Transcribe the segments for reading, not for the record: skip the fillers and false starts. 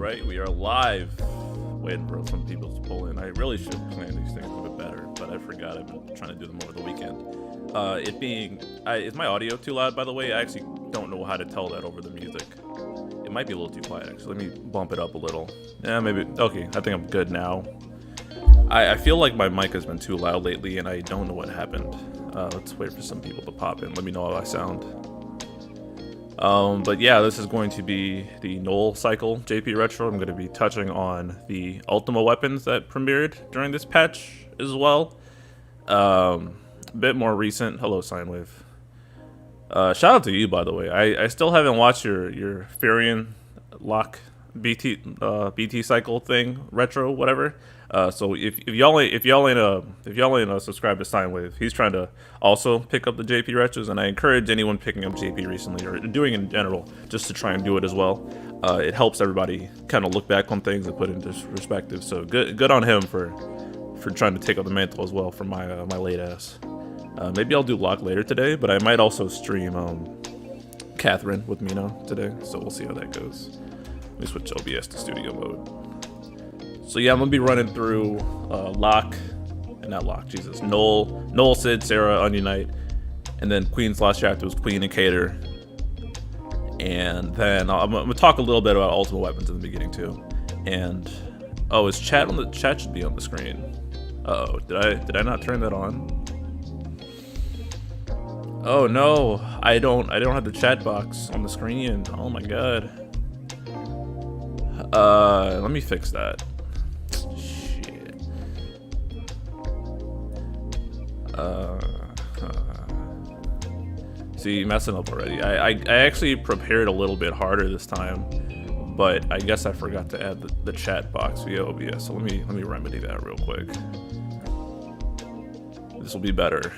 Alright, we are live. Waiting for some people to pull in. I really should plan these things a bit better, but I forgot. I've been trying to do them over the weekend. Is my audio too loud, by the way? I actually don't know how to tell that over the music. It might be a little too quiet, actually. Let me bump it up a little. Yeah, maybe. Okay, I think I'm good now. I feel like my mic has been too loud lately, and I don't know what happened. Let's wait for some people to pop in. Let me know how I sound. But yeah, this is going to be the Noel cycle JP Retro. I'm going to be touching on the Ultima weapons that premiered during this patch as well. A bit more recent. Hello, Sinewave. Shout out to you, by the way. I still haven't watched your Furion lock BT cycle thing, retro, whatever. So if y'all ain't subscribed to Sinewave, he's trying to also pick up the JP retros, and I encourage anyone picking up JP recently or doing it in general just to try and do it as well. It helps everybody kind of look back on things and put it into perspective. So good on him for trying to take up the mantle as well from my late ass. Maybe I'll do lock later today, but I might also stream Catherine with Mino today. So we'll see how that goes. Let me switch OBS to studio mode. So yeah, I'm gonna be running through Noel, Sid, Serah, Onion Knight, and then Queen's last chapter was Queen and Cater. And then I'm gonna talk a little bit about Ultima weapons in the beginning too. And is chat on the chat should be on the screen. Uh-oh, did I not turn that on? Oh no, I don't have the chat box on the screen. Oh my god. Let me fix that. See, messing up already. I actually prepared a little bit harder this time, but I guess I forgot to add the chat box via OBS. So let me remedy that real quick. This will be better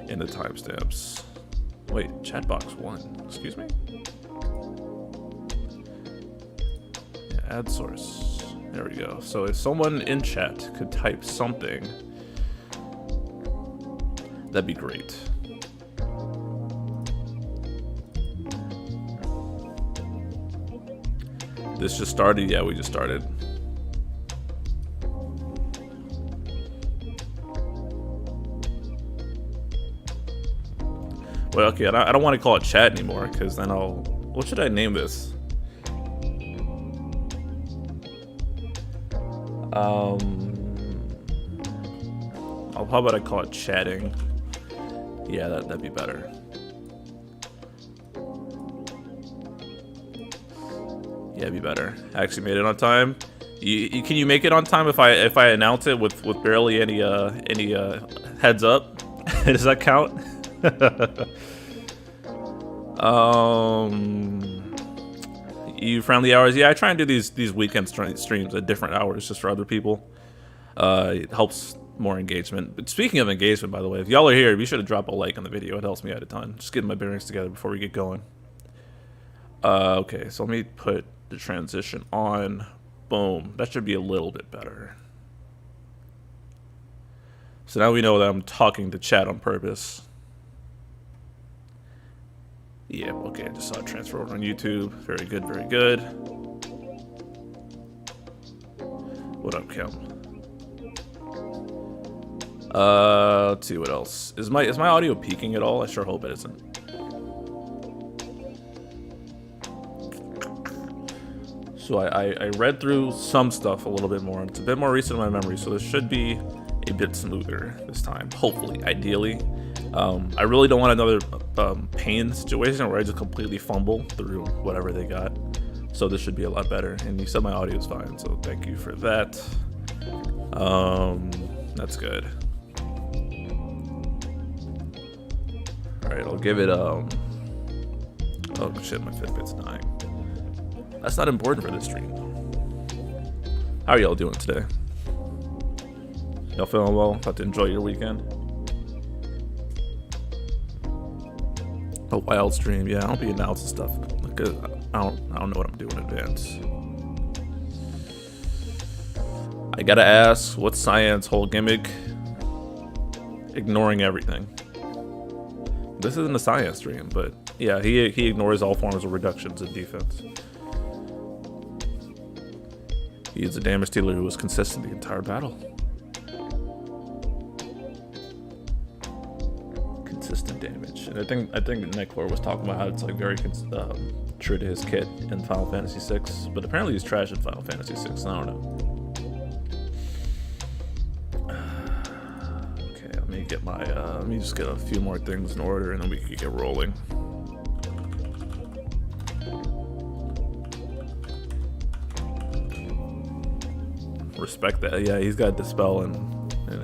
in the timestamps. Wait, chat box 1. Excuse me. Yeah, add source. There we go. So if someone in chat could type something, that'd be great. This just started? Yeah, we just started. Well, okay, I don't want to call it chat anymore, because then what should I name this? How about I call it chatting? Yeah, that'd be better. Yeah, it'd be better. I actually made it on time. Can you make it on time if I announce it with barely any heads up? Does that count? You friendly hours? Yeah, I try and do these weekend streams at different hours just for other people. It helps more engagement. But speaking of engagement, by the way, if y'all are here, be sure to drop a like on the video. It helps me out a ton. Just getting my bearings together before we get going. Okay, so let me put the transition on. Boom. That should be a little bit better. So now we know that I'm talking to chat on purpose. Yeah, okay, I just saw it transfer over on YouTube. Very good, very good. What up, Kim? Let's see what else. Is my audio peaking at all? I sure hope it isn't. So I read through some stuff a little bit more. It's a bit more recent in my memory, so this should be a bit smoother this time. Hopefully, ideally. I really don't want another pain situation where I just completely fumble through whatever they got. So this should be a lot better. And you said my audio is fine, so thank you for that. That's good. All right, I'll give it oh shit, my Fitbit's dying. That's not important for this stream. How are y'all doing today? Y'all feeling well? About to enjoy your weekend? A wild stream, yeah. I don't be announcing stuff. Like, I don't know what I'm doing in advance. I gotta ask, what's Cyan's whole gimmick? Ignoring everything. This isn't a Cyan stream, but yeah, he ignores all forms of reductions in defense. He is a damage dealer who was consistent the entire battle. Consistent damage. And I think Necklor was talking about how it's like very true to his kit in Final Fantasy VI, but apparently he's trash in Final Fantasy VI. I don't know. Okay, let me get my let me just get a few more things in order, and then we can get rolling. Respect that. Yeah, he's got Dispel and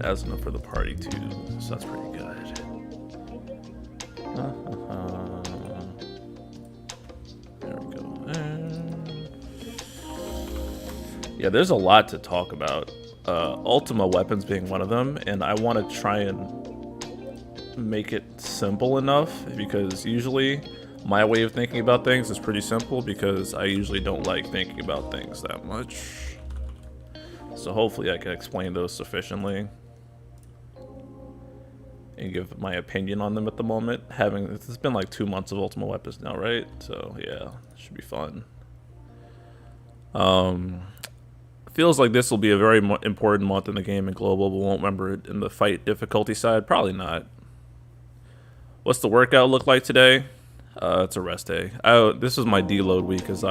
Asuna for the party too, so that's pretty good. There we go. Yeah, there's a lot to talk about. Ultima weapons being one of them, and I want to try and make it simple enough, because usually my way of thinking about things is pretty simple, because I usually don't like thinking about things that much. So hopefully I can explain those sufficiently and give my opinion on them at the moment. It's been like 2 months of Ultima weapons now, right? So yeah, it should be fun. Feels like this will be a very important month in the game in global, but won't remember it in the fight difficulty side. Probably not. What's the workout look like today? It's a rest day. This is my deload week because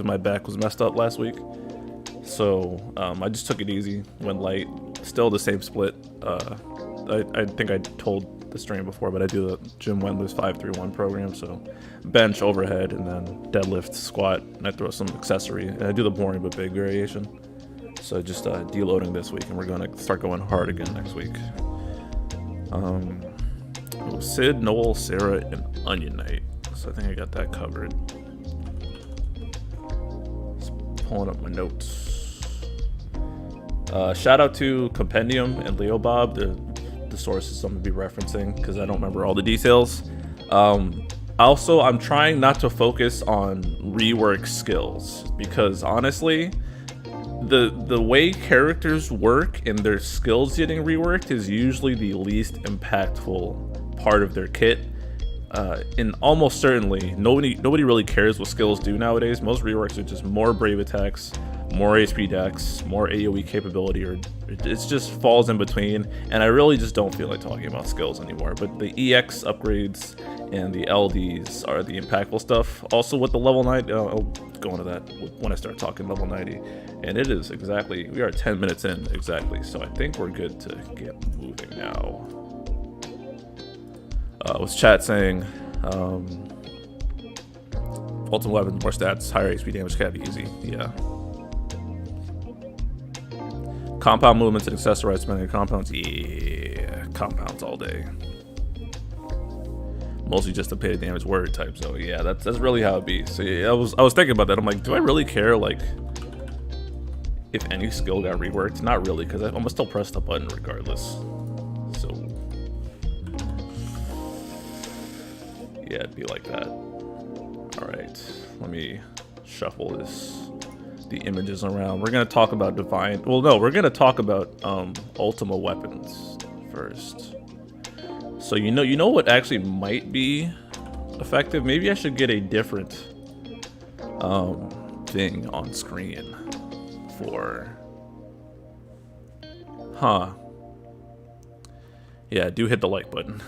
my back was messed up last week. So I just took it easy, went light. Still the same split. I think I told the stream before, but I do the Jim Wendler's 5-3-1 program. So bench, overhead, and then deadlift, squat, and I throw some accessory. And I do the boring but big variation. So just deloading this week, and we're going to start going hard again next week. Sid, Noel, Serah, and Onion Knight. So I think I got that covered. Just pulling up my notes. Shout out to Compendium and Leobob, the sources I'm going to be referencing, because I don't remember all the details. Also, I'm trying not to focus on rework skills, because honestly, the way characters work and their skills getting reworked is usually the least impactful part of their kit. And almost certainly, nobody really cares what skills do nowadays. Most reworks are just more brave attacks, more HP dex, more AoE capability, or it just falls in between. And I really just don't feel like talking about skills anymore. But the EX upgrades and the LDs are the impactful stuff. Also with the level 90, I'll go into that when I start talking level 90. And it is exactly, we are 10 minutes in exactly. So I think we're good to get moving now. Was chat saying, Ultimate weapons, more stats, higher HP damage, can't be easy. Yeah. Compound movements and accessorized spending compounds. Yeah, compounds all day. Mostly just to pay the damage word type. So yeah, that's really how it be. So yeah, I was thinking about that. I'm like, do I really care like if any skill got reworked? Not really, because I'm gonna still press the button regardless. So yeah, it'd be like that. All right, let me shuffle the images around. We're gonna talk about divine. Well, no, we're gonna talk about Ultima weapons first. So you know what actually might be effective. Maybe I should get a different thing on screen for. Yeah, do hit the like button.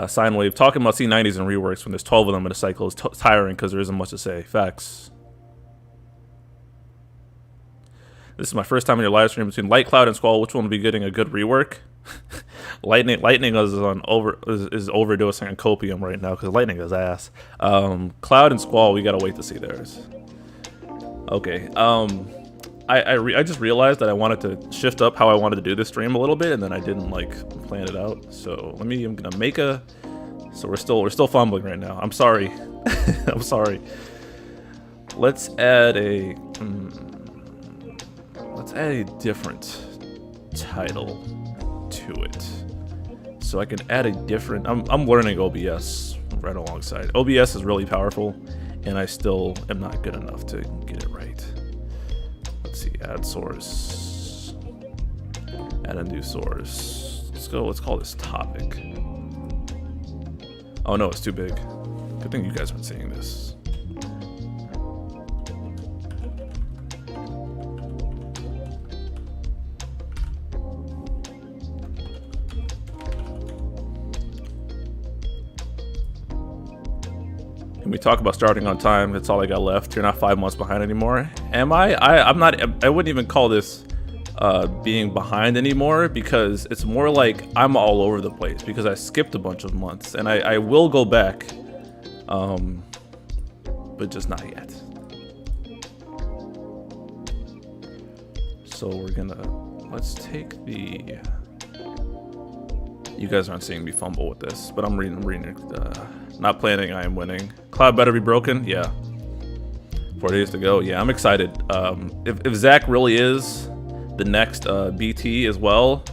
Sine wave talking about C90s and reworks when there's 12 of them in a cycle is tiring because there isn't much to say. Facts. This is my first time in your live stream between Light Cloud and Squall. Which one will be getting a good rework? Lightning is overdosing on copium right now because Lightning is ass. Cloud and Squall, we gotta wait to see theirs. Okay. I just realized that I wanted to shift up how I wanted to do this stream a little bit, and then I didn't like plan it out. So I'm gonna make a. So we're still fumbling right now. I'm sorry. I'm sorry. Let's add a. Let's add a different title to it, so I can add a different. I'm learning OBS right alongside. OBS is really powerful, and I still am not good enough to get it right. Let's see, add source, add a new source. Let's call this topic. Oh no, it's too big. Good thing you guys aren't seeing this. Can we talk about starting on time? That's all I got left. You're not 5 months behind anymore. Am I? I'm not. I wouldn't even call this being behind anymore, because it's more like I'm all over the place because I skipped a bunch of months, and I will go back, but just not yet. So we're gonna, let's take the, you guys aren't seeing me fumble with this, but I'm reading not planning, I am winning. Cloud better be broken, yeah. 4 days to go, yeah, I'm excited. If Zach really is the next BT as well,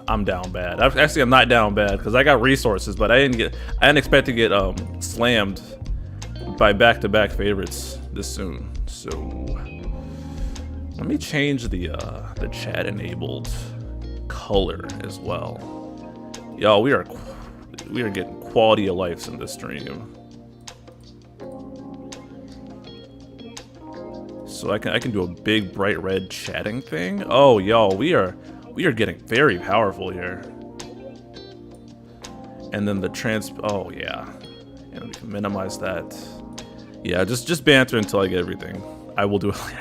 I'm down bad. Actually, I'm not down bad because I got resources, but I didn't expect to get slammed by back-to-back favorites this soon. So let me change the chat enabled color as well. Y'all, we are getting quality of life in this stream. So I can do a big bright red chatting thing. Oh, y'all, we are getting very powerful here. And then the oh yeah, and we can minimize that. Yeah, just banter until I get everything. I will do it later.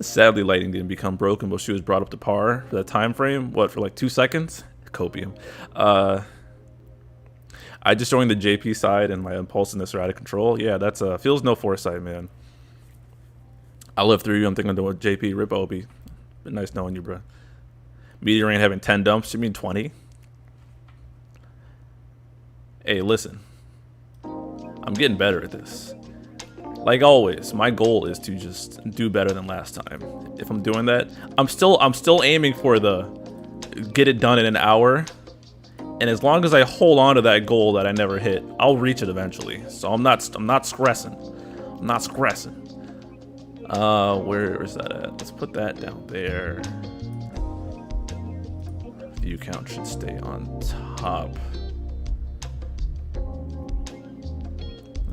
Sadly, lighting didn't become broken, but she was brought up to par for that time frame. What, for like 2 seconds? Copium. I just joined the JP side, and my impulsiveness are out of control. Yeah, that's feels no foresight, man. I lived through you. I'm thinking of JP. Rip Obi. Been nice knowing you, bro. Meteor ain't having 10 dumps. You mean 20? Hey, listen. I'm getting better at this. Like always, my goal is to just do better than last time. If I'm doing that, I'm still aiming for the get it done in an hour. And as long as I hold on to that goal that I never hit, I'll reach it eventually. So I'm not stressing. I'm not stressing. Where is that at? Let's put that down there. View count should stay on top.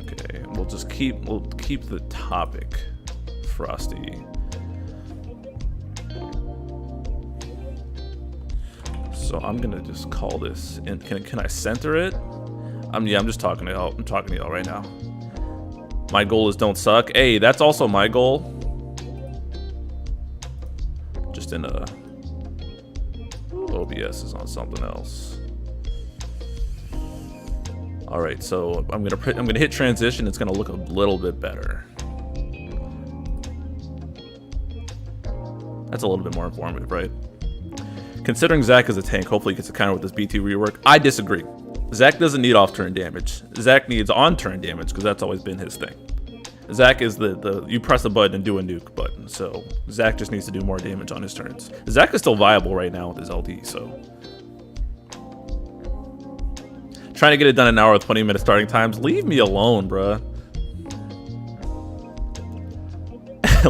Okay, we'll keep the topic frosty. So I'm gonna just call this. And can I center it? I'm just talking to y'all. I'm talking to y'all right now. My goal is don't suck. Hey, that's also my goal. Just in a OBS is on something else. All right, so I'm gonna hit transition. It's gonna look a little bit better. That's a little bit more informative, right? Considering Zach is a tank, hopefully he gets a counter with this BT rework. I disagree. Zach doesn't need off-turn damage. Zach needs on-turn damage because that's always been his thing. Zach is the you press a button and do a nuke button. So Zach just needs to do more damage on his turns. Zach is still viable right now with his LD, so. Trying to get it done in an hour with 20-minute starting times. Leave me alone, bruh.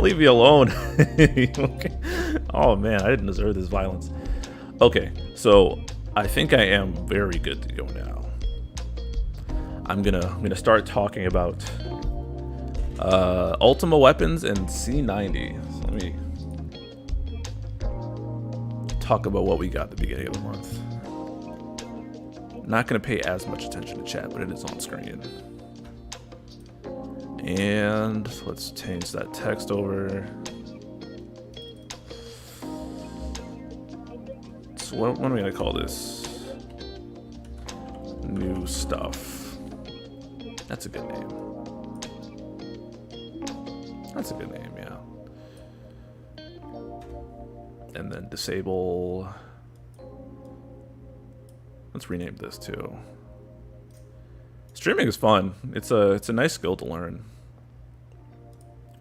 Leave me alone. Okay. Oh man, I didn't deserve this violence. Okay, so I think I am very good to go now. I'm gonna start talking about Ultima weapons and C90. So let me talk about what we got at the beginning of the month. Not gonna pay as much attention to chat, but it is on screen. And let's change that text over. So what am I gonna call this? New stuff. That's a good name. That's a good name, yeah. And then disable. Let's rename this too. Streaming is fun. It's a nice skill to learn.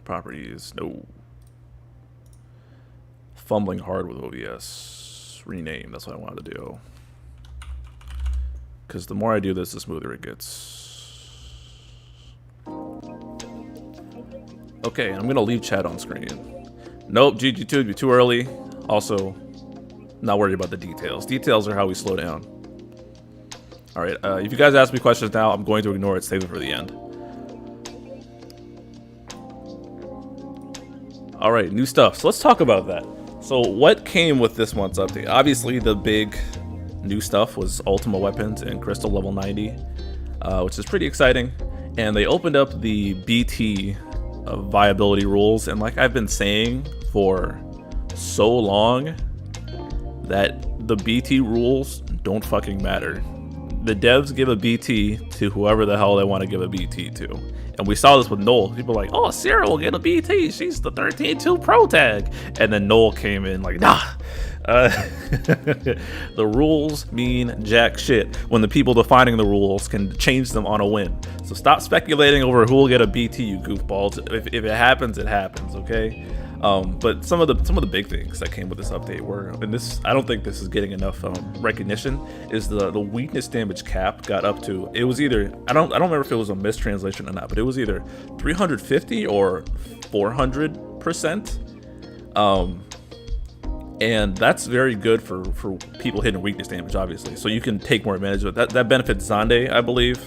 Properties, no. Fumbling hard with OBS. Rename, that's what I wanted to do. Because the more I do this, the smoother it gets. Okay, I'm gonna leave chat on screen. Nope, GG2 would be too early. Also, not worried about the details. Details are how we slow down. All right, if you guys ask me questions now, I'm going to ignore it, save it for the end. All right, new stuff. So let's talk about that. So what came with this month's update? Obviously, the big new stuff was Ultima weapons and Crystal level 90, which is pretty exciting. And they opened up the BT viability rules, and like I've been saying for so long, that the BT rules don't fucking matter. The devs give a BT to whoever the hell they want to give a BT to. And we saw this with Noel. People were like, oh, Serah will get a BT. She's the 13-2 pro tag. And then Noel came in like, nah. The rules mean jack shit when the people defining the rules can change them on a win. So stop speculating over who will get a BT, you goofballs. If it happens, it happens, okay? But some of the big things that came with this update were, and this, I don't think this is getting enough recognition, is the weakness damage cap got up to, it was either, I don't remember if it was a mistranslation or not, but it was either 350 or 400%. And that's very good for people hitting weakness damage, obviously. So you can take more advantage of it. That benefits Zande, I believe,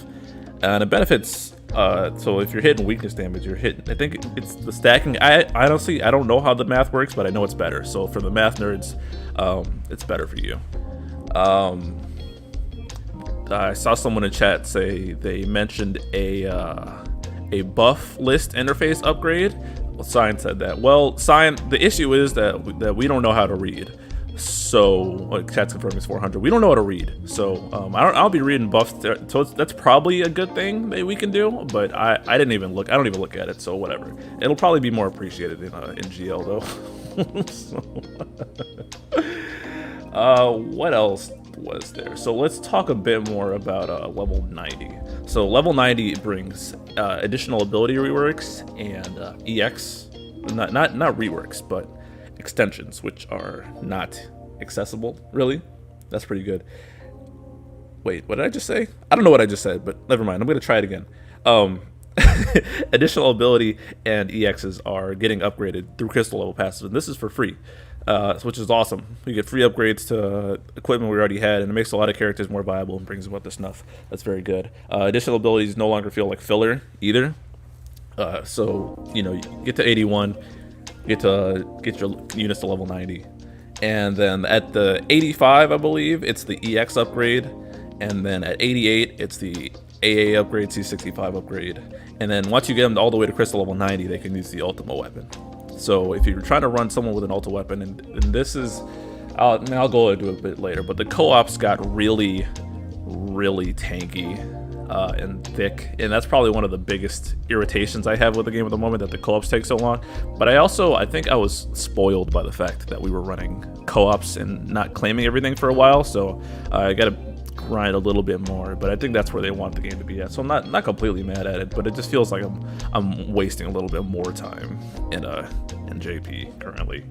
and it benefits. So if you're hitting weakness damage, you're hitting. I think it's the stacking. I honestly don't know how the math works, but I know it's better. So for the math nerds, it's better for you. I saw someone in chat say they mentioned a buff list interface upgrade. Well, Sign said that. Well, Sign, the issue is that we don't know how to read. So, chat's confirming it's 400. We don't know how to read. So, I'll be reading buffs. So that's probably a good thing that we can do. But I didn't even look. I don't even look at it. So whatever. It'll probably be more appreciated in GL though. What else was there? So let's talk a bit more about level 90. So level 90 brings additional ability reworks and EX, not reworks, but extensions, which are not accessible, really. That's pretty good. Wait, what did I just say? I don't know what I just said, but never mind. I'm going to try it again. Additional ability and EXs are getting upgraded through crystal level passes, and this is for free, which is awesome. You get free upgrades to equipment we already had, and it makes a lot of characters more viable and brings about the snuff. That's very good. Additional abilities no longer feel like filler either. So, you know, you get to 81, get your units to level 90. And then at the 85, I believe, it's the EX upgrade. And then at 88, it's the AA upgrade, C65 upgrade. And then once you get them all the way to crystal level 90, they can use the Ultima weapon. So if you're trying to run someone with an Ultima weapon, and this is, I'll go into it a bit later, but the co-ops got really, really tanky and thick, and that's probably one of the biggest irritations I have with the game at the moment, that the co-ops take so long. But I think I was spoiled by the fact that we were running co-ops and not claiming everything for a while, so I gotta grind a little bit more, but I think that's where they want the game to be at. So I'm not completely mad at it, but it just feels like I'm wasting a little bit more time in JP currently.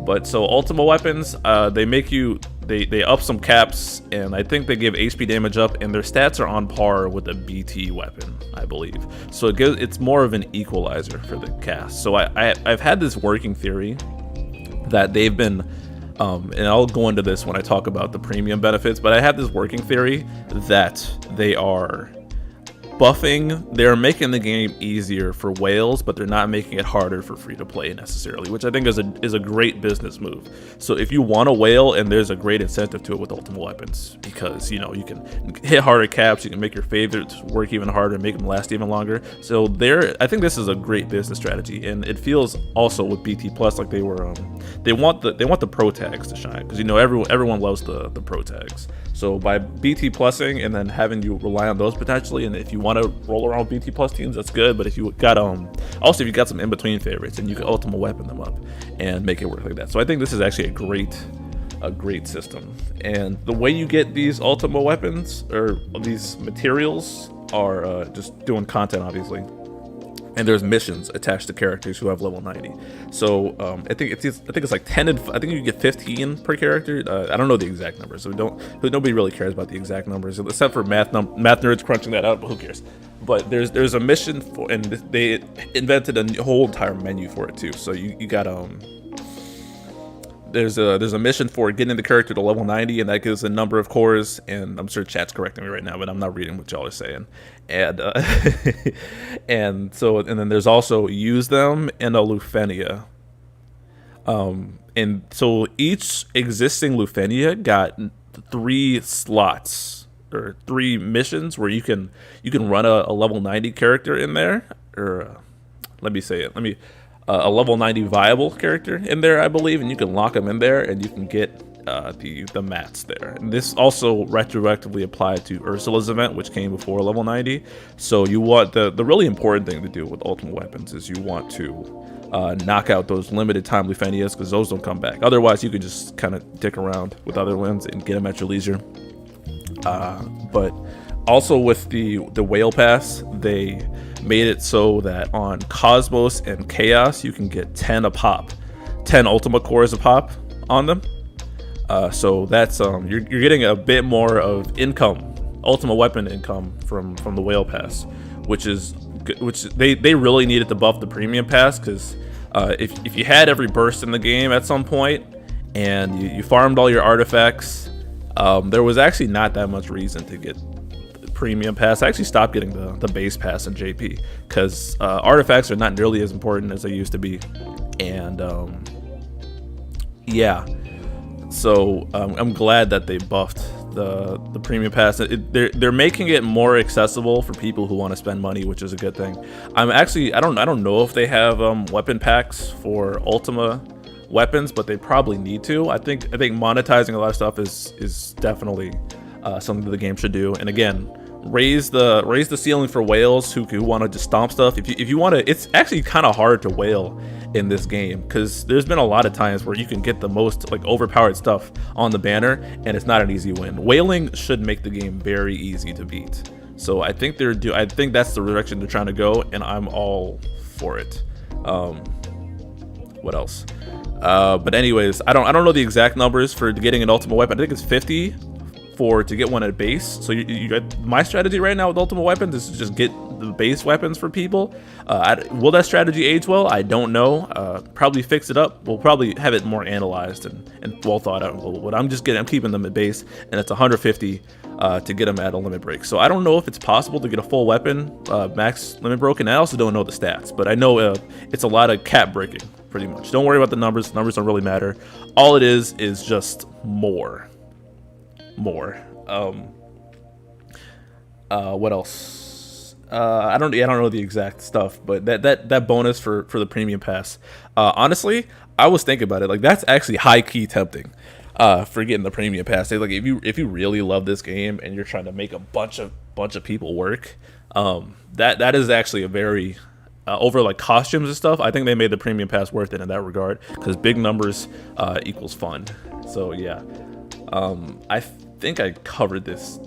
But so Ultima weapons, they make you, they up some caps, and I think they give HP damage up, and their stats are on par with a BT weapon, I believe. So it's more of an equalizer for the cast. So I've had this working theory that they've been, and I'll go into this when I talk about the premium benefits, but I have this working theory that they are buffing, they're making the game easier for whales, but they're not making it harder for free to play necessarily, which I think is a great business move. So if you want a whale, and there's a great incentive to it with Ultima weapons, because you know you can hit harder caps, you can make your favorites work even harder, make them last even longer. So I think this is a great business strategy, and it feels also with BT Plus like they were they want the pro tags to shine, because you know everyone loves the pro tags. So by BT Plusing and then having you rely on those potentially, and if you want to roll around with BT Plus teams, that's good. But if you got also if you got some in between favorites, and you can Ultima weapon them up and make it work like that. So I think this is actually a great system. And the way you get these Ultima weapons or these materials are just doing content, obviously. And there's missions attached to characters who have level 90. So I think it's like 10. I think you get 15 per character. I don't know the exact numbers, so nobody really cares about the exact numbers, except for math nerds crunching that out. But who cares? But there's a mission for, and they invented a whole entire menu for it too. So you got there's a mission for getting the character to level 90, and that gives a number of cores, and I'm sure chat's correcting me right now, but I'm not reading what y'all are saying. And and then there's also use them in a Lufenia. And so each existing Lufenia got 3 slots or 3 missions where you can run a level 90 character in there, or let me say it. A level 90 viable character in there, I believe, and you can lock them in there, and you can get the mats there. And this also retroactively applied to Ursula's event, which came before level 90. So you want the really important thing to do with Ultimate Weapons is you want to knock out those limited time Lufenias, because those don't come back. Otherwise, you could just kind of dick around with other limbs and get them at your leisure. But also with the whale pass, they made it so that on Cosmos and Chaos you can get 10 a pop, 10 Ultima cores a pop on them. So that's you're getting a bit more of income, Ultima weapon income from the whale pass, which they really needed to buff the premium pass, because if you had every burst in the game at some point and you farmed all your artifacts, there was actually not that much reason to get the premium pass. I actually stopped getting the base pass in JP because artifacts are not nearly as important as they used to be, and yeah. So I'm glad that they buffed the premium pass. They're making it more accessible for people who want to spend money, which is a good thing. I don't know if they have weapon packs for Ultima weapons, but they probably need to. I think monetizing a lot of stuff is definitely something that the game should do. And again, raise the ceiling for whales who want to just stomp stuff. If you want to, it's actually kind of hard to whale in this game, because there's been a lot of times where you can get the most like overpowered stuff on the banner and it's not an easy win. Whaling should make the game very easy to beat. So I think that's the direction they're trying to go, and I'm all for it. What else? But anyways, I don't know the exact numbers for getting an Ultimate weapon. I think it's 50 to get one at base. So my strategy right now with Ultimate weapons is to just get the base weapons for people. Will that strategy age well? I don't know. Probably fix it up. We'll probably have it more analyzed and well thought out. But I'm keeping them at base, and it's 150 to get them at a limit break. So I don't know if it's possible to get a full weapon max limit broken. I also don't know the stats, but I know it's a lot of cap breaking pretty much. Don't worry about the numbers. The numbers don't really matter. All it is just more. What else? I don't know the exact stuff, but that bonus for the premium pass. Honestly, I was thinking about it. Like, that's actually high key tempting. For getting the premium pass. Like, if you really love this game and you're trying to make a bunch of people work, that is actually a very over like costumes and stuff. I think they made the premium pass worth it in that regard, because big numbers equals fun. So yeah, I think I covered this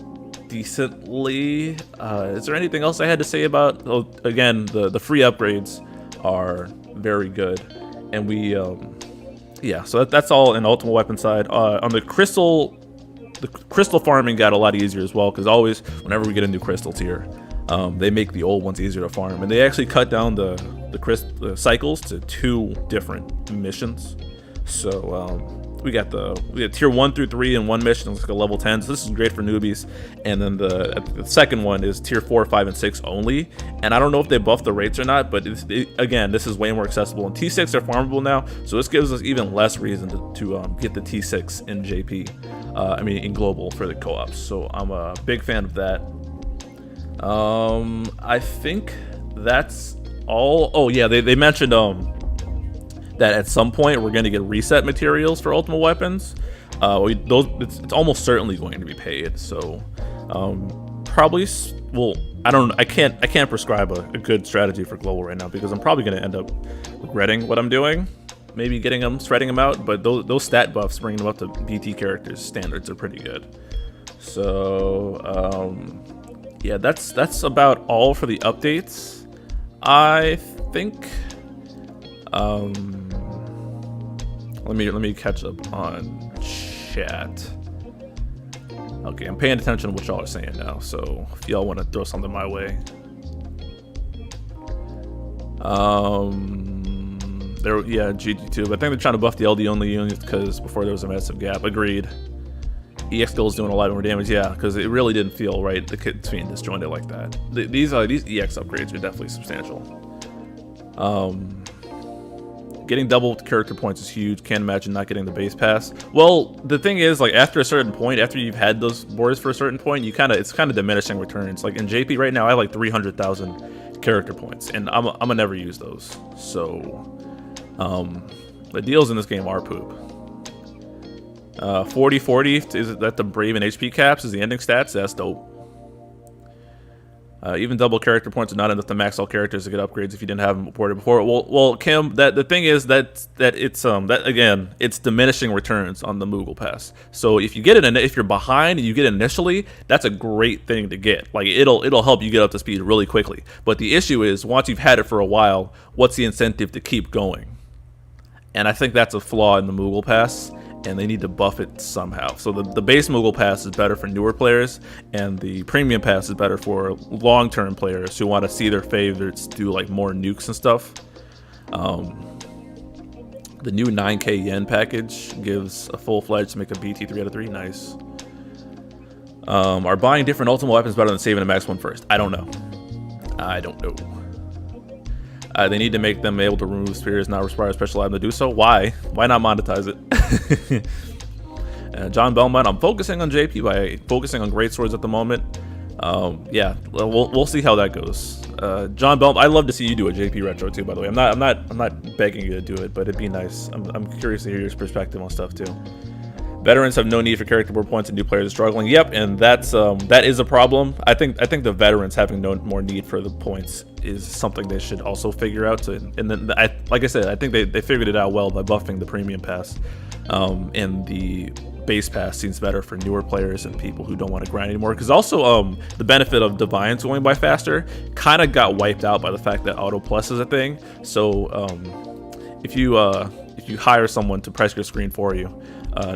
decently. Is there anything else I had to say about? Again, the free upgrades are very good, and we yeah. So that's all in Ultimate Weapon side. On the crystal farming got a lot easier as well, because always whenever we get a new crystal tier, they make the old ones easier to farm, and they actually cut down the cycles to 2 different missions. So we got tier 1 through 3 in one mission. It's like a level 10, so this is great for newbies. And then the second one is tier 4, 5, and 6 only. And I don't know if they buffed the rates or not, but again, this is way more accessible. And T6 are farmable now, so this gives us even less reason to get the T6 in JP. In global for the co-ops. So I'm a big fan of that. I think that's all. Oh yeah, they mentioned that at some point we're going to get reset materials for Ultimate Weapons. It's almost certainly going to be paid. So probably, well, I can't prescribe a good strategy for global right now, because I'm probably going to end up regretting what I'm doing. Maybe spreading them out, but those stat buffs, bringing them up to BT characters standards, are pretty good. So yeah, that's about all for the updates, I think. Let me catch up on chat. Okay, I'm paying attention to what y'all are saying now, so if y'all want to throw something my way. GG2. I think they're trying to buff the LD only units because before there was a massive gap. Agreed. EX skill is doing a lot more damage, yeah, because it really didn't feel right. The kit's being disjointed like that. These EX upgrades are definitely substantial. Getting double character points is huge. Can't imagine not getting the base pass. Well, the thing is, like, after a certain point, after you've had those boards for a certain point, it's kind of diminishing returns. Like in JP right now, I have like 300,000 character points, and I'm gonna never use those. So, the deals in this game are poop. 40-40 is that the Brave and HP caps is the ending stats. That's dope. Even double character points are not enough to max all characters to get upgrades if you didn't have them reported before. Well, Kim, the thing is that it's diminishing returns on the Moogle Pass. So if you get it, if you're behind and you get it initially, that's a great thing to get. Like it'll help you get up to speed really quickly. But the issue is once you've had it for a while, what's the incentive to keep going? And I think that's a flaw in the Moogle Pass, and they need to buff it somehow. So the base Moogle Pass is better for newer players, and the Premium Pass is better for long-term players who want to see their favorites do like more nukes and stuff. The new 9k yen package gives a full-fledged to make a BT 3 out of 3. Nice. Are buying different Ultima weapons better than saving a max one first? I don't know. They need to make them able to remove spears, not require a special item to do so. Why? Why not monetize it? John Belmont, I'm focusing on JP by focusing on great swords at the moment. Yeah, we'll see how that goes. John Belmont, I'd love to see you do a JP retro too. By the way, I'm not begging you to do it, but it'd be nice. I'm curious to hear your perspective on stuff too. Veterans have no need for character board points and new players are struggling. Yep, and that is a problem. I think the veterans having no more need for the points is something they should also figure out. And then, like I said, I think they figured it out well by buffing the premium pass. And the base pass seems better for newer players and people who don't want to grind anymore. Because also the benefit of Divines going by faster kind of got wiped out by the fact that Auto Plus is a thing. So if you hire someone to press your screen for you,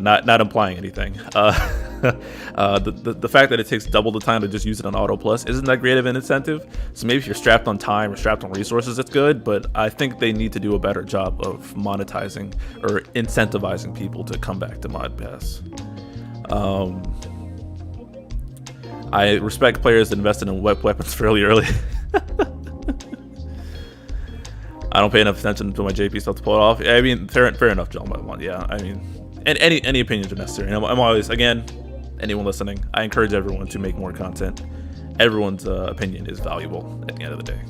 not implying anything. The fact that it takes double the time to just use it on Auto Plus isn't that great of an incentive. So maybe if you're strapped on time or strapped on resources, it's good. But I think they need to do a better job of monetizing or incentivizing people to come back to Mod Pass. I respect players that invested in weapons fairly early. I don't pay enough attention to my JP stuff to pull it off. I mean, fair enough, John. Yeah, I mean. And any opinions are necessary. And I'm always, again, anyone listening, I encourage everyone to make more content. Everyone's opinion is valuable at the end of the day.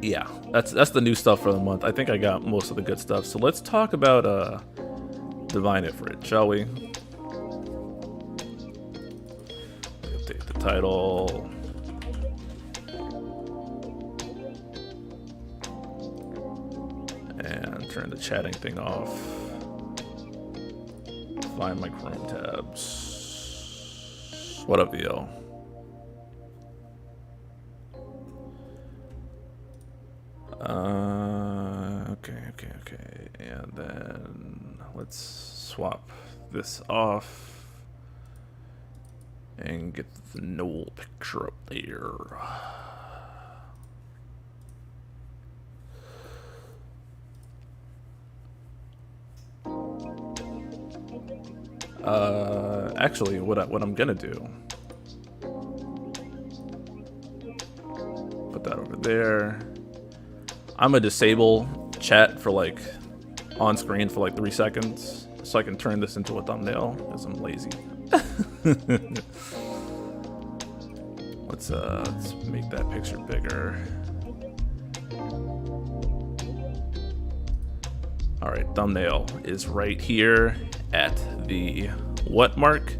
Yeah, that's the new stuff for the month. I think I got most of the good stuff. So let's talk about Divine Ifrit, shall we? Take the title. And turn the chatting thing off. Find my Chrome tabs. What up, VO? Okay. And then let's swap this off and get the Noel picture up there. Actually, what I'm gonna do, put that over there. I'm gonna disable chat for like on screen for like 3 seconds so I can turn this into a thumbnail because I'm lazy. Let's make that picture bigger. All right, thumbnail is right here at the what mark?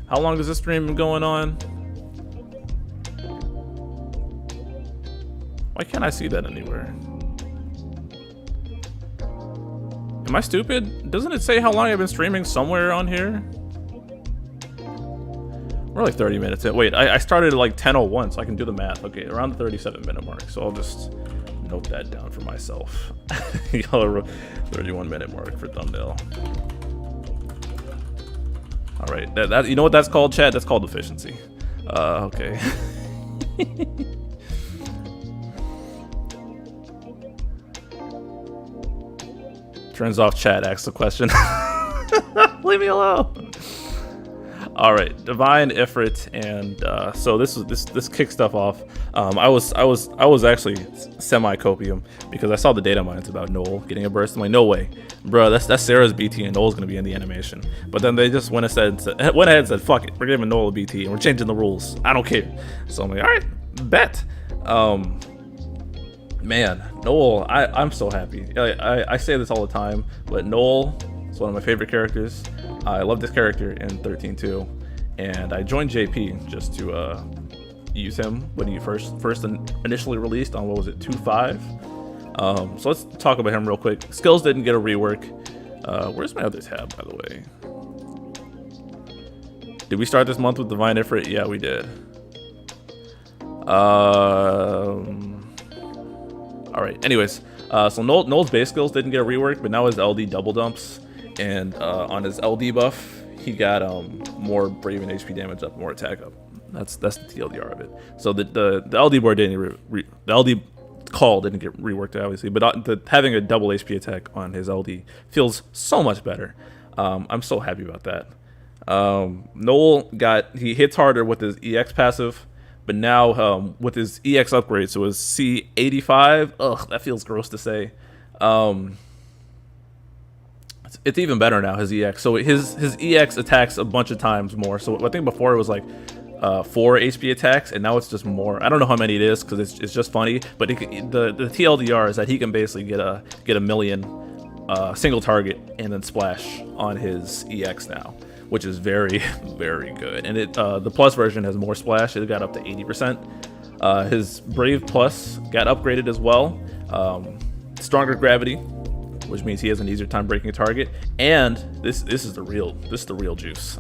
How long has this stream been going on? Why can't I see that anywhere? Am I stupid? Doesn't it say how long I've been streaming somewhere on here? We're like 30 minutes in. Wait, I started at like 10:01, so I can do the math. Okay, around the 37-minute mark. So I'll just note that down for myself. 31-minute mark for thumbnail. All right, that you know what that's called, chat? That's called efficiency. Okay. Turns off chat, asks the question. Leave me alone. All right, Divine, Ifrit, and so this kicks stuff off. I was actually semi-copium because I saw the data mines about Noel getting a burst. I'm like, no way, bro. That's Serah's BT and Noel's gonna be in the animation. But then they just went ahead and said, fuck it, we're giving Noel a BT and we're changing the rules. I don't care. So I'm like, all right, bet. Man, Noel, I'm so happy. I say this all the time, but Noel is one of my favorite characters. I love this character in 13.2, and I joined JP just to use him when he first initially released on, what was it, 2.5. So let's talk about him real quick. Skills didn't get a rework. Where's my other tab, by the way? Did we start this month with Divine Ifrit? Yeah, we did. All right. Anyways, so Noel's base skills didn't get a rework, but now his LD double dumps, and on his LD buff, he got more brave and HP damage up, more attack up. That's the TLDR of it. So the LD board didn't the LD call didn't get reworked, obviously, but having a double HP attack on his LD feels so much better. I'm so happy about that. Noel he hits harder with his EX passive. But now with his EX upgrade, so his C85, ugh, that feels gross to say. It's even better now, his EX. So his EX attacks a bunch of times more. So I think before it was like 4 HP attacks, and now it's just more. I don't know how many it is because it's just funny. But the TLDR is that he can basically get a million single target and then splash on his EX now, which is very, very good. And the plus version has more splash. It got up to 80%. His Brave Plus got upgraded as well. Stronger gravity, which means he has an easier time breaking a target. And this is the real juice.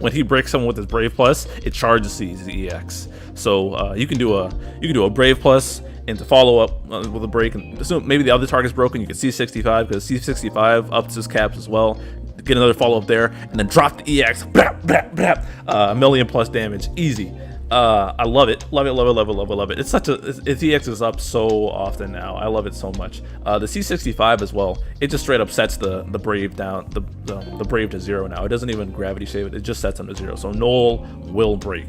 When he breaks someone with his Brave Plus, it charges his EX. So you can do a Brave Plus, and to follow up with a break, and assume maybe the other target's broken, you can C65 because C65 ups his caps as well. Get another follow-up there, and then drop the EX, blap, blap, blap, a million plus damage, easy. I love it. It's his EX is up so often now. I love it so much. The C65 as well, it just straight up sets the Brave down, the Brave to 0 now. It doesn't even gravity shave it just sets him to 0. So Noel will break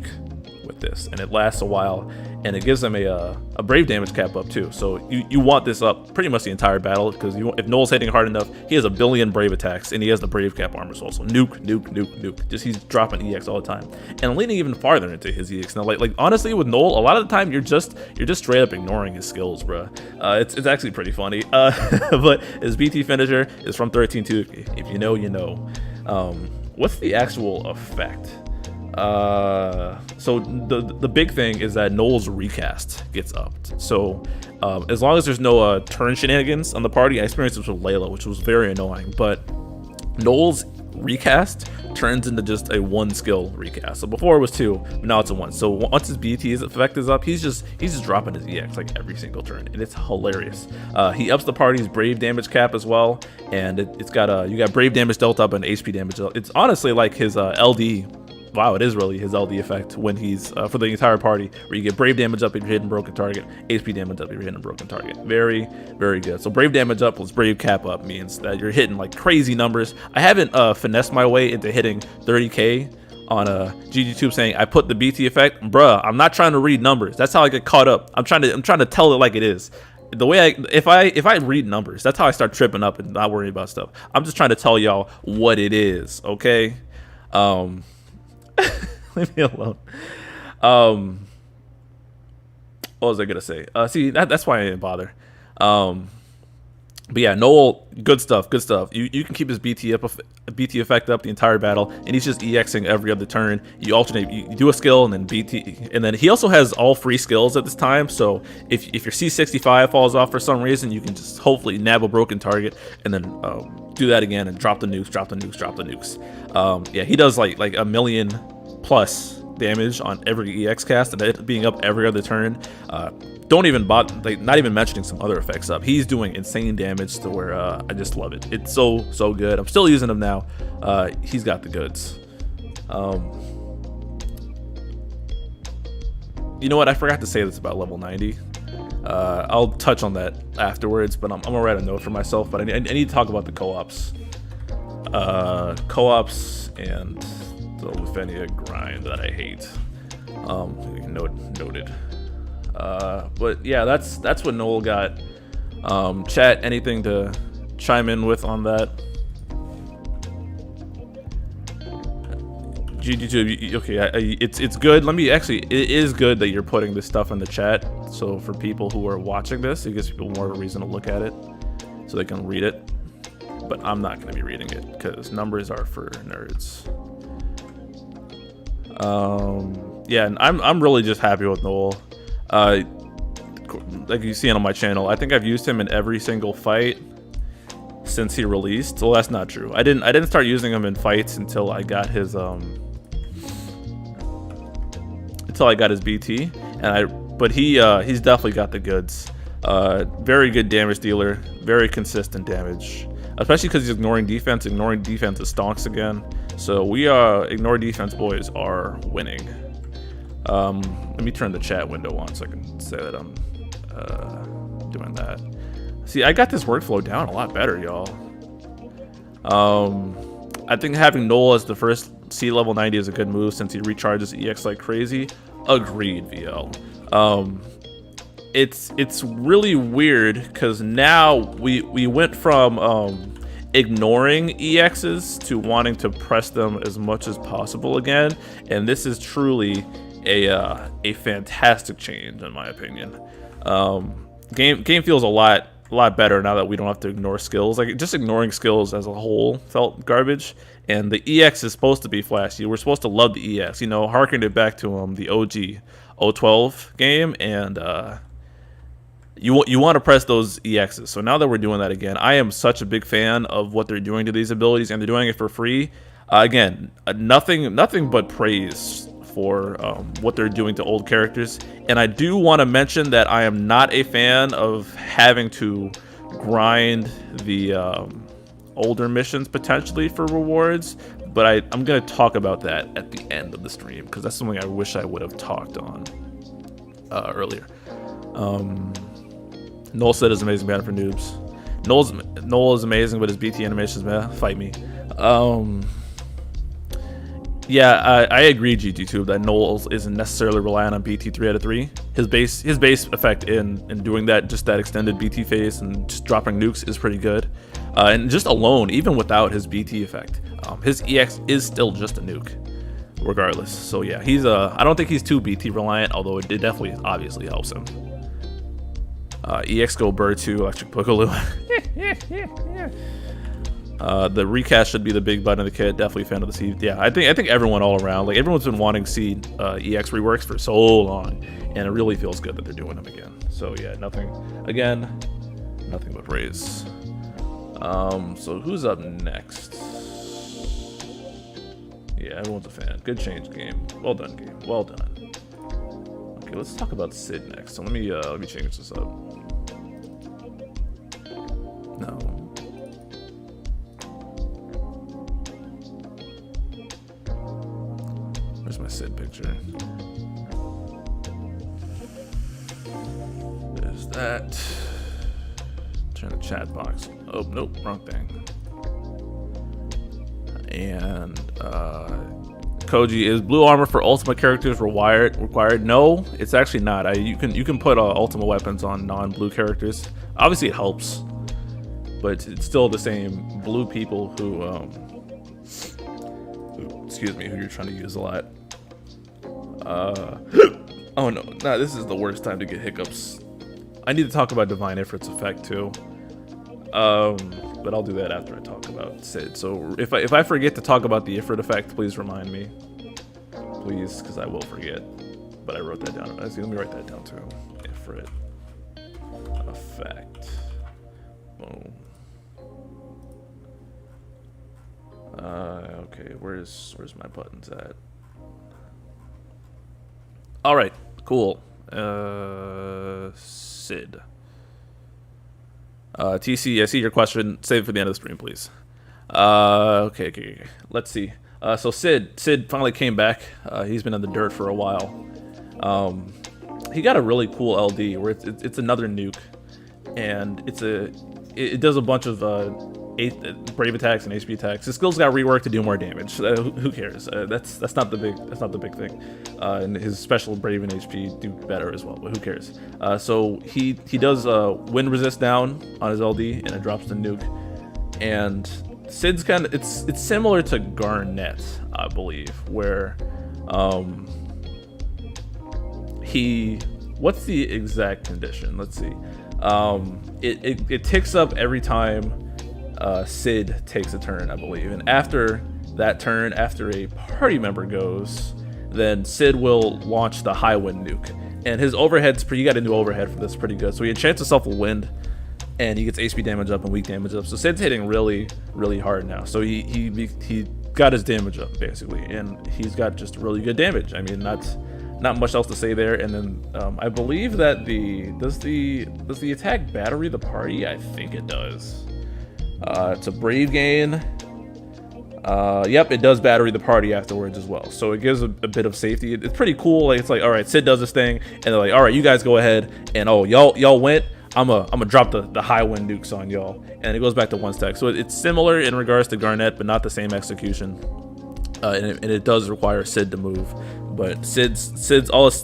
with this, and it lasts a while, and it gives him a Brave damage cap up too. So you want this up pretty much the entire battle, because if Noel's hitting hard enough, he has a billion Brave attacks, and he has the Brave cap armor as well. So nuke. Just he's dropping EX all the time, and I'm leaning even farther into his EX now. Like honestly, with Noel, a lot of the time you're just straight up ignoring his skills, bro. It's actually pretty funny. But his BT finisher is from 13.2. If you know, you know. What's the actual effect? So the big thing is that Noel's recast gets upped. So as long as there's no turn shenanigans on the party, I experienced this with Layle, which was very annoying. But Noel's recast turns into just a 1 skill recast. So before it was 2, but now it's a 1. So once his BT's effect is up, he's just dropping his EX like every single turn, and it's hilarious. He ups the party's Brave damage cap as well, and it's got you got Brave damage dealt up and HP damage. It's honestly like his LD. Wow, it is really his LD effect when he's for the entire party, where you get Brave damage up if you're hitting broken target, HP damage up if you're hitting a broken target. Very, very good. So Brave damage up plus Brave cap up means that you're hitting like crazy numbers. I haven't finessed my way into hitting 30k on GGTube saying I put the BT effect. Bruh, I'm not trying to read numbers. That's how I get caught up. I'm trying to tell it like it is. The way if I read numbers, that's how I start tripping up and not worrying about stuff. I'm just trying to tell y'all what it is, okay? Leave me alone. What was I gonna say? See, that's why I didn't bother. But yeah, Noel, good stuff. You can keep his BT effect up the entire battle, and he's just EXing every other turn. You alternate, you do a skill and then BT, and then he also has all free skills at this time. So if your C65 falls off for some reason, you can just hopefully nab a broken target and then do that again and drop the nukes. Yeah, he does like a million plus damage on every EX cast, and it being up every other turn. Don't even not even mentioning some other effects up. He's doing insane damage to where I just love it. It's so good. I'm still using him now. He's got the goods. You know what? I forgot to say this about level 90. I'll touch on that afterwards, but I'm gonna write a note for myself. But I need to talk about the co-ops. And the Lufenia grind that I hate. Noted. But yeah, that's what Noel got. Chat, anything to chime in with on that? GG2, okay, it's good. It is good that you're putting this stuff in the chat. So for people who are watching this, it gives people more of a reason to look at it so they can read it. But I'm not going to be reading it because numbers are for nerds. Yeah, and I'm really just happy with Noel. Like you see on my channel, I think I've used him in every single fight since he released. Well, that's not true. I didn't start using him in fights until I got his BT, but he's definitely got the goods. Very good damage dealer, very consistent damage, especially because he's ignoring defense. Ignoring defense is stonks again. So we ignore defense boys are winning. Let me turn the chat window on so I can say that I'm doing that. See, I got this workflow down a lot better, y'all. I think having Noel as the first C level 90 is a good move since he recharges EX like crazy. Agreed, VL. It's really weird because now we went from ignoring EXs to wanting to press them as much as possible again, and this is truly a fantastic change in my opinion. Game feels a lot better now that we don't have to ignore skills. Like just ignoring skills as a whole felt garbage, and the EX is supposed to be flashy. We're supposed to love the EX, you know, harking it back to the OG 012 game, and you want to press those EXs. So now that we're doing that again, I am such a big fan of what they're doing to these abilities, and they're doing it for free. Again, nothing but praise for what they're doing to old characters. And I do want to mention that I am not a fan of having to grind the older missions potentially for rewards, but I'm going to talk about that at the end of the stream because that's something I wish I would have talked on earlier. Noel said is amazing banner for noobs. Noel is amazing, but his BT animations, man, fight me. Yeah, I agree, GG2, that Noel isn't necessarily relying on BT 3 out of 3. His base effect in doing that, just that extended BT phase and just dropping nukes is pretty good. And just alone, even without his BT effect, his EX is still just a nuke, regardless. So yeah, I don't think he's too BT reliant, although it definitely obviously helps him. EX Go Bird 2, Electric Boogaloo. The recast should be the big button of the kit. Definitely a fan of the seed. Yeah, I think everyone all around, like everyone's been wanting seed EX reworks for so long, and it really feels good that they're doing them again. So yeah, nothing but praise. So who's up next? Yeah, everyone's a fan. Good change, game. Well done, game. Well done. Okay, let's talk about Sid next. So let me change this up. No. Where's my Sid picture? There's that. Turn the chat box. Oh, nope, wrong thing. And Koji, is blue armor for Ultima characters required? No, it's actually not. You can put Ultima weapons on non-blue characters. Obviously, it helps, but it's still the same blue people who excuse me, who you're trying to use a lot. Oh no, this is the worst time to get hiccups. I need to talk about Divine Ifrit's effect too. But I'll do that after I talk about Sid. So if I forget to talk about the Ifrit effect, please remind me. Please, because I will forget. But I wrote that down. Let me write that down too. Ifrit effect. Boom. Okay, where's my buttons at? All right, cool. Sid. TC, I see your question. Save it for the end of the stream, please. Okay. Let's see. So Sid finally came back. He's been in the dirt for a while. He got a really cool LD where it's another nuke, and it does a bunch of brave attacks and HP attacks. His skills got reworked to do more damage. Who cares? That's not the big thing. And his special brave and HP do better as well. But who cares? So he does wind resist down on his LD, and it drops the nuke. And Sid's kind of it's similar to Garnet, I believe, where what's the exact condition? Let's see. It ticks up every time Sid takes a turn, I believe, and after that turn, after a party member goes, then Sid will launch the high wind nuke, and his overhead's you got a new overhead for this, pretty good. So he enchants himself with wind, and he gets HP damage up and weak damage up. So Sid's hitting really hard now. So he got his damage up basically, and he's got just really good damage. I mean, not much else to say there. And then I believe that does the attack battery the party? I think it does. It's a brave gain. Yep, it does battery the party afterwards as well. So it gives a bit of safety. It's pretty cool. Like, it's like, all right, Sid does this thing, and they're like, all right, you guys go ahead, and oh, y'all went. I'm gonna drop the high wind nukes on y'all, and it goes back to 1 stack. So it's similar in regards to Garnet, but not the same execution. And it does require Sid to move. But Sid's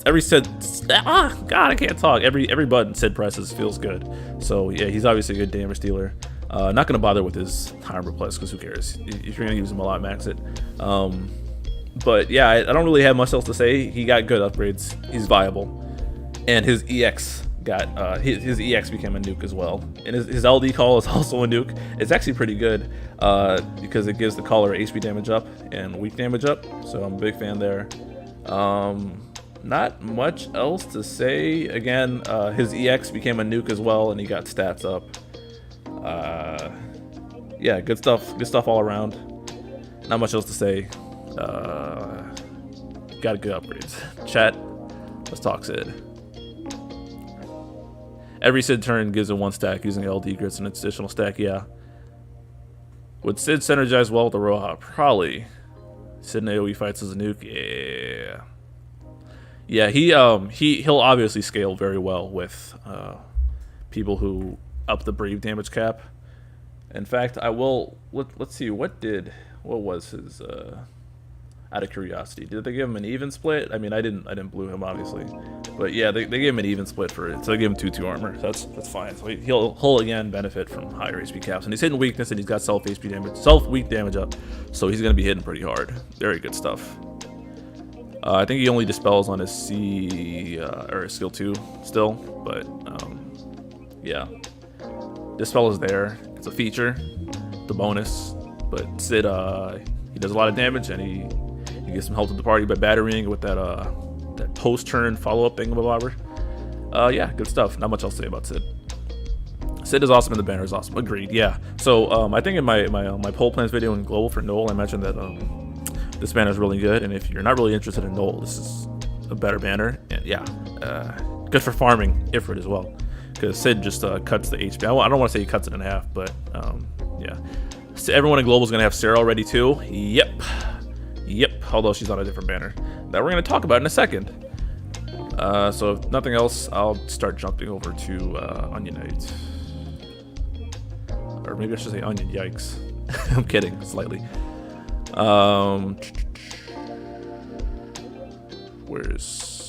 every Sid, God, I can't talk. Every button Sid presses feels good. So yeah, he's obviously a good damage dealer. Not gonna bother with his Armor Plus, because who cares? If you're gonna use him a lot, max it. But yeah, I don't really have much else to say. He got good upgrades. He's viable, and his EX got his EX became a nuke as well, and his LD call is also a nuke. It's actually pretty good because it gives the caller HP damage up and weak damage up. So I'm a big fan there. Not much else to say. Again, his EX became a nuke as well, and he got stats up. Yeah, good stuff all around. Not much else to say. Got good upgrades. Chat, let's talk Sid. Every Sid turn gives it 1 stack using LD grits and additional stack. Yeah. Would Sid synergize well with the Roha? Probably. Sid in AoE fights as a nuke. Yeah. Yeah, he'll obviously scale very well with people who up the brave damage cap. In fact, I will let's see, what was his out of curiosity, did they give him an even split? I mean, I didn't blue him obviously, but yeah, they gave him an even split for it, so they gave him 2/2 armor. So that's fine. So he'll again benefit from higher HP caps, and he's hitting weakness, and he's got self weak damage up, so he's gonna be hitting pretty hard. Very good stuff. I think he only dispels on his C or skill 2 still, but yeah, dispel is there. It's a feature, the bonus, but Sid he does a lot of damage, and he gets some help to the party by battering with that post-turn follow-up thingamabobber. Yeah, good stuff. Not much else to say about Sid. Sid is awesome, and the banner is awesome. Agreed. Yeah. So I think in my poll plans video in global for Noel, I mentioned that this banner is really good, and if you're not really interested in Noel, this is a better banner. And yeah, good for farming Ifrit as well, because Sid just cuts the HP. I don't want to say he cuts it in half, but yeah. So everyone in global is gonna have Serah already too. Yep. Although she's on a different banner that we're gonna talk about in a second. So if nothing else, I'll start jumping over to Onion Knight, or maybe I should say Onion Yikes. I'm kidding, slightly.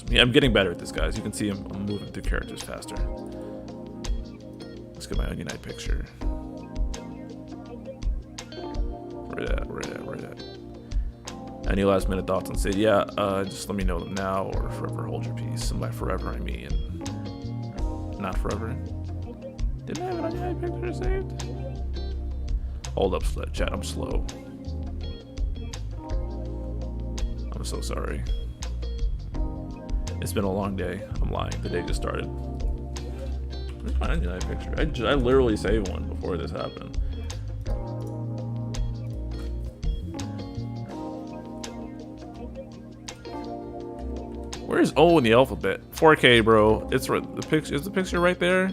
Yeah, I'm getting better at this, guys. You can see I'm moving through characters faster. Let's get my Onion Knight picture. Where at? Any last minute thoughts on Sid? Yeah, just let me know them now, or forever hold your peace. And by forever, I mean not forever. Didn't I have an Onion Knight picture saved? Hold up, chat. I'm slow. I'm so sorry. It's been a long day. I'm lying. The day just started. Where's my Onion Knight picture? I literally saved one before this happened. Where's O in the alphabet? 4K, bro. It's the picture. Is the picture right there?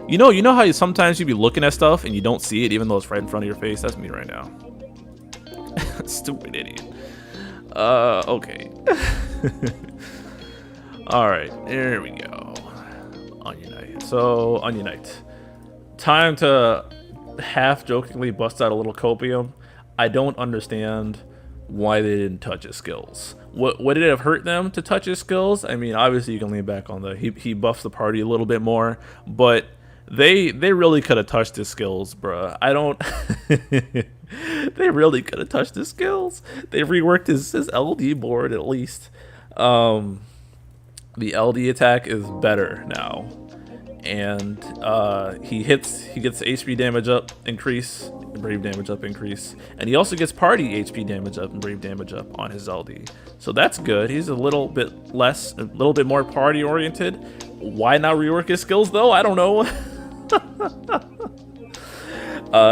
You know how sometimes you be looking at stuff and you don't see it, even though it's right in front of your face. That's me right now. Stupid idiot. Okay. All right, there we go. Onion Knight. So Onion Knight. Time to half jokingly bust out a little copium. I don't understand why they didn't touch his skills. Would it have hurt them to touch his skills? I mean, obviously you can lean back on the he buffs the party a little bit more, but they really could have touched his skills, bruh. I don't. They really could have touched his skills. They reworked his LD board at least. The LD attack is better now, and he gets HP damage up increase, brave damage up increase, and he also gets party HP damage up and brave damage up on his LD. So that's good. He's a little bit more party oriented. Why not rework his skills though? I don't know.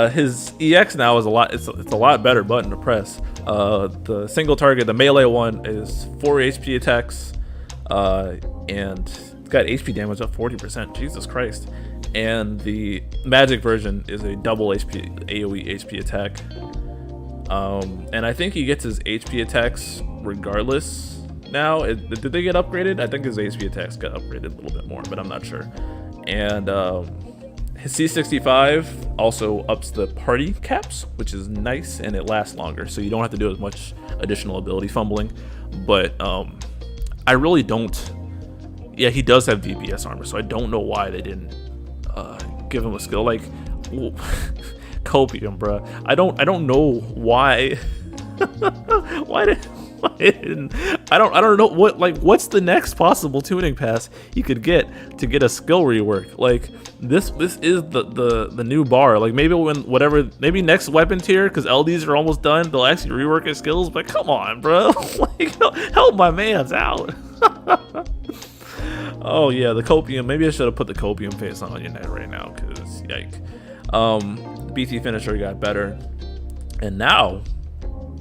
His EX now is it's a lot better button to press. The single target, the melee one, is 4 HP attacks, and it's got HP damage up 40%. Jesus Christ! And the magic version is a double HP AOE HP attack. And I think he gets his HP attacks regardless now. Did they get upgraded? I think his HP attacks got upgraded a little bit more, but I'm not sure. And his C65 also ups the party caps, which is nice, and it lasts longer, so you don't have to do as much additional ability fumbling. But I really don't. Yeah, he does have VBS armor, so I don't know why they didn't give him a skill like copium, bruh. I don't know why. why didn't I don't know what's the next possible tuning pass you could get to get a skill rework. Like this is the new bar. Like maybe next weapon tier, because LDs are almost done, they'll actually rework his skills. But come on, bro. Like, help my man's out. Oh yeah, the copium. Maybe I should have put the copium face on your net right now, because yike. BT finisher got better, and now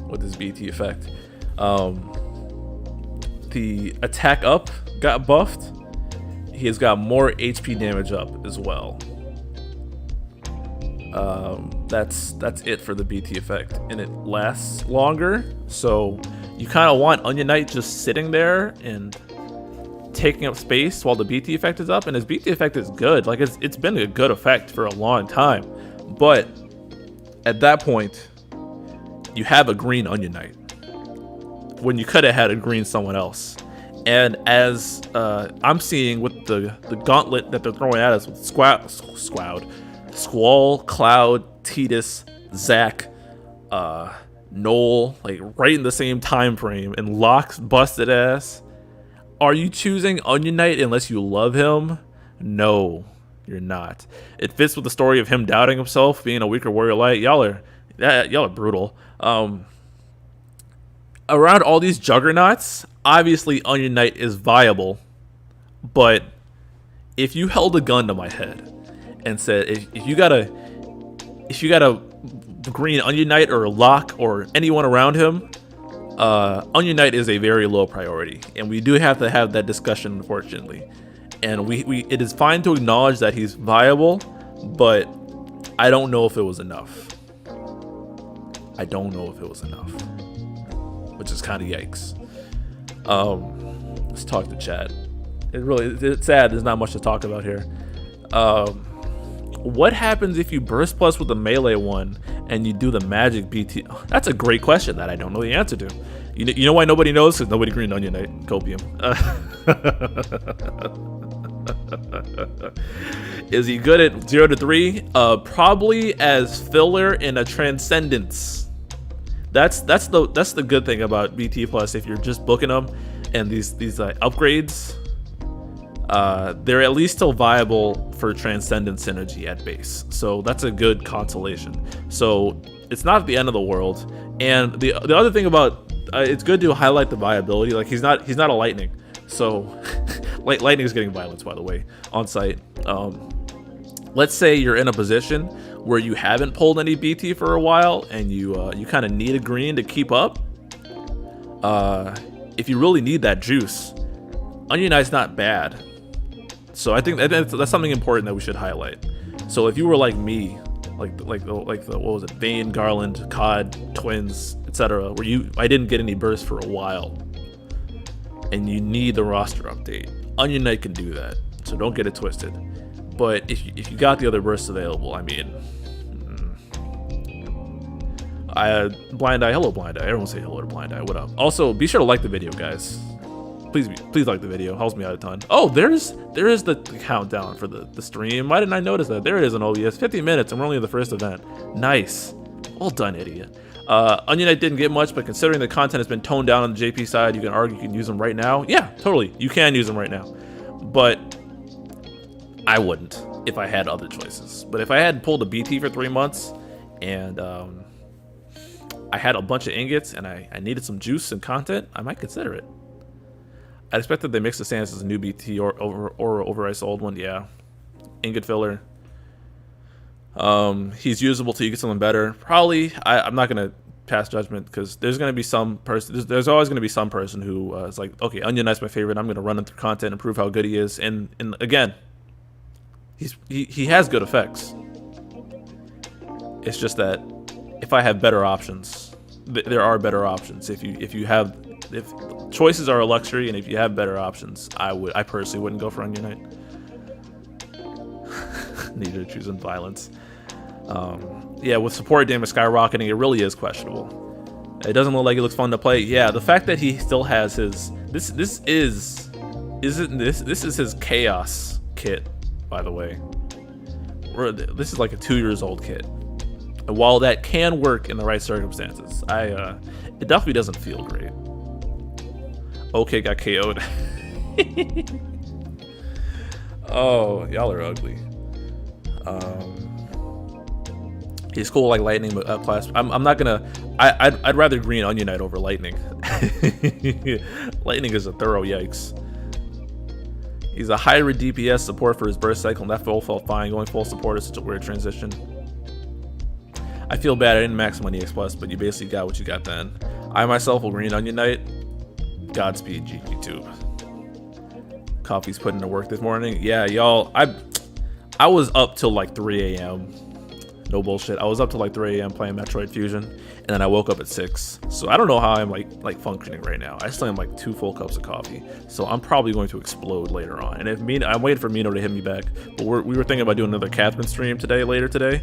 with his BT effect, the attack up got buffed. He has got more HP damage up as well. That's it for the BT effect, and it lasts longer. So you kind of want Onion Knight just sitting there and taking up space while the BT effect is up, and his BT effect is good. Like it's been a good effect for a long time, but at that point you have a green Onion Knight when you could have had a green someone else. And as I'm seeing with the gauntlet that they're throwing at us with Squall, Cloud, Tidus, Zac, Noel, like right in the same time frame, and Locke's busted ass. Are you choosing Onion Knight unless you love him? No, you're not. It fits with the story of him doubting himself, being a weaker warrior light. Y'all are brutal. Around all these juggernauts, obviously Onion Knight is viable, but if you held a gun to my head and said, if you got a green Onion Knight or a Locke or anyone around him, Onion Knight is a very low priority, and we do have to have that discussion, unfortunately. And it is fine to acknowledge that he's viable, but I don't know if it was enough. Which is kind of yikes. Let's talk to chat. It's sad there's not much to talk about here. What happens if you burst plus with the melee one and you do the magic BT? Oh, that's a great question that I don't know the answer to. You know why nobody knows? Because nobody greened Onion Knight copium. Is he good at 0 to 3? Probably as filler in a Transcendence. That's the good thing about BT Plus. If you're just booking them and these upgrades, they're at least still viable for Transcendence synergy at base. So that's a good consolation. So it's not the end of the world. And the other thing about it's good to highlight the viability. Like he's not a lightning. So lightning is getting violence, by the way, on site. Let's say you're in a position where you haven't pulled any BT for a while, and you kind of need a green to keep up. If you really need that juice, Onion Knight's not bad. So I think that's something important that we should highlight. So if you were like me, like the what was it, Vayne, Garland, COD, Twins, etc., where I didn't get any burst for a while, and you need the roster update, Onion Knight can do that. So don't get it twisted. But if you got the other bursts available, I mean, Blind Eye, hello Blind Eye. Everyone say hello to Blind Eye. What up? Also, be sure to like the video, guys. Please like the video. Helps me out a ton. Oh, there is the countdown for the stream. Why didn't I notice that? There it is on OBS. 50 minutes, and we're only in the first event. Nice. Well done, idiot. Onion Knight didn't get much, but considering the content has been toned down on the JP side, you can argue you can use them right now. Yeah, totally. You can use them right now. But I wouldn't if I had other choices. But if I had pulled a BT for 3 months and I had a bunch of ingots and I needed some juice and content, I might consider it. I expected they mix the sands as a new BT or overrice old one. Yeah, ingot filler. He's usable till you get something better. Probably. I'm not gonna pass judgment because there's gonna be some person. There's always gonna be some person who is like, okay, Onion Knight's my favorite. I'm gonna run him through content and prove how good he is. And again, he has good effects. It's just that if I have better options, there are better options. If choices are a luxury, and if you have better options, I personally wouldn't go for Onion Knight. Neither choosing violence. Yeah, with support damage skyrocketing, it really is questionable. It doesn't look like it looks fun to play. Yeah, the fact that he still has his this is his chaos kit, by the way. This is like a 2 years old kit. And while that can work in the right circumstances, it definitely doesn't feel great. Okay, got KO'd. Oh, y'all are ugly. He's cool like lightning class. I'm not gonna. I'd rather green Onion Knight over lightning. Lightning is a thorough yikes. He's a hybrid DPS support for his burst cycle, and that felt fine. Going full support is such a weird transition. I feel bad I didn't max my EX Plus, but you basically got what you got then. I myself will green Onion Knight. Godspeed, GPTube. Coffee's putting to work this morning. Yeah, y'all. I was up till like 3 a.m. No bullshit. I was up till like 3 a.m. playing Metroid Fusion, and then I woke up at 6. So I don't know how I'm like functioning right now. I still have like 2 full cups of coffee, so I'm probably going to explode later on. And if I'm waiting for Mino to hit me back, but we were thinking about doing another Catherine stream later today,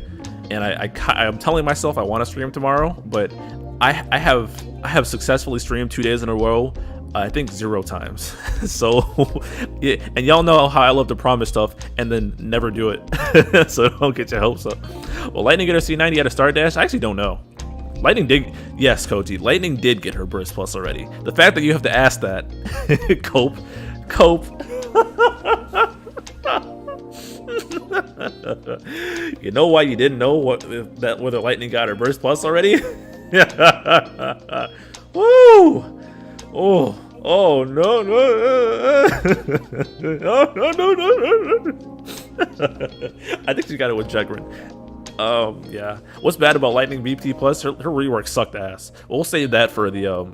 and I'm telling myself I want to stream tomorrow, but I have successfully streamed 2 days in a row. I think 0 times. So, yeah, and y'all know how I love to promise stuff and then never do it. So don't get your hopes up. Well, Lightning get her C90 at a start dash? I actually don't know. Lightning did, yes, Koji. Lightning did get her burst plus already. The fact that you have to ask that, cope. You know why you didn't know whether Lightning got her burst plus already? Woo! Oh no. No. I think she got it with Jegrin. Yeah. What's bad about Lightning BP Plus? Her rework sucked ass. We'll save that for the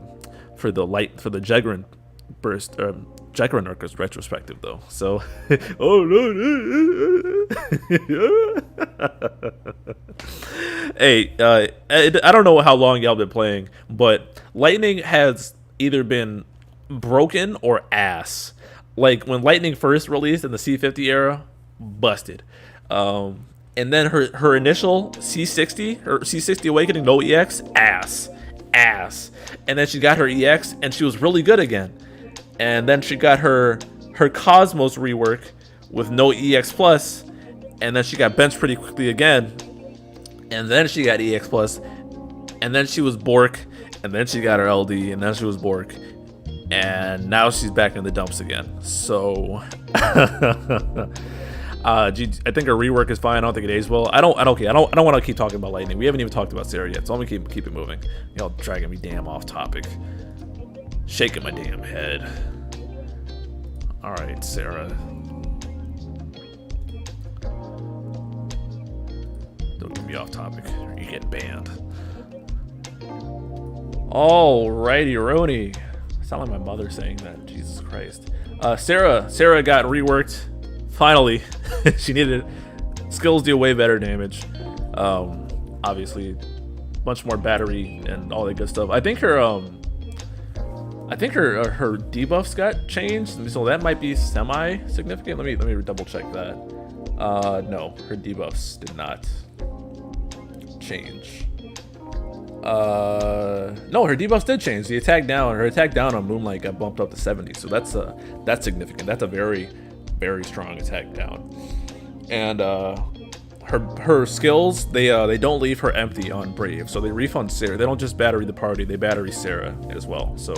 Jegrin burst Jegrin Urka's retrospective though. So oh no. Hey, I don't know how long y'all been playing, but Lightning has either been broken or ass. Like when Lightning first released in the C50 era, busted. And then her initial C60, her C60 Awakening, no EX, ass. And then she got her EX and she was really good again. And then she got her Cosmos rework with no EX plus, and then she got benched pretty quickly again. And then she got EX plus, and then she was Bork, and then she got her LD, and then she was Bork, and now she's back in the dumps again. So I think her rework is fine. I don't think it aged well. I don't want to keep talking about Lightning. We haven't even talked about Serah yet, so I'm gonna keep it moving. Y'all dragging me damn off topic. Shaking my damn head. Alright, Serah. Don't get me off topic, or you get banned. Alrighty, Roni. I sound like my mother saying that. Jesus Christ. Serah got reworked. Finally. She needed it. Skills do way better damage. Obviously, much more battery and all that good stuff. I think her debuffs got changed, so that might be semi-significant. Let me double check that. No, her debuffs did not change. No, her debuffs did change. The attack down, her attack down on Moonlight got bumped up to 70, so that's significant. That's a very, very strong attack down. And her skills, they don't leave her empty on Brave, so they refund Serah. They don't just battery the party, they battery Serah as well. So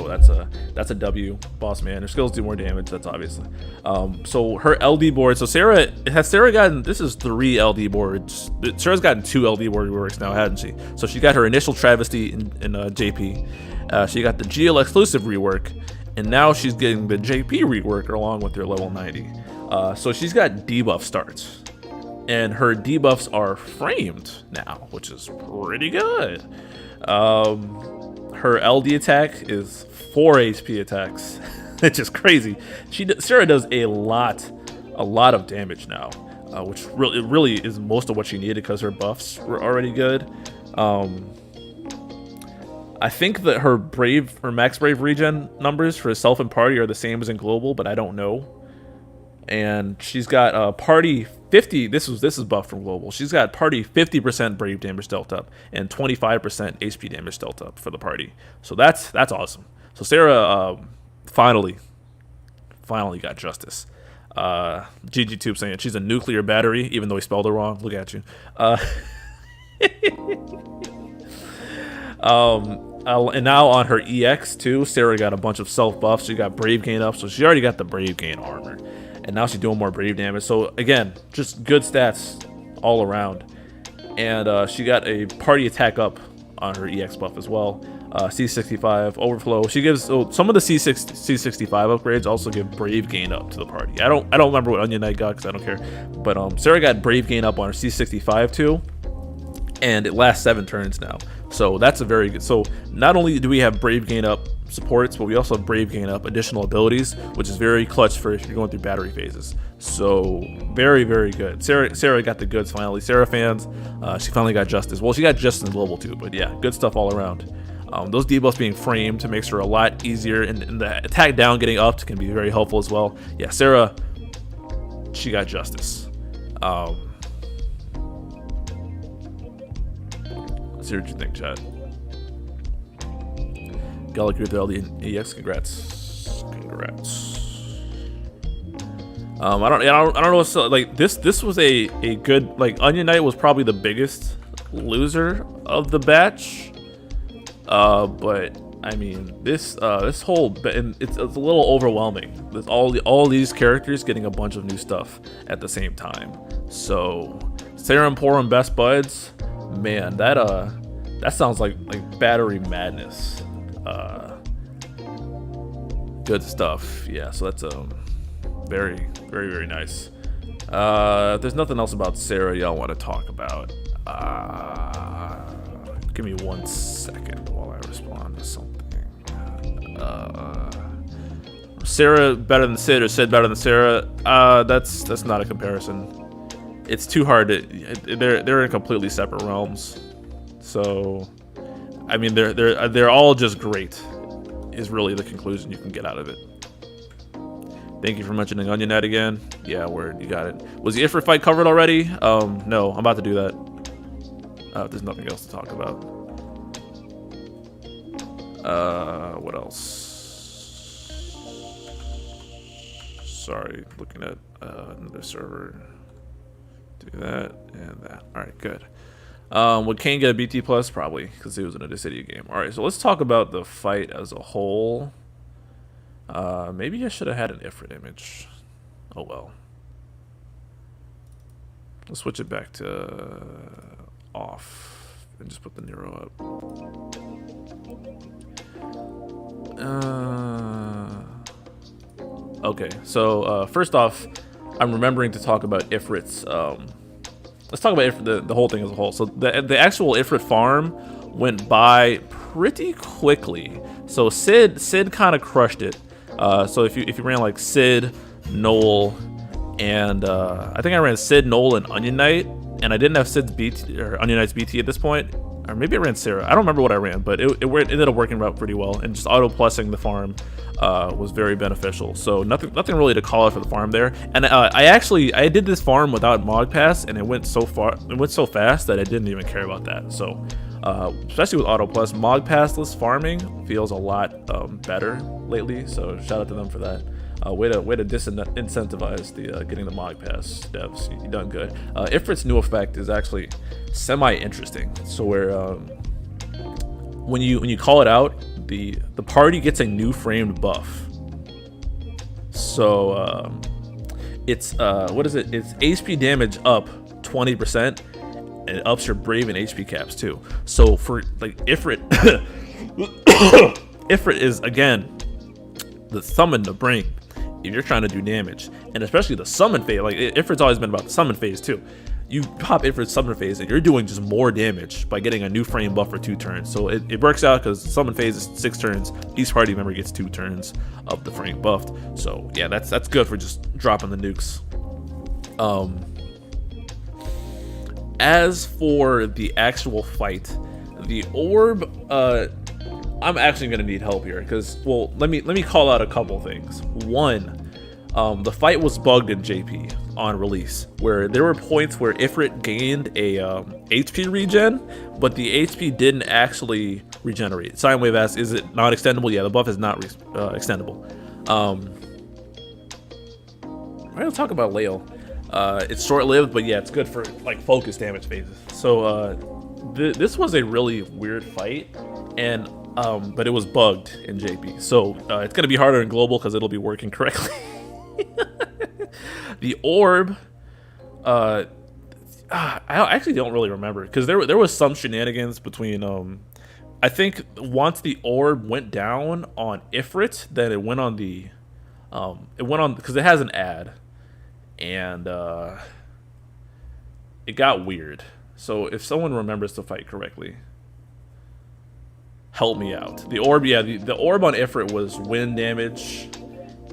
that's a W, boss man. Her skills do more damage, that's obviously. So her LD board, so Serah gotten, this is 3 LD boards. Serah's gotten 2 LD board reworks now, hasn't she? So she got her initial Travesty in JP. She got the GL exclusive rework, and now she's getting the JP rework along with her level 90. So she's got debuff starts. And her debuffs are framed now, which is pretty good. Her LD attack is 4 HP attacks, which is crazy. Serah does a lot of damage now, which really is most of what she needed because her buffs were already good. I think that her max Brave regen numbers for self and party are the same as in global, but I don't know. And she's got party 50. This is buff from global. She's got party 50% Brave damage dealt up and 25% HP damage dealt up for the party. So that's awesome. So Serah finally got justice. GG Tube saying she's a nuclear battery, even though he spelled it wrong. Look at you. And now on her EX too, Serah got a bunch of self buffs. She got Brave gain up, so she already got the Brave gain armor. And now she's doing more Brave damage. So again, just good stats all around. And she got a party attack up on her EX buff as well. C65 overflow. She gives some of the C65 upgrades also give Brave gain up to the party. I don't remember what Onion Knight got because I don't care. But Serah got Brave gain up on her C65 too, and it lasts 7 turns now. So that's a very good. So not only do we have Brave gain up supports, but we also have Brave gain up additional abilities, which is very clutch for if you're going through battery phases. So very, very good. Serah got the goods finally. Serah fans, she finally got justice. Well, she got justice in global too, but yeah, good stuff all around. Those debuffs being framed to makes her a lot easier, and the attack down getting upped can be very helpful as well. Yeah, Serah, she got justice. Let's see what you think, chat. Got agree with the LD EX. Congrats. I don't know what's like this was a good, like, Onion Knight was probably the biggest loser of the batch. But I mean this whole, and it's a little overwhelming with all these characters getting a bunch of new stuff at the same time. So Serah and Porum best buds, man, that sounds like battery madness. Good stuff. Yeah, so that's very, very, very nice. If there's nothing else about Serah y'all want to talk about, give me 1 second while I respond to something. Serah better than Sid or Sid better than Serah? That's not a comparison. It's too hard to. They're in completely separate realms. So, I mean, they're all just great. Is really the conclusion you can get out of it. Thank you for mentioning Onion Knight again. Yeah, word, you got it. Was the Ifrit fight covered already? No, I'm about to do that. If there's nothing else to talk about. What else? Sorry, looking at another server. Do that and that. All right, good. Would Kane get a BT plus? Probably, because he was in a Dissidia game. All right, so let's talk about the fight as a whole. Maybe I should have had an Ifrit image. Oh well. Let's switch it back to off and just put the Nero up. Okay, so first off, I'm remembering to talk about Ifrit's. Let's talk about Ifrit, the whole thing as a whole. So the actual Ifrit farm went by pretty quickly. So Sid kind of crushed it. So if you ran like Sid, Noel, and I think I ran Sid, Noel, and Onion Knight, and I didn't have Sid's BT or Onion Knight's BT at this point, or maybe I ran Serah. I don't remember what I ran, but it ended up working out pretty well, and just auto plussing the farm was very beneficial. So nothing really to call out for the farm there. And I did this farm without Mog Pass, and it went so fast that I didn't even care about that. So especially with Auto Plus. Mog passless farming feels a lot better lately, so shout out to them for that. Way to disincentivize the getting the Mog Pass devs. You done good. Ifrit's new effect is actually semi-interesting. So where when you call it out, the party gets a new framed buff. So it's what is it? It's HP damage up 20%, and it ups your Brave and HP caps too. So for like Ifrit, Ifrit is again the summon to bring if you're trying to do damage, and especially the summon phase. Like Ifrit's always been about the summon phase too. You pop Ifrit's summon phase and you're doing just more damage by getting a new frame buff for 2 turns. So it works out because summon phase is 6 turns. Each party member gets 2 turns of the frame buffed. So yeah, that's good for just dropping the nukes. As for the actual fight, the orb, I'm actually gonna need help here because, well, let me call out a couple things. One, the fight was bugged in JP on release, where there were points where Ifrit gained a HP regen, but the HP didn't actually regenerate. Sinewave asks, is it not extendable? Yeah, the buff is not extendable. I'm gonna talk about Layle. It's short-lived, but yeah, it's good for like focus damage phases. So this was a really weird fight, and but it was bugged in JP. So it's gonna be harder in global because it'll be working correctly. The orb, I actually don't really remember because there was some shenanigans between I think once the orb went down on Ifrit, then it went on the because it has an ad, and it got weird. So if someone remembers the fight correctly, help me out. The orb, yeah, the orb on Ifrit was wind damage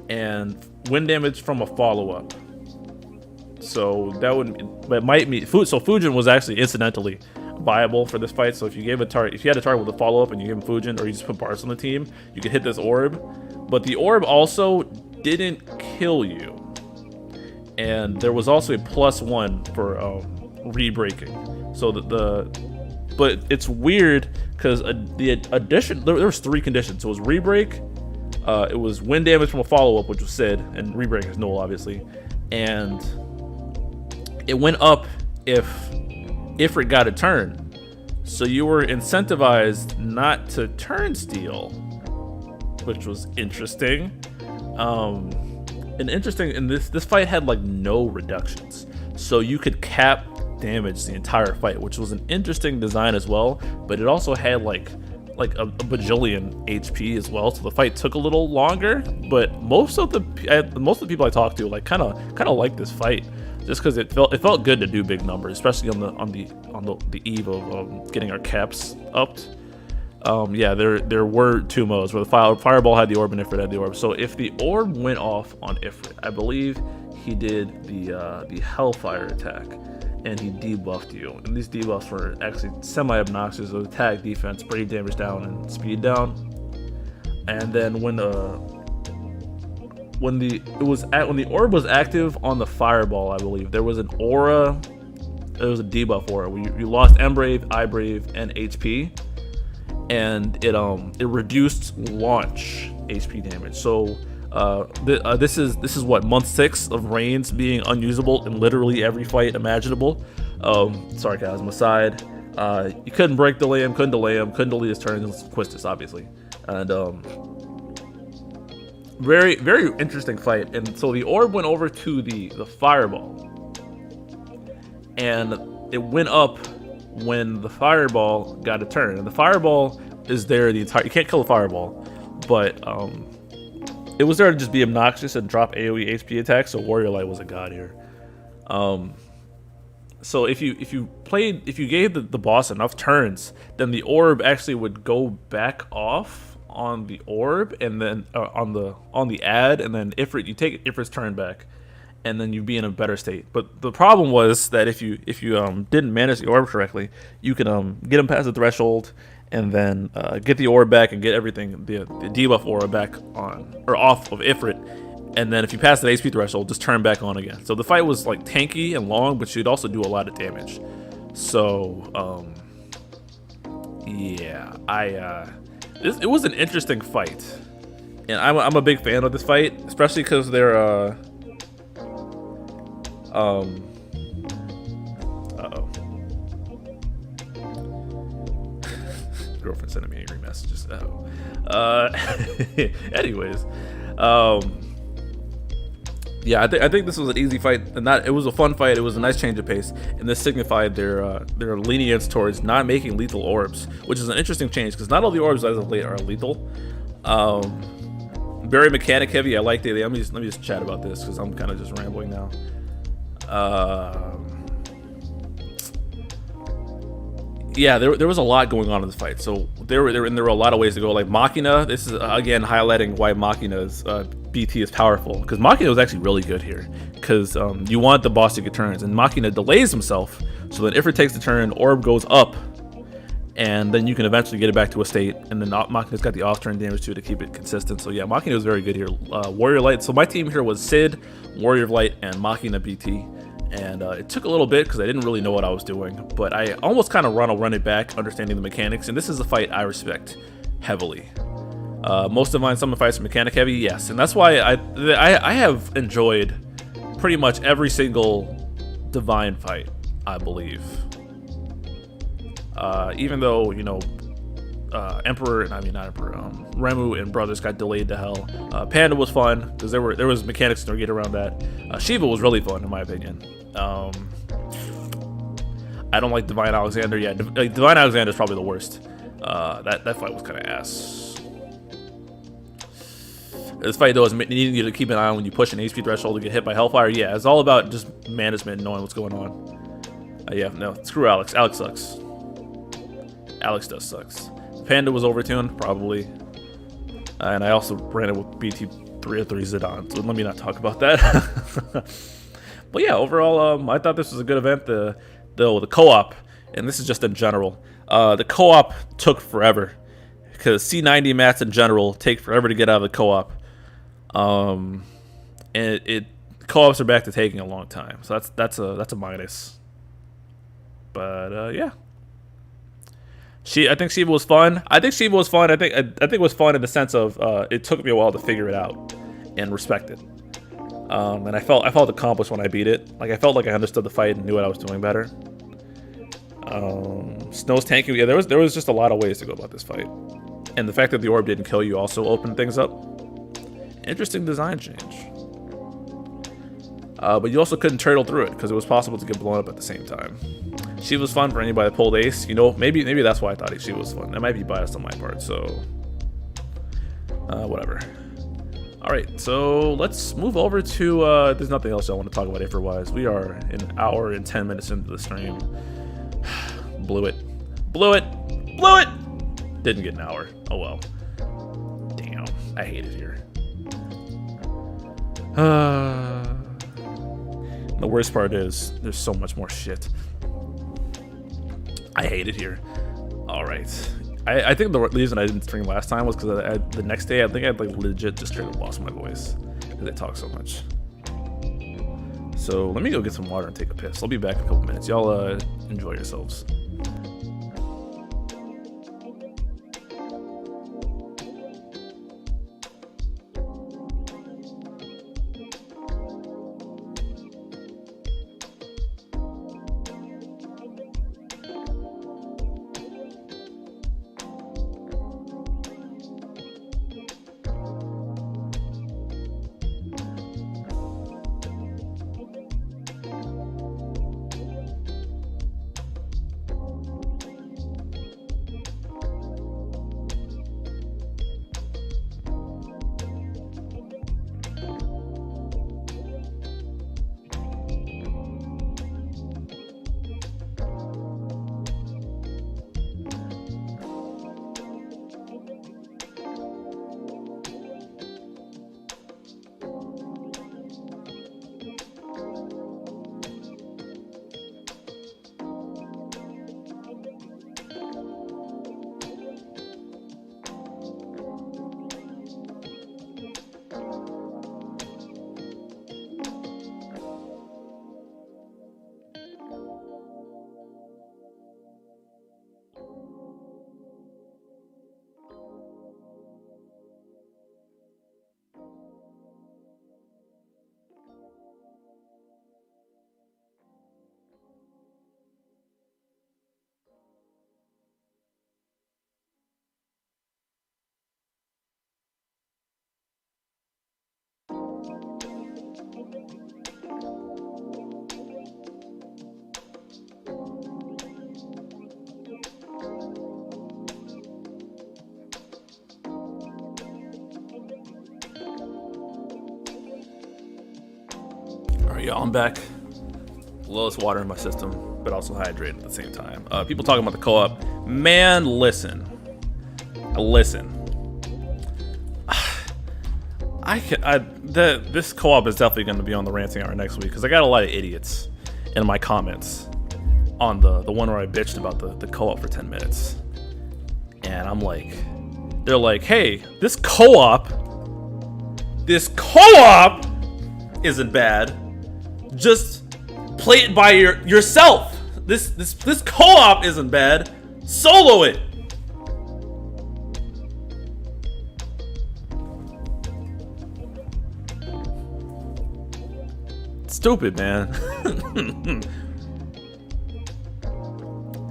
and wind damage from a follow-up. So that might mean so Fujin was actually incidentally viable for this fight. So if you gave a target, if you had a target with a follow-up and you gave him Fujin, or you just put Bars on the team, you could hit this orb. But the orb also didn't kill you, and there was also a +1 for re-breaking. So but it's weird because the addition there was 3 conditions. So it was re-break, it was wind damage from a follow-up, which was Sid, and re-break is Noel, obviously, and it went up if Ifrit got a turn. So you were incentivized not to turn steal, which was interesting. And this fight had like no reductions, so you could cap damage the entire fight, which was an interesting design as well. But it also had like a bajillion HP as well, so the fight took a little longer. But most of the people I talked to like kind of liked this fight, just because it felt good to do big numbers, especially on the eve of getting our caps upped. Yeah, there were 2 modes where the fireball had the orb and Ifrit had the orb. So if the orb went off on Ifrit, I believe he did the Hellfire attack, and he debuffed you. And these debuffs were actually semi-obnoxious with attack, defense, brave damage down, and speed down. And then when the orb was active on the fireball, I believe there was an aura. There was a debuff aura where you lost Embrave, iBrave, and HP, and it reduced launch HP damage. So this is what, month 6 of Reigns being unusable in literally every fight imaginable. Sarcasm aside, you couldn't break delay him, couldn't delay him, couldn't delete his turns, Quistis obviously, and very, very interesting fight. And so the orb went over to the fireball, and it went up when the fireball got a turn. And the fireball is there the entire, you can't kill the fireball, but it was there to just be obnoxious and drop AoE HP attacks. So Warrior Light was a god here. So if you gave the boss enough turns, then the orb actually would go back off on the orb, and then on the ad, and then Ifrit, you take Ifrit's turn back, and then you'd be in a better state. But the problem was that if you didn't manage the orb correctly, you could get him past the threshold, and then get the orb back and get everything, the debuff aura back on or off of Ifrit, and then if you pass the HP threshold, just turn back on again. So the fight was like tanky and long, but you'd also do a lot of damage. So Yeah, it was an interesting fight, and I'm a big fan of this fight, especially because they're uh-oh. Girlfriend sending me angry messages. Anyways, yeah, I think this was an easy fight, and it was a fun fight. It was a nice change of pace, and this signified their lenience towards not making lethal orbs, which is an interesting change because not all the orbs as of late are lethal. Very mechanic heavy. I liked it. Let me just chat about this because I'm kind of just rambling now. Yeah, there was a lot going on in this fight. So there were a lot of ways to go. Like Machina, this is again highlighting why Machina's BT is powerful. Because Machina was actually really good here. Because you want the boss to get turns, and Machina delays himself, so that if it takes the turn, orb goes up, and then you can eventually get it back to a state. And then Machina's got the off-turn damage too to keep it consistent. So yeah, Machina was very good here. Warrior Light. So my team here was Sid, Warrior of Light, and Machina BT. And it took a little bit because I didn't really know what I was doing, but I almost kind of run it back, understanding the mechanics. And this is a fight I respect heavily. Most of mine summon fights are mechanic heavy, yes, and that's why I have enjoyed pretty much every single divine fight, I believe. Even though Remu and Brothers got delayed to hell. Panda was fun because there was mechanics to get around that. Shiva was really fun in my opinion. I don't like Divine Alexander. Yeah, Divine Alexander is probably the worst. That fight was kind of ass. This fight though is needing you to keep an eye on when you push an HP threshold to get hit by Hellfire. Yeah, it's all about just management and knowing what's going on. Yeah, no, screw Alex. Alex sucks. Alex does sucks. Panda was overtuned, probably. And I also ran it with BT 303 Zidane, so let me not talk about that. But yeah, overall, I thought this was a good event. The co-op, and this is just in general, the co-op took forever because C90 mats in general take forever to get out of the co-op. And co-ops are back to taking a long time, so that's a minus. But yeah. I think Shiva was fun. I think it was fun in the sense of it took me a while to figure it out and respect it. And I felt accomplished when I beat it. Like I felt like I understood the fight and knew what I was doing better. Snow's tanking. Yeah, there was just a lot of ways to go about this fight, and the fact that the orb didn't kill you also opened things up. Interesting design change. But you also couldn't turtle through it because it was possible to get blown up at the same time. She was fun for anybody that pulled Ace. Maybe that's why I thought she was fun. That might be biased on my part, so whatever. All right, so let's move over to. There's nothing else I want to talk about Ifrit-wise. We are an hour and 10 minutes into the stream. Blew it. Didn't get an hour. Oh well. Damn, I hate it here. The worst part is there's so much more shit. I hate it here. All right. I think the reason I didn't stream last time was because the next day I think I like legit just straight up lost my voice because I talk so much. So let me go get some water and take a piss. I'll be back in a couple minutes. Y'all enjoy yourselves. Alright, y'all, I'm back. Lowest water in my system, but also hydrated at the same time. People talking about the co-op. Man, listen. This co-op is definitely going to be on the ranting hour next week because I got a lot of idiots in my comments on the one where I bitched about the co-op for 10 minutes. And I'm like, they're like, hey, this co-op isn't bad. Just play it by yourself. This co-op isn't bad. Solo it. Stupid, man.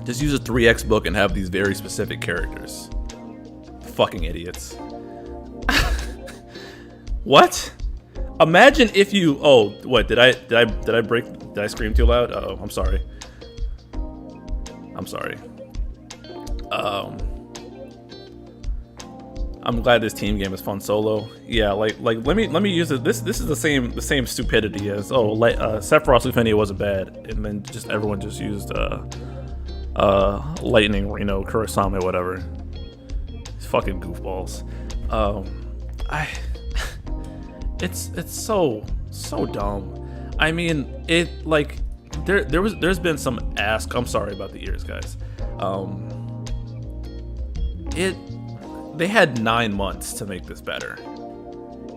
Just use a 3x book and have these very specific characters. Fucking idiots. What? Imagine if you. Oh, what did I scream too loud? Oh, I'm sorry. I'm glad this team game is fun solo. Yeah, like let me use it. This is the same stupidity as Sephiroth's Lufenia wasn't bad, and then just everyone just used Lightning, Reno, Kurosame, whatever. These fucking goofballs. It's so dumb. I mean, it like there's been some ass. I'm sorry about the ears, guys. They had 9 months to make this better,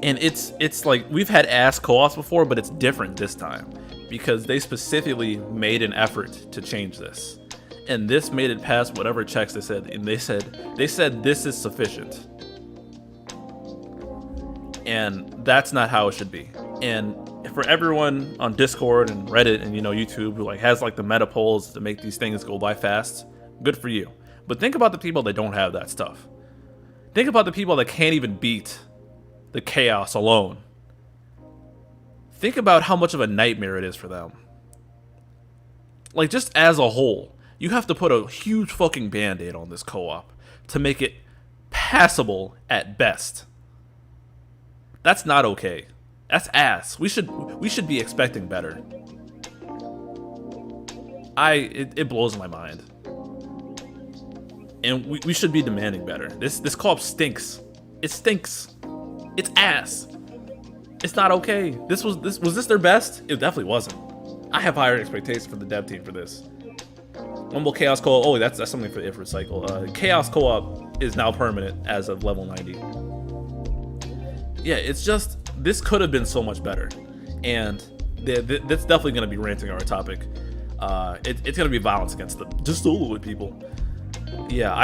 and it's like we've had ass co-ops before, but it's different this time because they specifically made an effort to change this, and this made it past whatever checks they said, and they said this is sufficient, and that's not how it should be. And for everyone on Discord and Reddit and YouTube who has the meta polls to make these things go by fast, good for you. But think about the people that don't have that stuff. Think about the people that can't even beat the chaos alone. Think about how much of a nightmare it is for them. Like, just as a whole, you have to put a huge fucking band-aid on this co-op to make it passable at best. That's not okay. That's ass. We should be expecting better. It blows my mind. And we should be demanding better. This co-op stinks. It stinks. It's ass. It's not okay. Was this their best? It definitely wasn't. I have higher expectations for the dev team for this. Rumble Chaos Co-op. Oh, that's something for the Ifrit cycle. Chaos Co-op is now permanent as of level 90. Yeah, it's just this could have been so much better, and that's definitely going to be ranting our topic. It's going to be violence against the just solo with people. Yeah,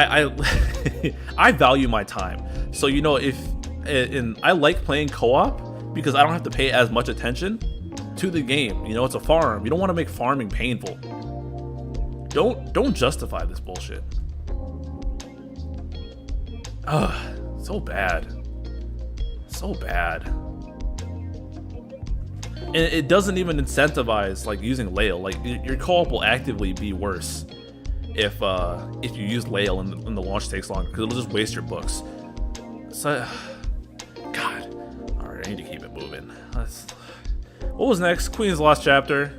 I value my time. So I like playing co-op because I don't have to pay as much attention to the game. It's a farm. You don't want to make farming painful. Don't justify this bullshit. Ugh, so bad. So bad. And it doesn't even incentivize using Layle. Your co-op will actively be worse if you use Layle and the launch takes longer because it'll just waste your books. So, God. All right, I need to keep it moving. What was next? Queen's Lost Chapter.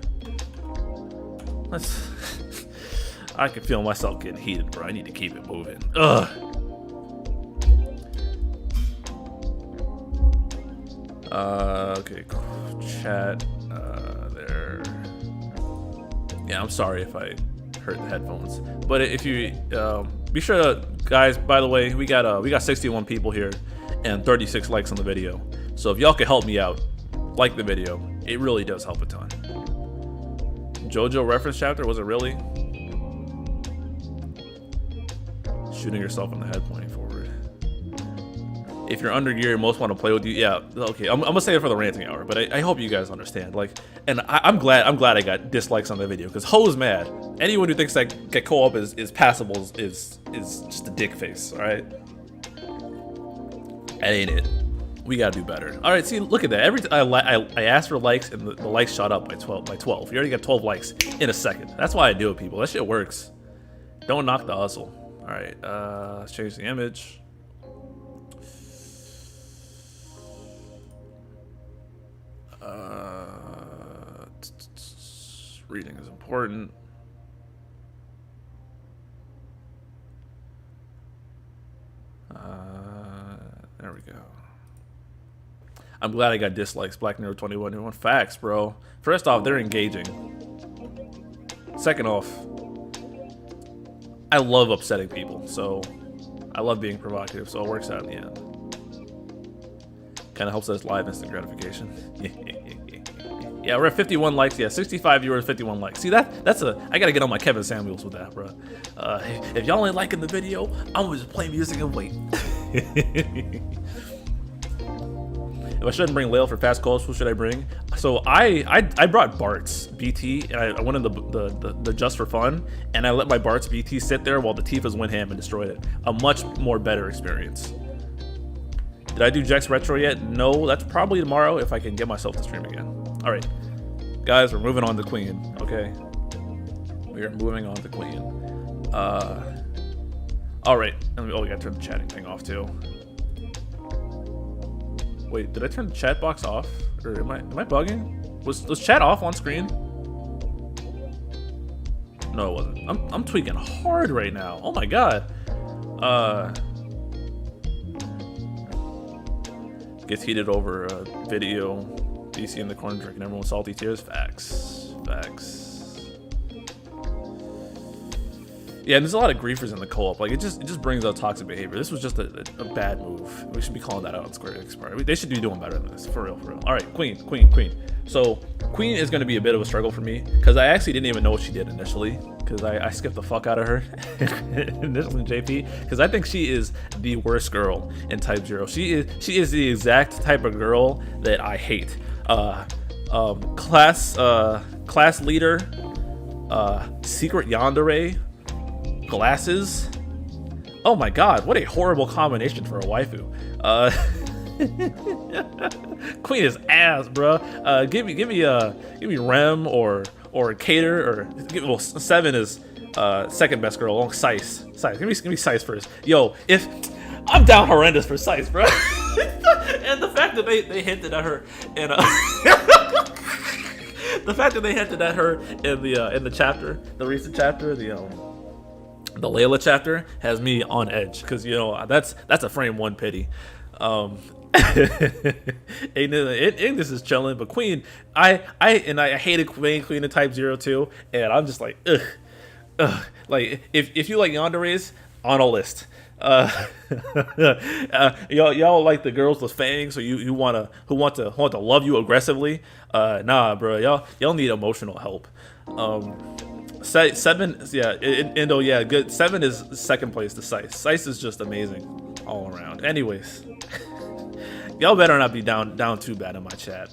I can feel myself getting heated, bro. I need to keep it moving. Ugh. Okay, chat, there. Yeah, I'm sorry if I hurt the headphones, but if you be sure to, guys, by the way, we got 61 people here and 36 likes on the video, so if y'all could help me out, like the video, it really does help a ton. JoJo reference chapter, was it really? Shooting yourself in the head pointing forward. If you're under gear, most want to play with you. Yeah, okay. I'm gonna say it for the ranting hour, but I hope you guys understand. And I'm glad I got dislikes on the video because Ho's mad. Anyone who thinks that co-op is passable is just a dick face. All right, that ain't it. We gotta do better. All right, see, look at that. Every I asked for likes, and the likes shot up by 12. You already got 12 likes in a second. That's why I do it, people. That shit works. Don't knock the hustle. All right, let's change the image. Reading is important. There we go. I'm glad I got dislikes. Black Nero 21. Facts, bro. First off, they're engaging. Second off, I love upsetting people, so I love being provocative, so it works out in the end. Kind of helps us live instant gratification. Yeah, we're at 51 likes. Yeah, 65 viewers, 51 likes. See, that's I gotta get on my Kevin Samuels with that, bro. If y'all ain't liking the video, I'm gonna just play music and wait. If I shouldn't bring Layle for fast calls, who should I bring? So I brought Bart's BT, and I went in the just for fun, and I let my Bart's BT sit there while the Tifa's went ham and destroyed it. A much more better experience. Did I do Jex Retro yet? No, that's probably tomorrow if I can get myself to stream again. All right, guys, we're moving on to Queen, okay? We are moving on to Queen. All right, we gotta turn the chatting thing off too. Wait, did I turn the chat box off? Or am I bugging? Was chat off on screen? No, it wasn't. I'm tweaking hard right now. Oh my god. Gets heated over a video. DC in the corner drinking everyone's salty tears. Facts. Yeah, and there's a lot of griefers in the co-op. Like it just brings out toxic behavior. This was just a bad move. We should be calling that out on Square Enix. They should be doing better than this, for real. All right, Queen. So Queen is going to be a bit of a struggle for me because I actually didn't even know what she did initially because I skipped the fuck out of her initially in JP because I think she is the worst girl in Type 0. She is the exact type of girl that I hate. Class leader, secret yandere, glasses. Oh my god, what a horrible combination for a waifu. Queen is ass, bro. Give me Rem or Cater or 7 is second best girl along Sice. Give me Sice first. Yo, if I'm down horrendous for Sice, bro. And the fact that they hinted at her in the fact that they hinted at her in the chapter, the recent chapter, the Layle chapter has me on edge because that's a frame 1 pity. Ignis is chilling, but Queen, I hated Queen in Type 0 too, and I'm just like ugh. Like if you like yanderes, on a list. Y'all like the girls with fangs, so who want to love you aggressively? Nah, bro, y'all need emotional help. 7, yeah, Indo, yeah, good. 7 is second place to Sice. Sice is just amazing all around. Anyways, y'all better not be down too bad in my chat.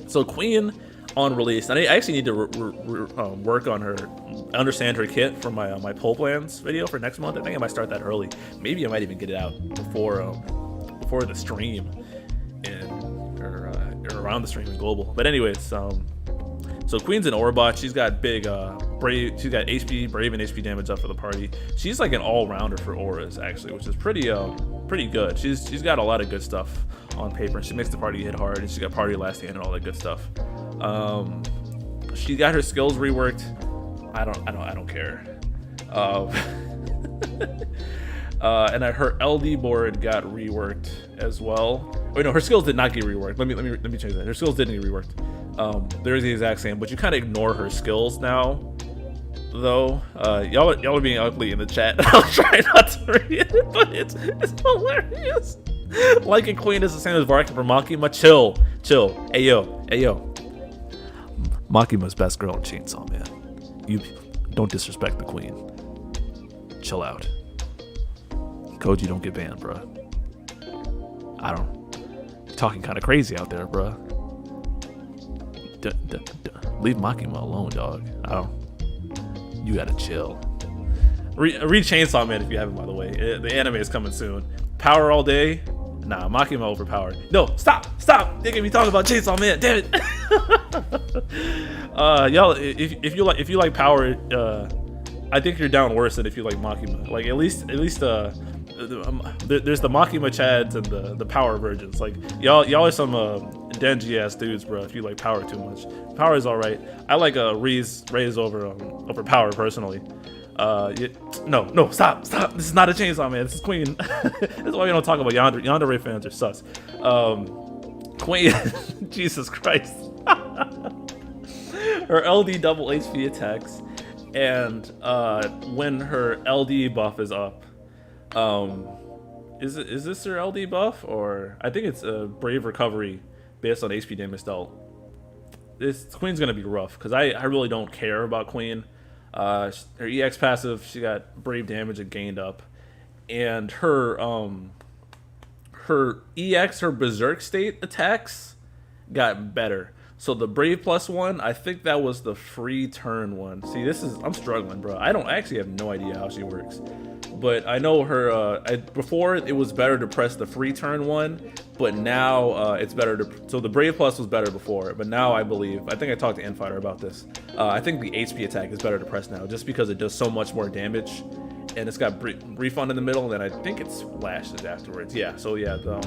So Queen on release, and I actually need to work on her, understand her kit for my poll plans video for next month. I think I might start that early. Maybe I might even get it out before the stream or around the stream in global. But anyways, so Queen's an Orbot. She's got big brave. She's got HP, brave, and HP damage up for the party. She's like an all-rounder for auras actually, which is pretty good. She's got a lot of good stuff on paper, and she makes the party hit hard, and she's got party last hand and all that good stuff. She got her skills reworked. I don't care. And her LD board got reworked as well. Wait, no, her skills did not get reworked. Let me change that. Her skills didn't get reworked. They're the exact same, but you kind of ignore her skills now, though. Y'all are being ugly in the chat. I'll try not to read it, but it's hilarious. Liking Queen is the same as Varking for Makima. Chill. Hey yo. Makima's best girl in Chainsaw Man. You don't disrespect the Queen. Chill out. Koji, don't get banned, bro. You're talking kind of crazy out there, bro. Leave Makima alone, dog. You gotta chill. Read Chainsaw Man if you haven't, by the way. The anime is coming soon. Power all day. Nah, Makima overpowered. No, stop! They get me talking about Chainsaw Man. Damn it! Y'all, if you like power, I think you're down worse than if you like Makima. Like at least there's the Makima Chads and the power virgins. Like y'all are some dingy ass dudes, bro. If you like power too much, power is all right. I like Raze over power personally. No, stop. This is not a Chainsaw Man. This is Queen. This is why we don't talk about Yandere fans are sus. Queen, Jesus Christ. Her LD double HP attacks, and when her LD buff is up, is this her LD buff, or I think it's a Brave Recovery based on HP damage dealt. This Queen's gonna be rough because I really don't care about Queen. Her EX passive, she got Brave damage and gained up, and her EX, her Berserk state attacks got better. So the Brave +1, I think that was the free turn one. See, I'm struggling, bro. I actually have no idea how she works, but I know her. Before it was better to press the free turn one, but now it's better to. So the Brave Plus was better before, but now I think I talked to Infighter about this. I think the HP attack is better to press now, just because it does so much more damage, and it's got refund in the middle, and then I think it splashes afterwards. Yeah. So yeah, the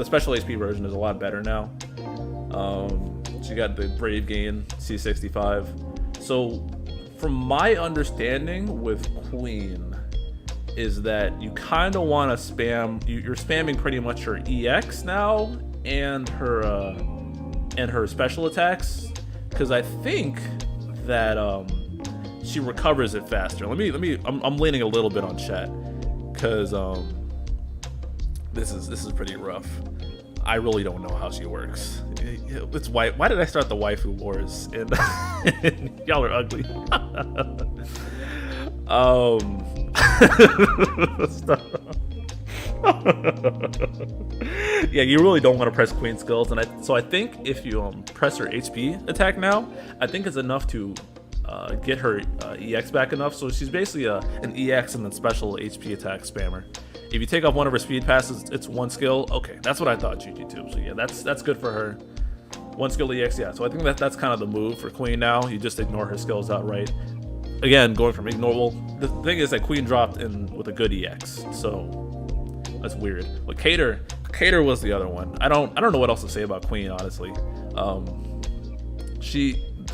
special HP version is a lot better now. She got the Brave gain, C65. So from my understanding with Queen is that you kind of want to spam, you're spamming pretty much her EX now and her special attacks, because I think that she recovers it faster. I'm leaning a little bit on chat because this is pretty rough. I really don't know how she works. It's why did I start the waifu wars? And y'all are ugly. Yeah, you really don't want to press Queen skills, and so I think if you press her HP attack now, I think it's enough to get her EX back enough. So she's basically an EX and then special HP attack spammer. If you take off one of her speed passes, it's one skill. Okay, that's what I thought, GG2. So yeah, that's good for her. One skill EX, yeah. So I think that's kind of the move for Queen now. You just ignore her skills outright. Again, going from ignore. Well, the thing is that Queen dropped in with a good EX, so that's weird. But Cater was the other one. I don't know what else to say about Queen, honestly.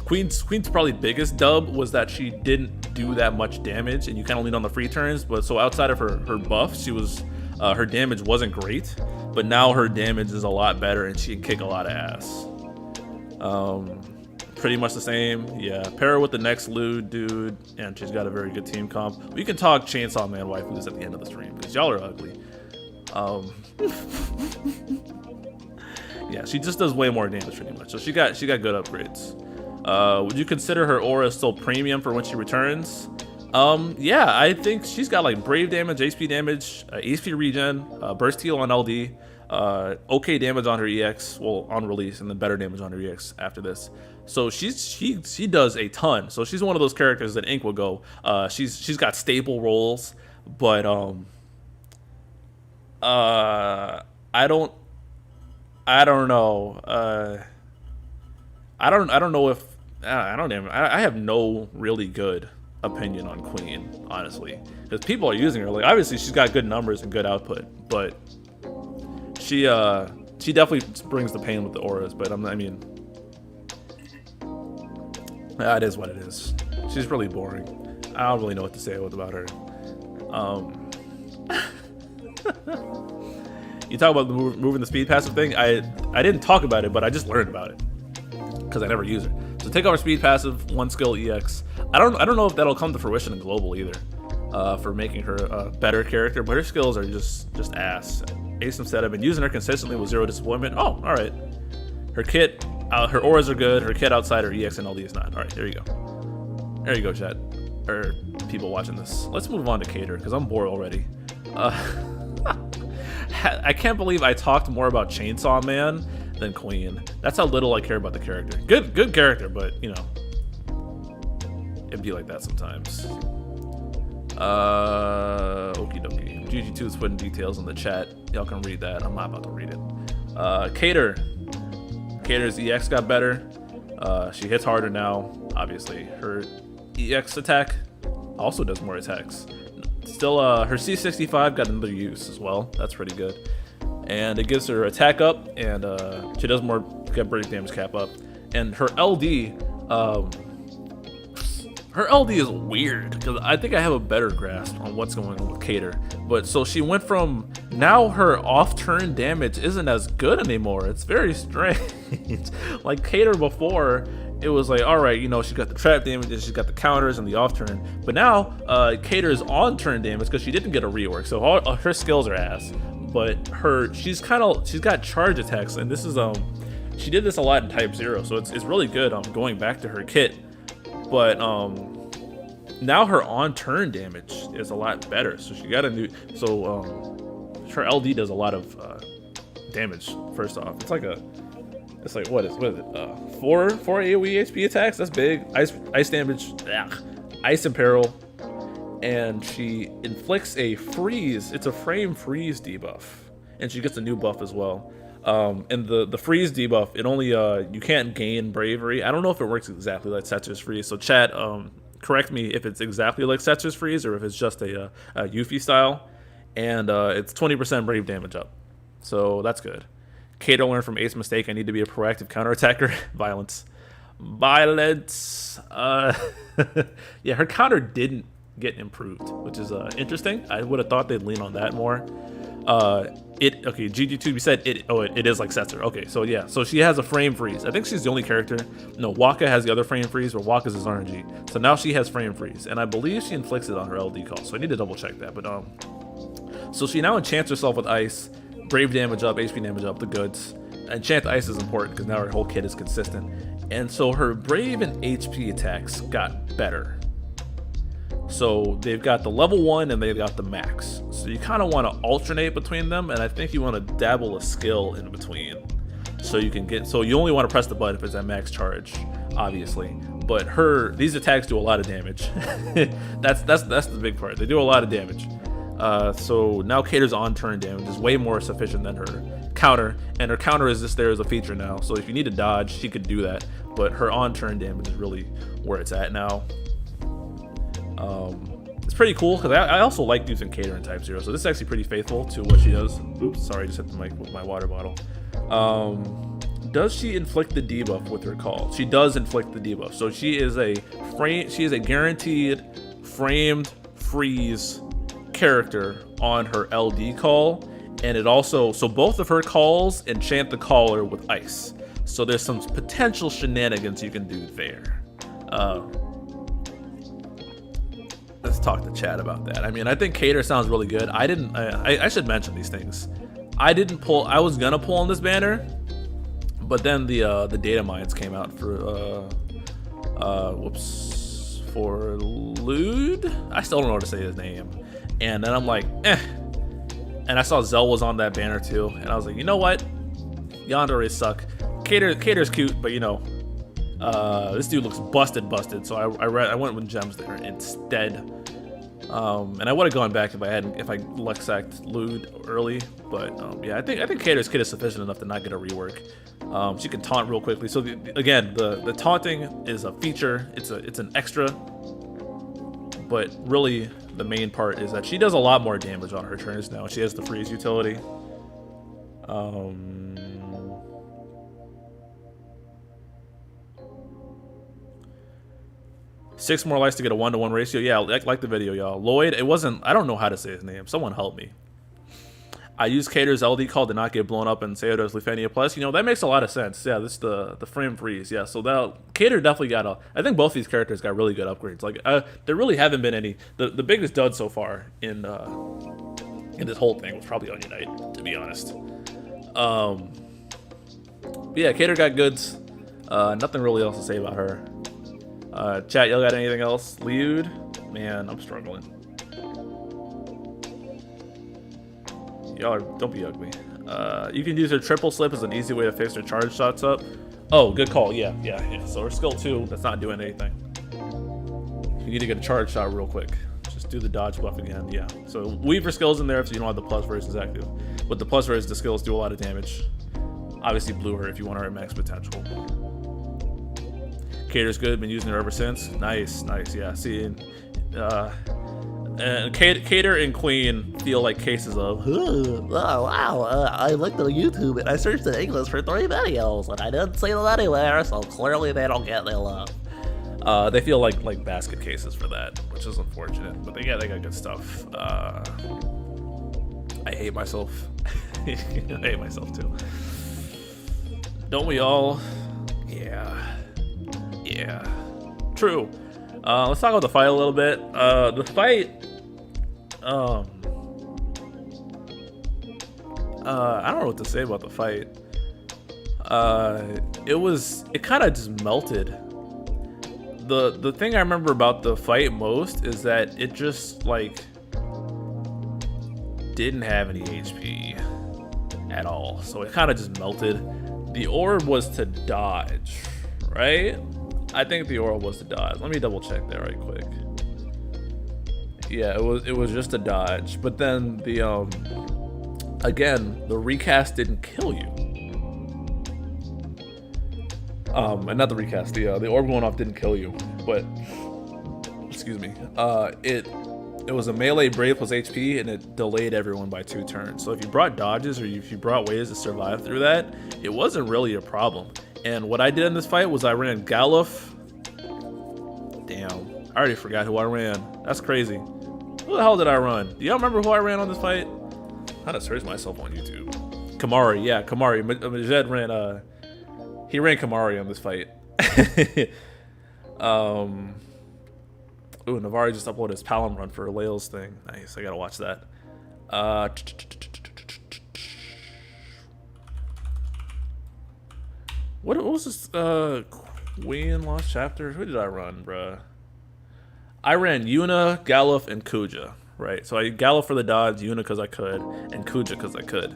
Queen's probably biggest dub was that she didn't do that much damage, and you kind of lean on the free turns. But so outside of her buff, she was her damage wasn't great, but now her damage is a lot better, and she can kick a lot of ass. Pretty much the same. Yeah, pair her with the next Llyud dude, and she's got a very good team comp. We can talk Chainsaw Man waifus at the end of the stream because y'all are ugly. Yeah, she just does way more damage pretty much. So she got good upgrades. Would you consider her aura still premium for when she returns? Yeah, I think she's got like Brave damage, HP damage, HP regen, burst heal on LD, okay damage on her EX, well on release, and then better damage on her EX after this. So she does a ton. So she's one of those characters that Ink will go. She's got stable rolls, but I don't know. I don't know if I have no really good opinion on Queen, honestly, because people are using her. Like, obviously she's got good numbers and good output, but she definitely brings the pain with the auras. But it is what it is. She's really boring. I don't really know what to say about her. You talk about moving the speed passive thing. I didn't talk about it, but I just learned about it because I never use it. So take over speed passive, one skill EX. I don't know if that'll come to fruition in global either, for making her a better character. But her skills are just ass. Ace instead. I've been using her consistently with zero disappointment. Oh, all right. Her kit, her auras are good. Her kit outside her EX and LD is not. All right, there you go. There you go, chat. Or people watching this. Let's move on to Cater because I'm bored already. I can't believe I talked more about Chainsaw Man than Queen. That's how little I care about the character. Good character, but you know, it'd be like that sometimes. Okie dokie. GG2 is putting details in the chat. Y'all can read that. I'm not about to read it. Cater's EX got better. She hits harder now. Obviously, her EX attack also does more attacks. Still, her C65 got another use as well. That's pretty good. And it gives her attack up, and she does more, get break damage cap up. And her LD, is weird because I think I have a better grasp on what's going on with Cater. But so she went from, now her off-turn damage isn't as good anymore. It's very strange. Like Cater before, it was like, all right, you know, she got the trap damage, she's got the counters and the off-turn. But now Cater's on-turn damage because she didn't get a rework, so all, her skills are ass. But she's got charge attacks, and this is she did this a lot in Type 0, so it's really good going back to her kit. But now her on-turn damage is a lot better. So she got a new, her LD does a lot of damage. First off, it's like what is it? 4 AOE HP attacks. That's big. Ice damage. Ice Imperil, and she inflicts a freeze. It's a frame freeze debuff, and she gets a new buff as well. And the freeze debuff, it only you can't gain bravery. I don't know if it works exactly like Setsu's freeze. So chat, correct me if it's exactly like Setsu's freeze or if it's just a Yuffie style. And it's 20% brave damage up, so that's good. Cater learned from Ace's mistake. I need to be a proactive counterattacker. Violence. Yeah, her counter didn't get improved, which is interesting. I would have thought they'd lean on that more. Okay, GG2 said it is like Setzer. Okay, so yeah, so she has a frame freeze. I think she's the only character. No, Waka has the other frame freeze, where Waka's is RNG. So now she has frame freeze, and I believe she inflicts it on her LD call. So I need to double check that. But so she now enchants herself with ice, brave damage up, HP damage up, the goods. Enchant ice is important because now her whole kit is consistent, and so her brave and HP attacks got better. So they've got the level 1 and they've got the max. So you kind of want to alternate between them, and I think you want to dabble a skill in between. So you can get, so you only want to press the button if it's at max charge, obviously. But these attacks do a lot of damage. that's the big part. They do a lot of damage. So now Cater's on-turn damage is way more sufficient than her counter, and her counter is just there as a feature now. So if you need to dodge, she could do that. But her on-turn damage is really where it's at now. It's pretty cool because I also like using Cater in Type 0, so this is actually pretty faithful to what she does. Oops, sorry, I just hit the mic with my water bottle. Does she inflict the debuff with her call? She does inflict the debuff. So she is a guaranteed framed freeze character on her LD call, and it also, so both of her calls enchant the caller with ice. So there's some potential shenanigans you can do there. Let's talk to chat about that. I mean, I think Cater sounds really good. I should mention these things. I was gonna pull on this banner, but then the data mines came out for for Llyud. I still don't know how to say his name. And then I'm like, And I saw Zell was on that banner too, and I was like, you know what? Yandere suck. Cater's cute, but you know, this dude looks busted. So I went with gems there instead. And I would have gone back if I Luxacked Llyud early, but yeah, I think Cater's kit is sufficient enough to not get a rework. She can taunt real quickly. So again, the taunting is a feature. It's an extra, but really the main part is that she does a lot more damage on her turns now. She has the freeze utility. 6 more likes to get a 1-to-1 ratio. Yeah, like the video, y'all. Llyud, it wasn't, I don't know how to say his name. Someone help me. I used Cater's LD call to not get blown up in Seodo's Lufenia Plus. You know, that makes a lot of sense. Yeah, this is the frame freeze. Yeah, so Cater definitely got I think both these characters got really good upgrades. Like, there really haven't been any. The biggest dud so far in this whole thing was probably Onion Knight, to be honest. But yeah, Cater got goods. Nothing really else to say about her. Chat, y'all got anything else? Llyud? Man, I'm struggling. Y'all don't be ugly. You can use her triple slip as an easy way to fix her charge shots up. Oh, good call. Yeah. So her skill 2, that's not doing anything. You need to get a charge shot real quick. Just do the dodge buff again. Yeah. So Weaver skills in there if you don't have the plus versions active. With the plus versions, the skills do a lot of damage. Obviously, blue her if you want her at max potential. Cater's good. Been using her ever since. Nice. Yeah. See, and Cater and Queen feel like cases of. Oh wow! I looked on YouTube and I searched in English for 3 videos and I didn't see them anywhere, so clearly they don't get their love. They feel like basket cases for that, which is unfortunate. But they got good stuff. I hate myself. I hate myself too. Don't we all? Yeah. True. Let's talk about the fight a little bit. The fight. I don't know what to say about the fight. It kind of just melted. The thing I remember about the fight most is that it just like didn't have any HP at all, so it kind of just melted. The orb was to dodge, right? I think the orb was to dodge. Let me double check that right quick. Yeah, it was just a dodge, but then the again, the recast didn't kill you. And not the recast, the orb going off didn't kill you, but excuse me. It was a melee brave plus HP, and it delayed everyone by 2 turns. So if you brought dodges or if you brought ways to survive through that, it wasn't really a problem. And what I did in this fight was I ran Galuf. Damn, I already forgot who I ran. That's crazy. Who the hell did I run? Do y'all remember who I ran on this fight? I'm trying to search myself on YouTube. Kamari, yeah, Kamari. Majed ran, he ran Kamari on this fight. Ooh, Navari just uploaded his Palom run for Layle's thing. Nice, I gotta watch that. What was this? Queen Lost Chapter? Who did I run, bruh? I ran Yuna, Galuf, and Kuja, right? So I Galuf for the dodge, Yuna because I could, and Kuja because I could.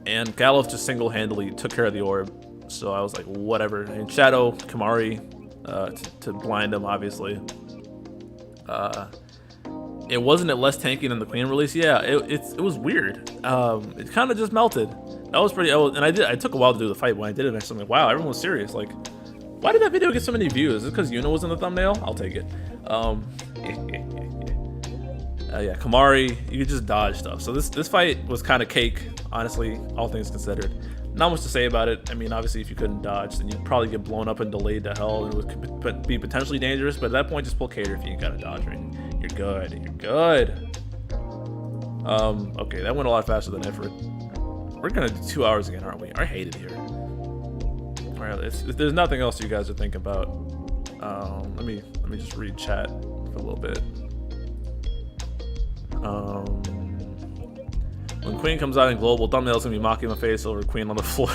And Galuf just single-handedly took care of the orb. So I was like, whatever. And Shadow, Kamari, to blind him, obviously. It wasn't it less tanky than the Queen release? Yeah, it was weird. It kind of just melted. That was pretty. And I took a while to do the fight. When I did it, I'm like, wow, everyone was serious. Like, why did that video get so many views? Is it because Yuna was in the thumbnail? I'll take it. Yeah, Kamari, you could just dodge stuff. So this fight was kind of cake, honestly, all things considered. Not much to say about it. I mean, obviously, if you couldn't dodge, then you'd probably get blown up and delayed to hell, and it would be potentially dangerous. But at that point, just pull Cater if you ain't got a dodge ring. You're good. You're good. Okay, that went a lot faster than Ifrit. We're gonna do 2 hours again, aren't we? I hate it here. All right, there's nothing else you guys are thinking about. Let me just read chat for a little bit. When Queen comes out in global, thumbnail's gonna be mocking my face over Queen on the floor.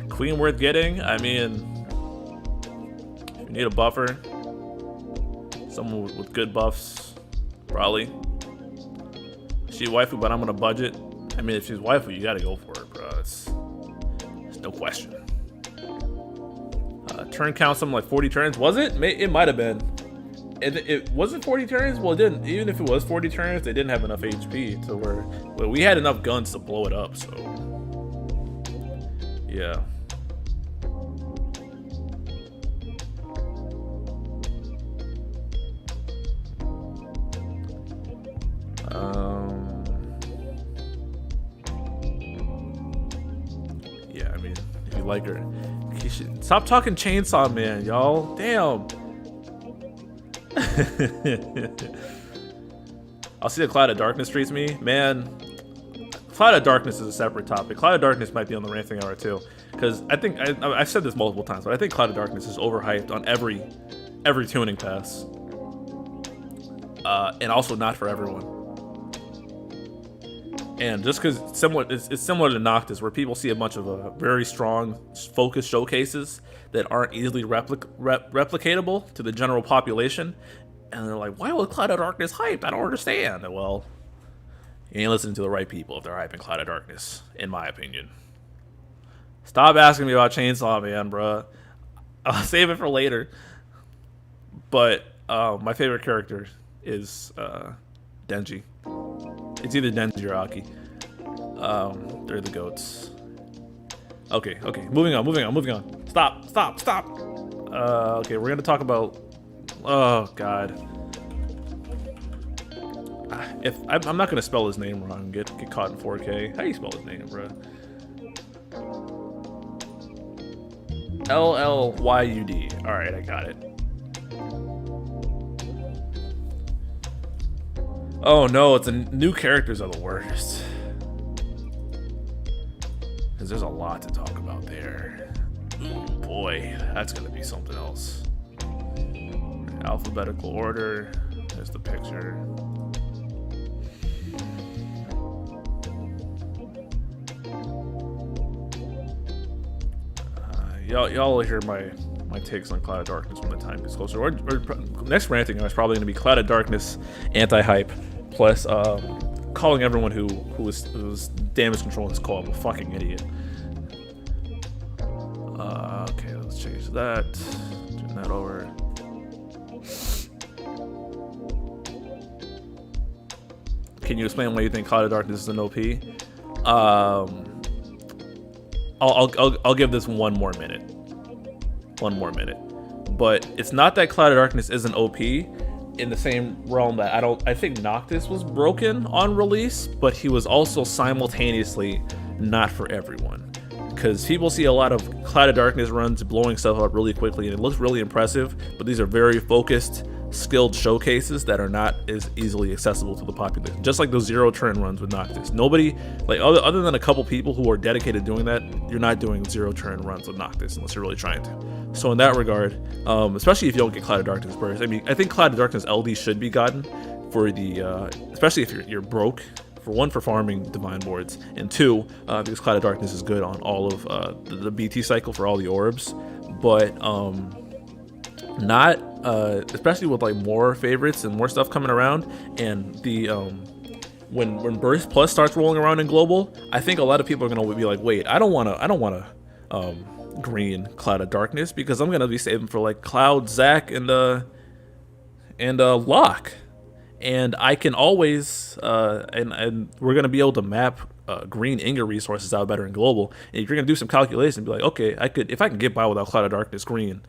Queen worth getting? I mean, if you need a buffer, someone with good buffs, probably. She waifu, but I'm gonna budget. I mean, if she's waifu, you gotta go for it, bro. It's no question. Turn count something like 40 turns. Was it? It might have been. It wasn't 40 turns. Well, it didn't. Even if it was 40 turns, they didn't have enough HP to where. But we had enough guns to blow it up. So yeah. Yeah, I mean, if you like her, you should stop talking Chainsaw Man, y'all. Damn. I'll see the Cloud of Darkness treats me. Man, Cloud of Darkness is a separate topic. Cloud of Darkness might be on the ranting hour too, because I think I've said this multiple times, but I think Cloud of Darkness is overhyped on every tuning pass, and also not for everyone. And just because it's similar to Noctis, where people see a bunch of very strong focus showcases that aren't easily replicatable to the general population, and they're like, why was Cloud of Darkness hyped? I don't understand. Well, you ain't listening to the right people if they're hyping Cloud of Darkness, in my opinion. Stop asking me about Chainsaw Man, bruh. I'll save it for later. But my favorite character is Denji. It's either Denji or Aki. They're the goats. Okay, moving on. Stop. Okay, we're gonna talk about. Oh God. If I'm not gonna spell his name wrong, get caught in 4K. How do you spell his name, bro? Llyud. All right, I got it. Oh no, it's new characters are the worst. Because there's a lot to talk about there. Ooh, boy, that's gonna be something else. Alphabetical order. There's the picture. Y'all will hear my takes on Cloud of Darkness when the time gets closer. Or next ranting is probably going to be Cloud of Darkness anti-hype, plus calling everyone who was damage controlling this co-op a fucking idiot. Okay, let's change that. Turn that over. Can you explain why you think Cloud of Darkness is an OP? I'll give this one more minute. But it's not that Cloud of Darkness isn't OP in the same realm that I think Noctis was broken on release, but he was also simultaneously not for everyone. Because people see a lot of Cloud of Darkness runs blowing stuff up really quickly and it looks really impressive, but these are very focused, skilled showcases that are not as easily accessible to the population. Just like those zero turn runs with Noctis. Nobody, like other than a couple people who are dedicated to doing that, you're not doing zero turn runs with Noctis unless you're really trying to. So in that regard, especially if you don't get Cloud of Darkness burst, I mean, I think Cloud of Darkness LD should be gotten for the, especially if you're broke. For one, for farming divine boards, and two, because Cloud of Darkness is good on all of the BT cycle for all the orbs, but not especially with like more favorites and more stuff coming around, and the when Burst Plus starts rolling around in global, I think a lot of people are gonna be like, wait, I don't wanna green Cloud of Darkness because I'm gonna be saving for like Cloud, Zac, and Locke. And I can always, and we're going to be able to map green Inga resources out better in global. And if you're going to do some calculation, be like, okay, if I can get by without Cloud of Darkness green,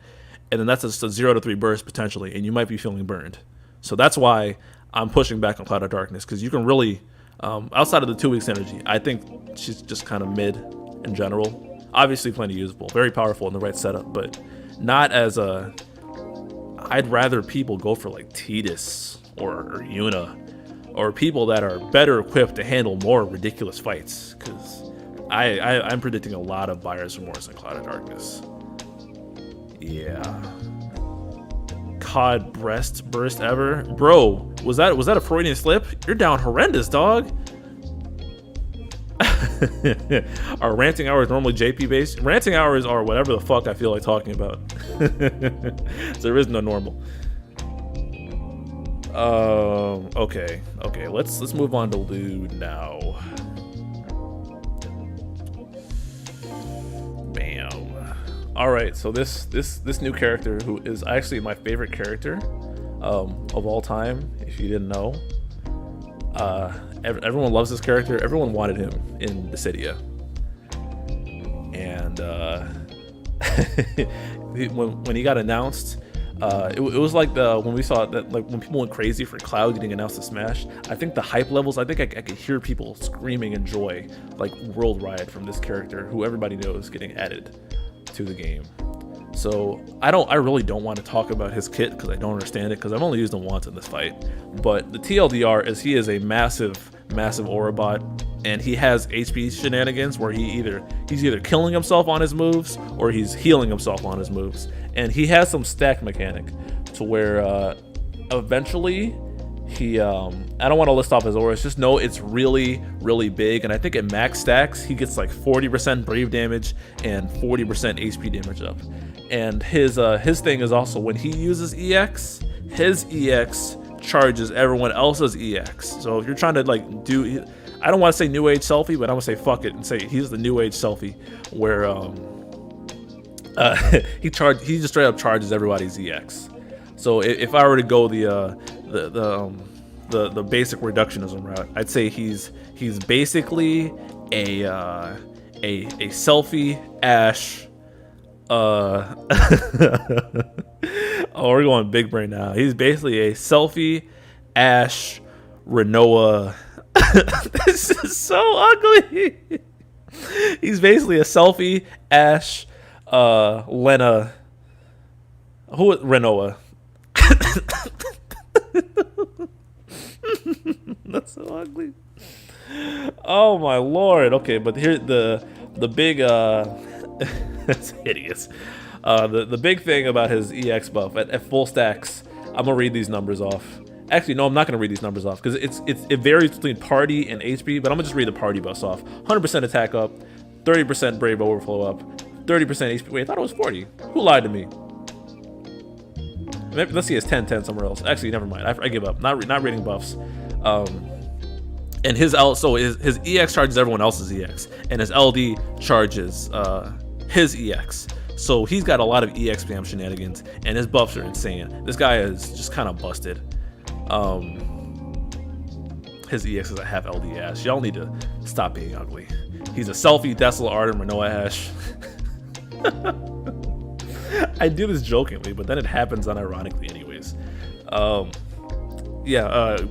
and then that's a 0 to 3 burst potentially, and you might be feeling burned. So that's why I'm pushing back on Cloud of Darkness, because you can really, outside of the 2 weeks energy, I think she's just kind of mid in general. Obviously plenty usable, very powerful in the right setup, but not as a, I'd rather people go for like Tidus or Yuna, or people that are better equipped to handle more ridiculous fights, because I'm predicting a lot of buyer's remorse in Cloud of Darkness. Yeah. COD breast burst ever? Bro, was that a Freudian slip? You're down horrendous, dog. Are ranting hours normally JP based? Ranting hours are whatever the fuck I feel like talking about. So there is no normal. Okay. Let's move on to Llyud now. Bam. All right, so this new character, who is actually my favorite character of all time, if you didn't know. Everyone loves this character. Everyone wanted him in Dissidia, and when he got announced. It was like when we saw that, like when people went crazy for Cloud getting announced to Smash. I think the hype levels, I think I could hear people screaming in joy, like worldwide, from this character who everybody knows getting added to the game. So I really don't want to talk about his kit because I don't understand it, because I've only used him once in this fight. But the TLDR is he is a massive aura bot, and he has HP shenanigans where he's either killing himself on his moves or he's healing himself on his moves. And he has some stack mechanic to where eventually he I don't want to list off his auras, just know it's really big, and I think at max stacks he gets like 40% brave damage and 40% HP damage up. And his thing is also when he uses EX, his EX charges everyone else's EX. So if you're trying to like do, I don't want to say new age selfie, but I'm gonna say fuck it and say he's the new age selfie where he just straight up charges everybody's EX. So if I were to go the basic reductionism route, I'd say he's basically a selfie Ash. Oh, we're going big brain now. He's basically a selfie Ash Renoa. This is so ugly. He's basically a selfie Ash Lena. Who Renoa? That's so ugly. Oh my lord. Okay, but here the big that's hideous. The big thing about his EX buff at full stacks, I'm gonna read these numbers off. Actually, no, I'm not gonna read these numbers off because it varies between party and HP, but I'm gonna just read the party buffs off. 100% attack up, 30% brave overflow up, 30% HP. Wait, I thought it was 40. Who lied to me? Maybe, let's see, it's 10 somewhere else. Actually, never mind. I give up. Not reading buffs. And his EX charges everyone else's EX, and his LD charges his EX. So he's got a lot of EX spam shenanigans, and his buffs are insane. This guy is just kind of busted. His EX is a half LD Ash. Y'all need to stop being ugly. He's a selfie Desolate Ardent Renoa Ash. I do this jokingly, but then it happens unironically anyways.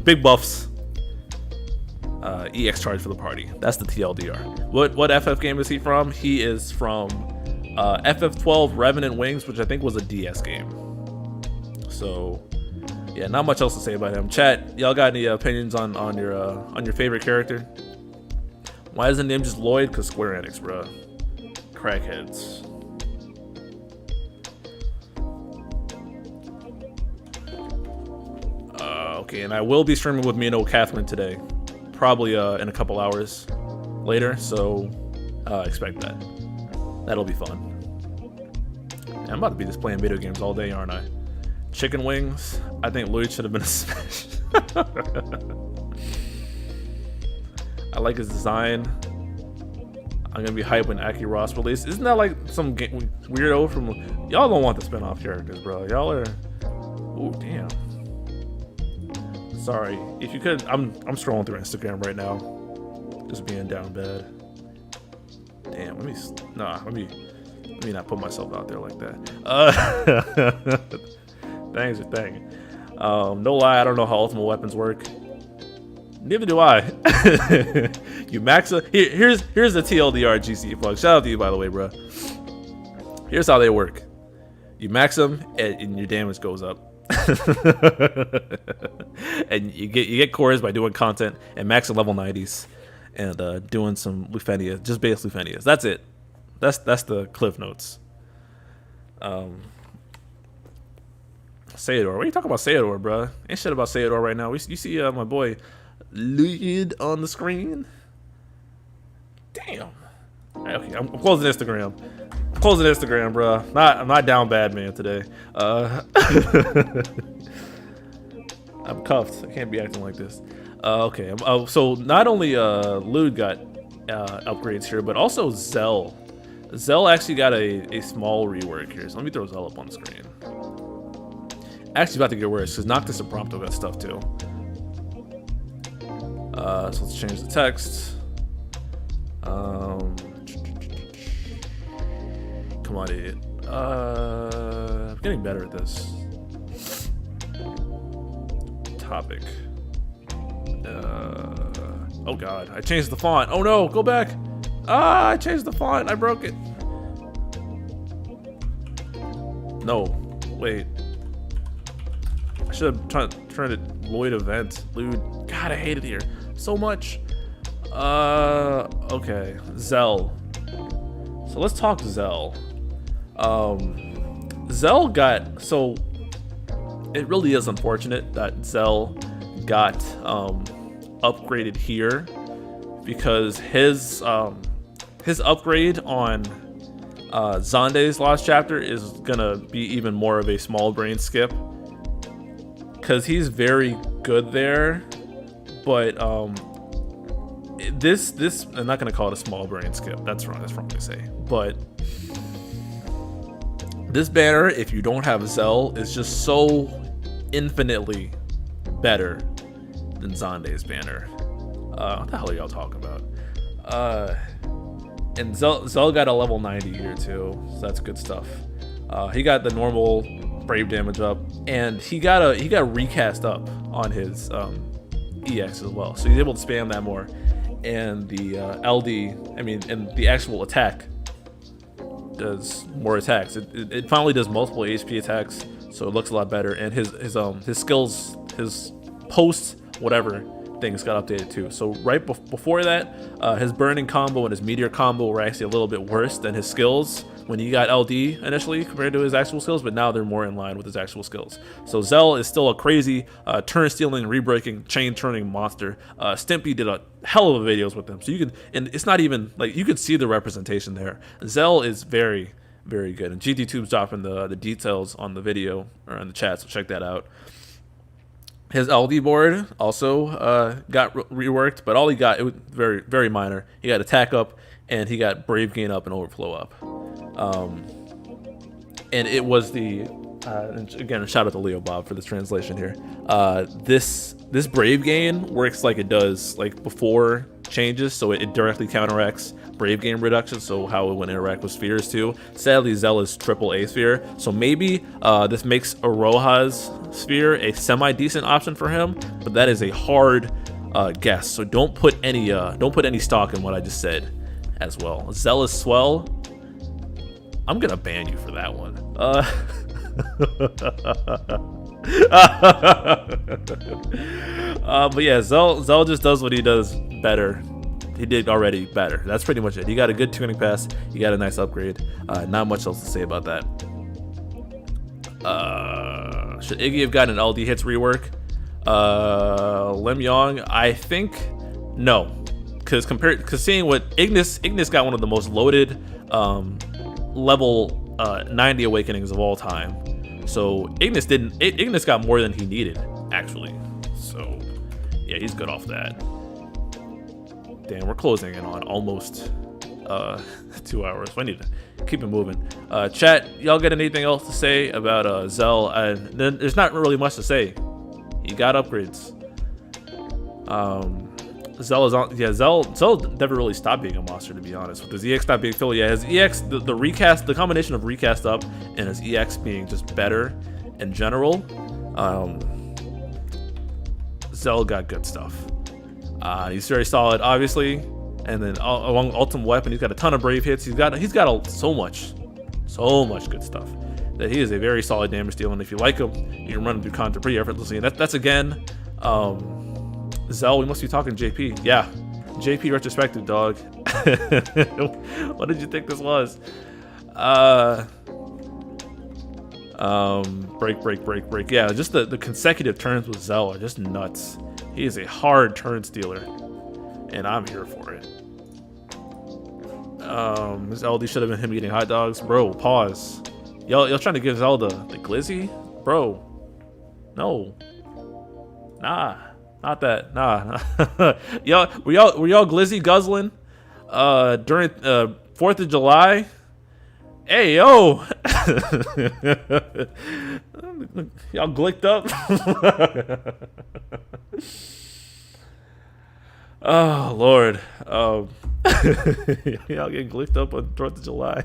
Big buffs. EX charge for the party. That's the TLDR. What FF game is he from? He is from FF12 Revenant Wings, which I think was a DS game. So yeah, not much else to say about him. Chat, y'all got any opinions on your favorite character? Why is the name just Llyud? Cause Square Enix, bro. Crackheads. Okay, and I will be streaming with me and old Catherine today, probably in a couple hours later. So expect that. That'll be fun. Yeah, I'm about to be just playing video games all day, aren't I? Chicken wings. I think Llyud should have been a smash. I like his design. I'm gonna be hyped when Aki Ross released. Isn't that like some weirdo from? Y'all don't want the spin-off characters, bro. Y'all are. Ooh, damn. Sorry. If you could, I'm scrolling through Instagram right now, just being down bad. Damn. Let me not put myself out there like that. Thanks for thanking. No lie, I don't know how Ultima weapons work. Neither do I. You max a here's the TLDR GC plug. Shout out to you, by the way, bro. Here's how they work. You max them and your damage goes up. And you get cores by doing content and maxing level 90s and doing some Lufenia, just base Lufenias. That's it. That's the cliff notes. Sayador, what are you talking about Sayador, bro? Ain't shit about Sayador right now. You see my boy Llyud on the screen. Damn. Right, okay, I'm closing Instagram. Bro. I'm not down bad, man, today. I'm cuffed. I can't be acting like this. Okay. So not only Llyud got upgrades here, but also Zell. Zell actually got a small rework here. So let me throw Zell up on the screen. Actually about to get worse because Noctis and Prompto got stuff too. So let's change the text. Come on, idiot. I'm getting better at this. Topic. Oh god, I changed the font. Oh no, go back. I changed the font. I broke it. No, wait. I should have tried to Llyud event. Llyud. God, I hate it here so much. Okay, Zell. So let's talk Zell. Zell got, so it really is unfortunate that Zell got upgraded here because his upgrade on Xande's last chapter is gonna be even more of a small brain skip because he's very good there, but this I'm not gonna call it a small brain skip. That's wrong to say, but This banner, if you don't have Zell, is just so infinitely better than Zonde's banner. What the hell are y'all talking about? And Zell got a level 90 here too, so that's good stuff. He got the normal brave damage up, and he got recast up on his EX as well, so he's able to spam that more. And the and the actual attack does more attacks. It finally does multiple HP attacks, so it looks a lot better. And his skills, his post whatever things got updated too. So right before that, his burning combo and his meteor combo were actually a little bit worse than his skills when he got LD initially compared to his actual skills, but now they're more in line with his actual skills. So Zell is still a crazy turn stealing, re-breaking, chain turning monster. Stimpy did a hell of a videos with him, so you can, and it's not even like, you could see the representation there. Zell is very, very good, and GTTube's dropping the details on the video or in the chat, so check that out. His LD board also got reworked, but all he got, it was very, very minor. He got attack up, and he got brave gain up and overflow up. And it was the and again, a shout out to Leobob for this translation here. This brave gain works like it does like before changes, so it directly counteracts brave gain reduction, so how it would interact with spheres too. Sadly, Zell is triple A sphere, so maybe this makes Aroha's sphere a semi-decent option for him, but that is a hard guess. So don't put any stock in what I just said as well. Zell is swell. I'm gonna ban you for that one. But yeah, Zell just does what he does better. He did already better. That's pretty much it. He got a good tuning pass. He got a nice upgrade. Not much else to say about that. Should Iggy have gotten an LD hits rework? Lim Yong, I think no, because seeing what Ignis got one of the most loaded level 90 awakenings of all time. So Ignis got more than he needed actually. So yeah, he's good off that. Damn, we're closing in on almost 2 hours. We need to keep it moving. Chat, y'all got anything else to say about Zell? There's not really much to say. He got upgrades. Zell is on. Yeah, Zell never really stopped being a monster, to be honest. With his EX not being filled, yeah, his EX, the recast, the combination of recast up and his EX being just better in general. Zell got good stuff. He's very solid, obviously, and then along Ultima weapon, he's got a ton of brave hits. He's got so much good stuff that he is a very solid damage dealer. And if you like him, you can run him through content pretty effortlessly. And that's again, Zell. We must be talking JP. Yeah, JP retrospective, dog. What did you think this was? Break. Yeah, just the consecutive turns with Zell are just nuts. He is a hard turn stealer, and I'm here for it. This LD should have been him eating hot dogs, bro. Pause. Y'all trying to give Zelda the glizzy, bro? No, nah, not that. Nah. Y'all were y'all glizzy guzzling during 4th of July? Hey yo, y'all glicked up. Oh Lord, y'all getting glicked up on 4th of July.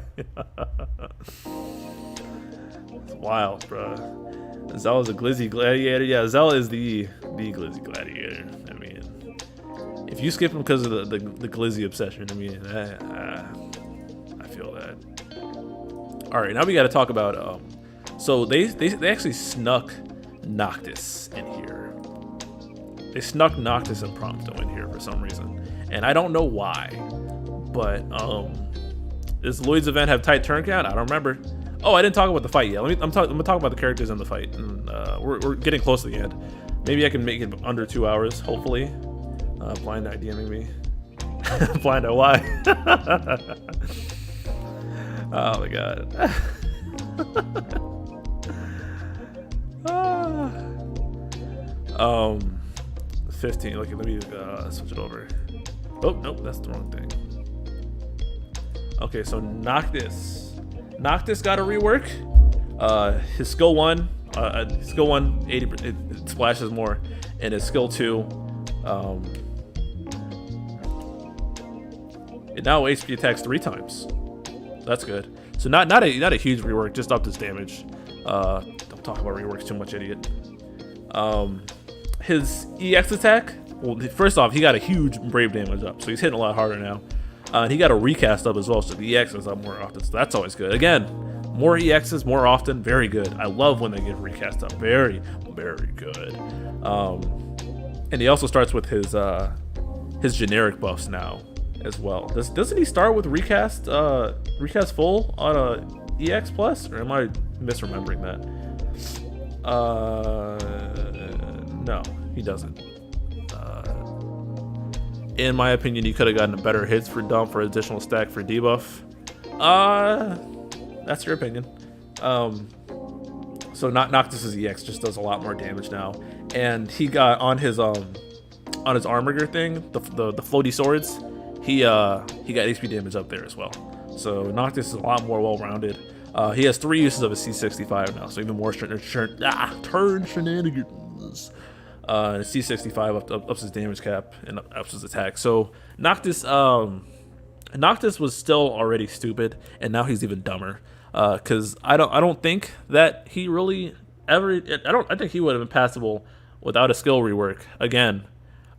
It's wild, bro. Zell is a glizzy gladiator. Yeah, Zell is the glizzy gladiator. I mean, if you skip him because of the glizzy obsession, I mean, I feel that. All right, now we got to talk about. So they actually snuck Noctis in here. They snuck Noctis and Prompto in here for some reason, and I don't know why. But does Llyud's event have tight turn count? I don't remember. Oh, I didn't talk about the fight yet. I'm gonna talk about the characters in the fight, and we're getting close to the end. Maybe I can make it under 2 hours, hopefully. Blind Eye DMing me. Blind Eye, why? Oh my god. 15. Okay, let me switch it over. Oh nope, that's the wrong thing. Okay, so Noctis got a rework. His skill 1, 80%, it splashes more, and his skill 2, it now HP attacks 3 times. That's good. So not a huge rework, just upped his damage. Don't talk about reworks too much, idiot. His EX attack, well, first off, he got a huge brave damage up, so he's hitting a lot harder now. And he got a recast up as well, so the EX is up more often, so that's always good. Again, more EXs more often, very good. I love when they get recast up, very, very good. And he also starts with his generic buffs now as well. Doesn't he start with recast full on a EX plus, or am I misremembering that? No, he doesn't. In my opinion, he could have gotten a better hits for dump for additional stack for debuff. That's your opinion. So Noctis' EX just does a lot more damage now, and he got on his armor gear thing, the floaty swords. He got HP damage up there as well. So Noctis is a lot more well-rounded. He has 3 uses of his C65 now, so even more turn shenanigans. C65 ups his damage cap and ups his attack. So Noctis was still already stupid, and now he's even dumber. Because I don't think that he really ever. I think he would have been passable without a skill rework again,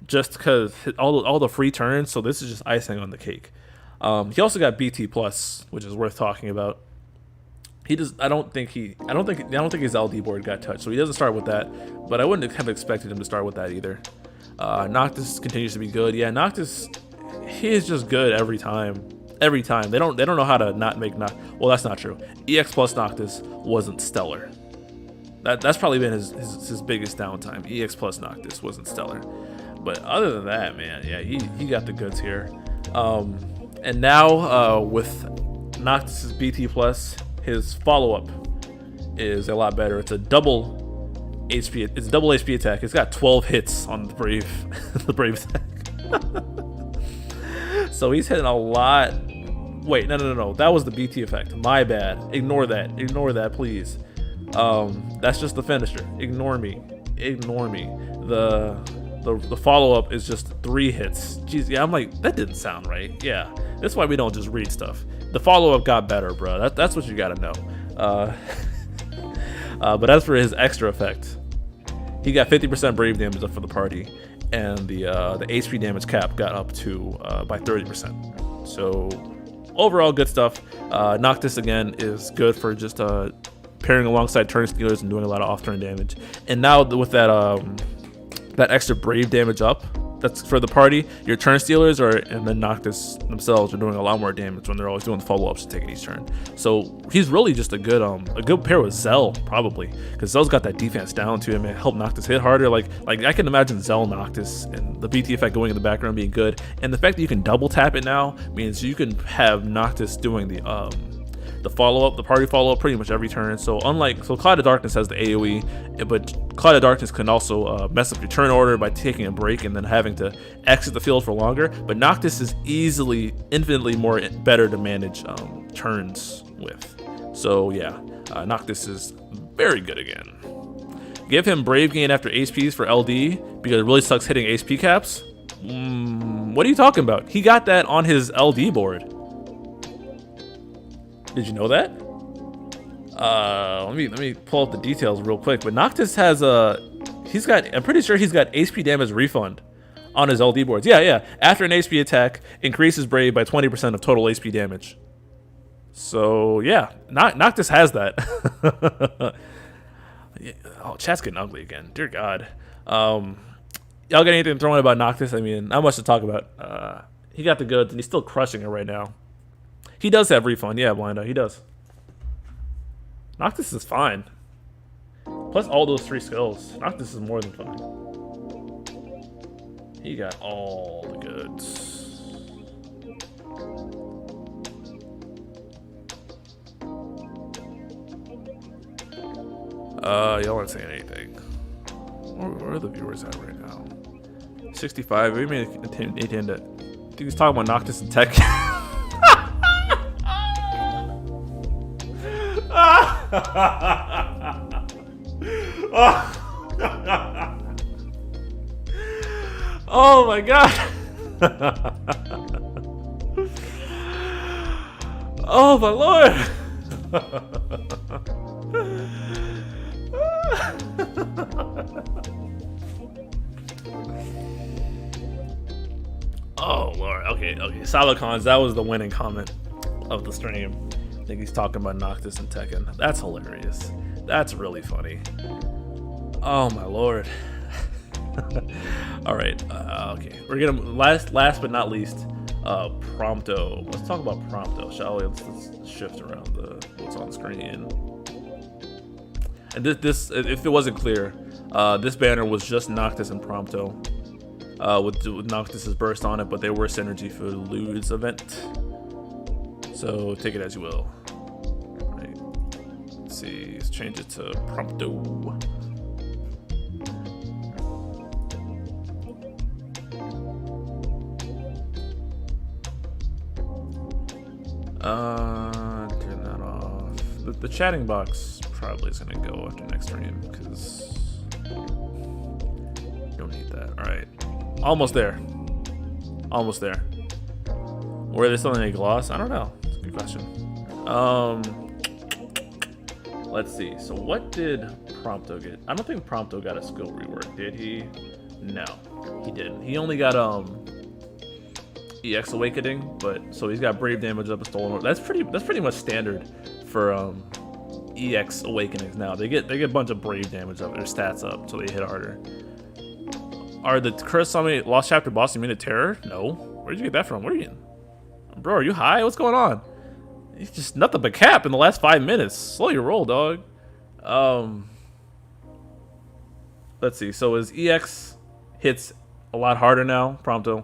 just because all the free turns. So this is just icing on the cake. He also got BT plus, which is worth talking about. He does. I don't think his LD board got touched, so he doesn't start with that. But I wouldn't have expected him to start with that either. Noctis continues to be good. Yeah, Noctis, he is just good every time. Every time. They don't know how to not make Noctis. Well, that's not true. EX plus Noctis wasn't stellar. That's probably been his biggest downtime. EX plus Noctis wasn't stellar. But other than that, man, yeah, he got the goods here. And now with Noctis' BT plus, his follow-up is a lot better. It's a double HP. It's a double HP attack. It's got 12 hits on the brave, the brave attack. So he's hitting a lot. Wait, no. That was the BT effect. My bad. Ignore that. Ignore that, please. That's just the finisher. Ignore me. The follow-up is just 3 hits. Jeez, yeah, I'm like, that didn't sound right. Yeah, that's why we don't just read stuff. The follow-up got better, bro. That's what you gotta know. But as for his extra effect, he got 50% brave damage up for the party, and the HP damage cap got up to by 30%. So overall, good stuff. Noctis again is good for just pairing alongside turn stealers and doing a lot of off-turn damage. And now with that extra brave damage up, that's for the party, your turn stealers and then Noctis themselves are doing a lot more damage when they're always doing the follow-ups and taking each turn. So he's really just a good pair with Zell, probably, because Zell's got that defense down to him and help Noctis hit harder. Like I can imagine Zell Noctis and the BT effect going in the background being good, and the fact that you can double tap it now means you can have Noctis doing the follow-up, the party follow-up pretty much every turn. So Cloud of Darkness has the AoE, but Cloud of Darkness can also mess up your turn order by taking a break and then having to exit the field for longer. But Noctis is infinitely better to manage turns with. So yeah, Noctis is very good again. Give him Brave Gain after HPs for LD because it really sucks hitting HP caps. What are you talking about? He got that on his LD board. Did you know that? Let me pull up the details real quick. But Noctis has I'm pretty sure he's got HP damage refund on his LD boards. Yeah. After an HP attack, increases Brave by 20% of total HP damage. So yeah, Noctis has that. Oh, chat's getting ugly again. Dear God. Y'all got anything thrown about Noctis? I mean, not much to talk about. He got the goods and he's still crushing it right now. He does have refund, yeah, Blindo, he does. Noctis is fine. Plus all those 3 skills. Noctis is more than fine. He got all the goods. Y'all aren't saying anything. Where are the viewers at right now? 65, we may intend to. I think he's talking about Noctis and Tech. Oh my god. Oh my lord. Oh lord. Okay. Salakons, that was the winning comment of the stream. I think he's talking about Noctis and Tekken. That's hilarious. That's really funny. Oh my lord. All right. Okay. We're gonna last but not least, Prompto. Let's talk about Prompto, shall we? Let's shift around what's on screen. And this, if it wasn't clear, this banner was just Noctis and Prompto, with Noctis's burst on it, but they were synergy for Llyud's event. So take it as you will. All right. Let's see. Let's change it to Prompto. Turn that off. The chatting box probably is gonna go after next stream because don't need that. All right, almost there. Were they still in a gloss? I don't know. It's a good question. Let's see. So what did Prompto get? I don't think Prompto got a skill rework. Did he? No, he didn't. He only got EX Awakening, but so he's got Brave Damage up a Stolen. That's pretty much standard for EX Awakenings now. They get a bunch of Brave Damage up, their stats up, so they hit harder. Are the Curse Summit Lost Chapter boss immune to Terror? No. Where'd you get that from? Where are you? Bro, are you high? What's going on? He's just nothing but cap in the last 5 minutes. Slow your roll, dog. Let's see. So his EX hits a lot harder now, Prompto.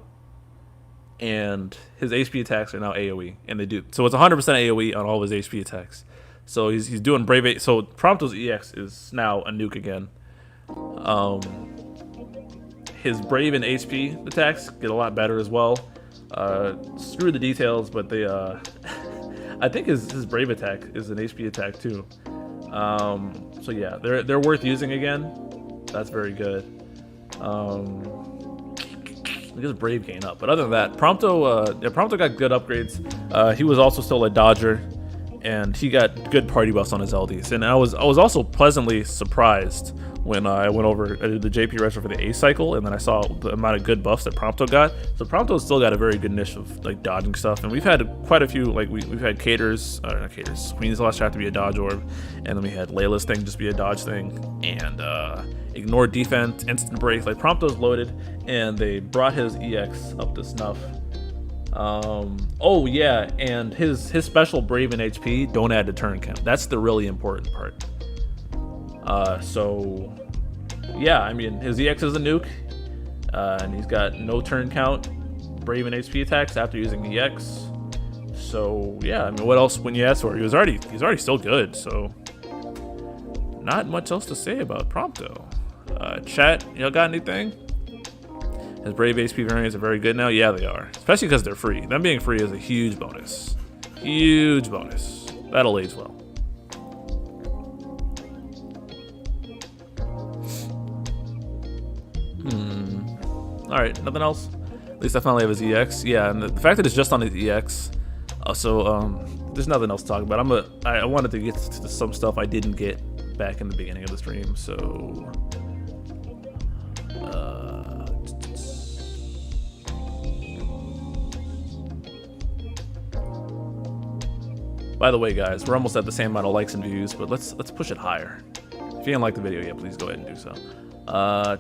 And his HP attacks are now AoE, and they do. So it's 100% AoE on all of his HP attacks. So he's doing Brave. So Prompto's EX is now a nuke again. His Brave and HP attacks get a lot better as well. Screw the details, but they I think his Brave attack is an HP attack too. So yeah, they're worth using again. That's very good. Because Brave gain up, but other than that, Prompto got good upgrades. He was also still a dodger, and he got good party buffs on his LDs. And I was also pleasantly surprised when I went over the JP retro for the A cycle, and then I saw the amount of good buffs that Prompto got. So Prompto's still got a very good niche of like dodging stuff, and we've had quite a few. Like we've had not Caters. Queen's Lost Shaft to be a dodge orb, and then we had Layla's thing just be a dodge thing, and ignore defense, instant break. Like Prompto's loaded, and they brought his EX up to snuff. Oh yeah, and his special Brave and HP don't add to turn count. That's the really important part. So yeah, I mean his EX is a nuke, and he's got no turn count, Brave and HP attacks after using EX. So yeah, I mean what else when you ask for it? He's already still good. So not much else to say about Prompto. Chat, y'all got anything? His Brave HP variants are very good now. Yeah, they are, especially because they're free. Them being free is a huge bonus. Huge bonus. That'll age well. All right, nothing else. At least I finally have his EX. Yeah, and the fact that it's just on his EX. Also, there's nothing else to talk about. I wanted to get to some stuff I didn't get back in the beginning of the stream. So. By the way, guys, we're almost at the same amount of likes and views, but let's push it higher. If you didn't like the video yet, please go ahead and do so. I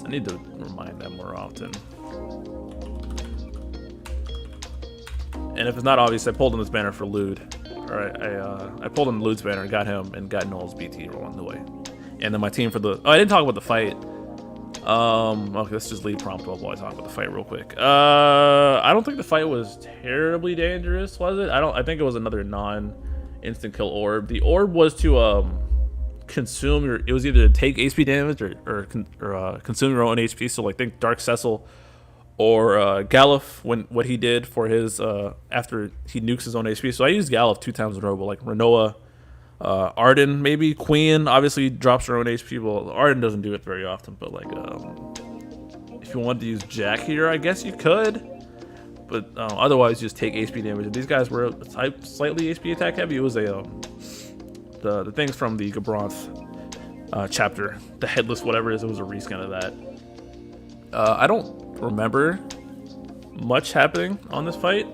need to remind them more often. And if it's not obvious, I pulled in this banner for Llyud. Alright, I pulled in Llyud's banner and got him and got Noel's BT along the way. And then my team for the... Oh, I didn't talk about the fight. Okay, let's just leave Prompto up while I talk about the fight real quick. I don't think the fight was terribly dangerous, was it? I think it was another non-instant kill orb. The orb was to consume your... It was either to take HP damage or consume your own HP. So like think Dark Cecil or Galuf what he did for his after he nukes his own HP. So I used Galuf 2 times in a row, but like Renoa, Arden, maybe. Queen obviously drops her own HP. Well, Arden doesn't do it very often, but like, if you wanted to use Jack here, I guess you could. But otherwise, just take HP damage. And these guys were slightly HP attack heavy. It was a the things from the Gabronth chapter, the headless whatever it is. It was a reskin of that. I don't remember much happening on this fight.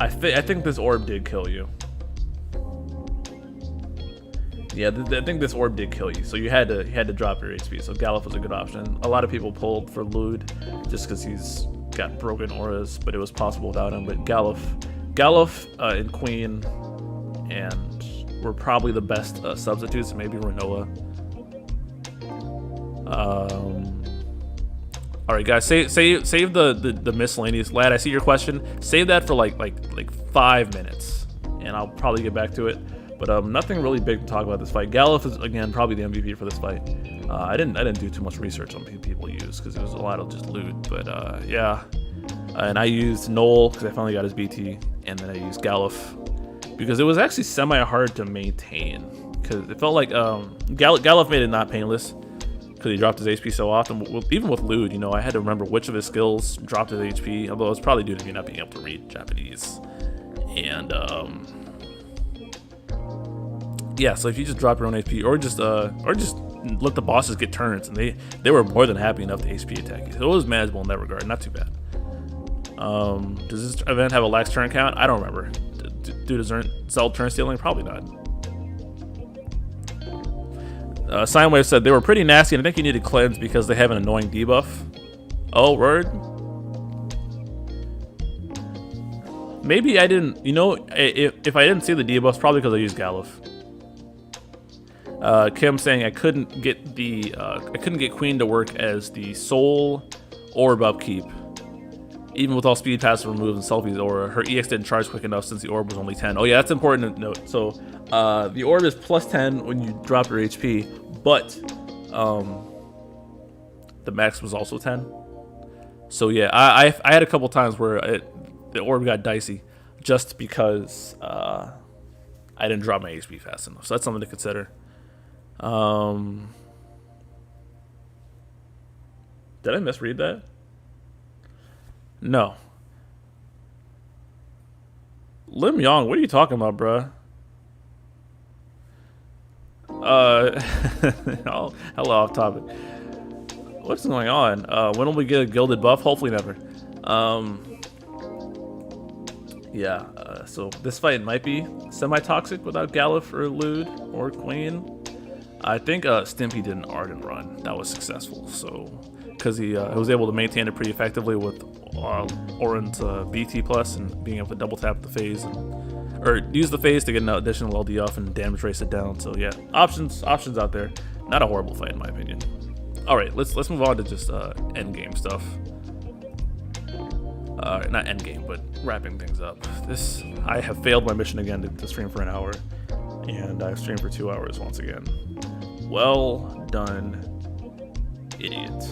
I think this orb did kill you. Yeah, I think this orb did kill you, so you had to drop your HP. So Galuf was a good option. A lot of people pulled for Llyud just because he's got broken auras, but it was possible without him. But Galuf and Queen and were probably the best substitutes. Maybe Renoa. All right, guys, save the miscellaneous. Lad, I see your question. Save that for like 5 minutes, and I'll probably get back to it. But nothing really big to talk about this fight. Galuf is again probably the MVP for this fight. I didn't do too much research on who people use because it was a lot of just Llyud. But yeah, and I used Noel because I finally got his BT, and then I used Galuf because it was actually semi hard to maintain because it felt like Galuf made it not painless because he dropped his HP so often. Even with Llyud, you know, I had to remember which of his skills dropped his HP. Although it's probably due to me not being able to read Japanese, and yeah, so if you just drop your own HP or just let the bosses get turns, and they were more than happy enough to HP attack you. So it was manageable in that regard, not too bad. Does this event have a lax turn count? I don't remember. Due to Zell turn stealing? Probably not. Sinewave said they were pretty nasty, and I think you need to cleanse because they have an annoying debuff. Oh, word? Maybe I didn't, you know, if I didn't see the debuffs, probably because I used Galuf. Kim saying I couldn't get Queen to work as the sole orb upkeep. Even with all speed passive removed and Selfie's aura, her EX didn't charge quick enough since the orb was only 10. Oh yeah, that's important to note. So the orb is plus 10 when you drop your HP, but the max was also 10. So yeah, I had a couple times where the orb got dicey just because I didn't drop my HP fast enough. So that's something to consider. Did I misread that? No. Lim Yong, what are you talking about, bruh? Hello, off topic. What's going on? When will we get a gilded buff? Hopefully never. Yeah, so this fight might be semi-toxic without Galuf or Llyud or Queen. I think Stimpy did an Arden run that was successful, so because he was able to maintain it pretty effectively with Oren's BT plus and being able to double tap the phase or use the phase to get an additional LD off and damage race it down. So yeah, options out there. Not a horrible fight in my opinion. All right, let's move on to just end game stuff. Not end game, but wrapping things up. I have failed my mission again to stream for an hour, and I've streamed for 2 hours once again. Well done, idiot.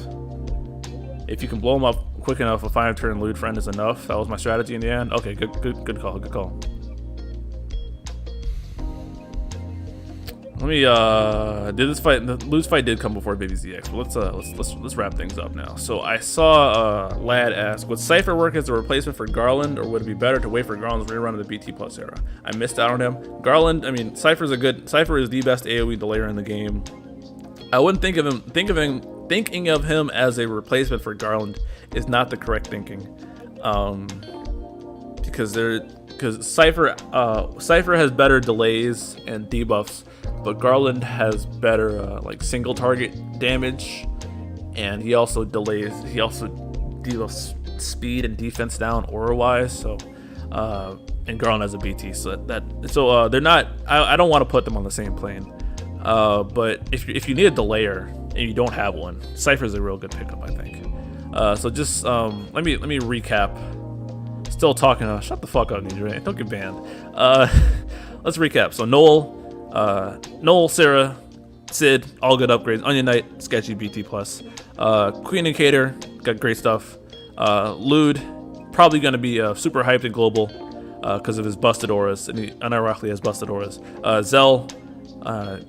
If you can blow him up quick enough, a 5-turn Llyud friend is enough. That was my strategy in the end. Okay, good call. Let me did this fight? The Llyud's fight did come before Baby ZX, but let's wrap things up now. So I saw Lad ask, would Cypher work as a replacement for Garland, or would it be better to wait for Garland's rerun of the BT plus era? I missed out on him. Garland, I mean, Cypher is the best AoE delayer in the game. I wouldn't thinking of him as a replacement for Garland is not the correct thinking, because Cypher has better delays and debuffs, but Garland has better like single target damage, and he also debuffs speed and defense down aura wise. So and Garland has a BT, so they're not. I don't want to put them on the same plane. But if you need a delayer and you don't have one, Cypher's a real good pickup, I think. So just let me recap. Still talking. Shut the fuck up, Ninja. Don't get banned. Let's recap. So Noel, Serah, Sid, all good upgrades. Onion Knight, sketchy BT plus. Queen and Cater got great stuff. Llyud, probably going to be super hyped in global because of his busted auras, and he unironically has busted auras. Zell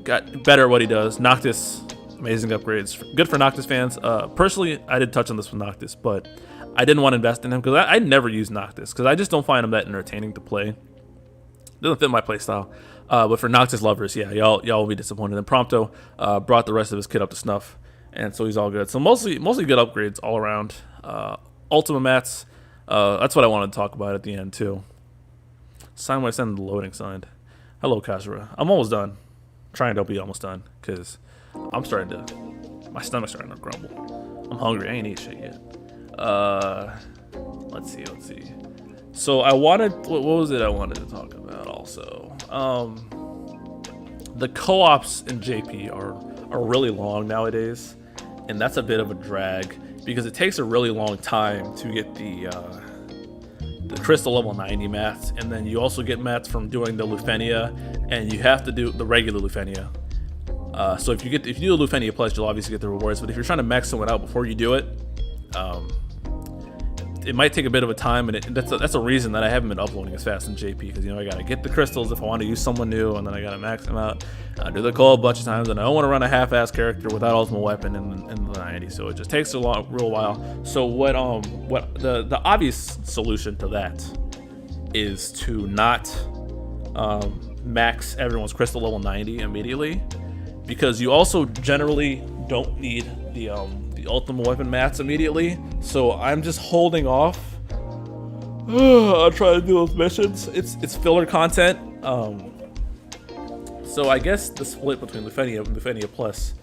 got better at what he does. Noctis, amazing upgrades. Good for Noctis fans. Personally, I did touch on this with Noctis, but I didn't want to invest in him because I never use Noctis because I just don't find him that entertaining to play. Doesn't fit my playstyle. But for Noctis lovers, yeah, y'all will be disappointed. And Prompto brought the rest of his kit up to snuff, and so he's all good. So mostly good upgrades all around. Ultima mats, that's what I wanted to talk about at the end too. Sign when I send the loading sign. Hello, Kashura. I'm almost done. Trying to be almost done because I'm starting to. My stomach's starting to grumble. I'm hungry. I ain't eat shit yet. Let's see. So I wanted. What was it I wanted to talk about also? The co-ops in JP are really long nowadays, and that's a bit of a drag because it takes a really long time to get the crystal level 90 mats, and then you also get mats from doing the Lufenia, and you have to do the regular Lufenia. So if you do the Lufenia plus, you'll obviously get the rewards, but if you're trying to max someone out before you do it, it might take a bit of a time, and that's a reason that I haven't been uploading as fast in JP, because I gotta get the crystals if I want to use someone new, and then I gotta max them out. I do the call a bunch of times, and I don't want to run a half-ass character without ultimate weapon in the 90, so it just takes a real while. So what the obvious solution to that is to not max everyone's crystal level 90 immediately, because you also generally don't need the ultimate weapon mats immediately. So I'm just holding off. I'll try to do those missions. It's filler content. So I guess the split between Lufenia and Lufenia Plus,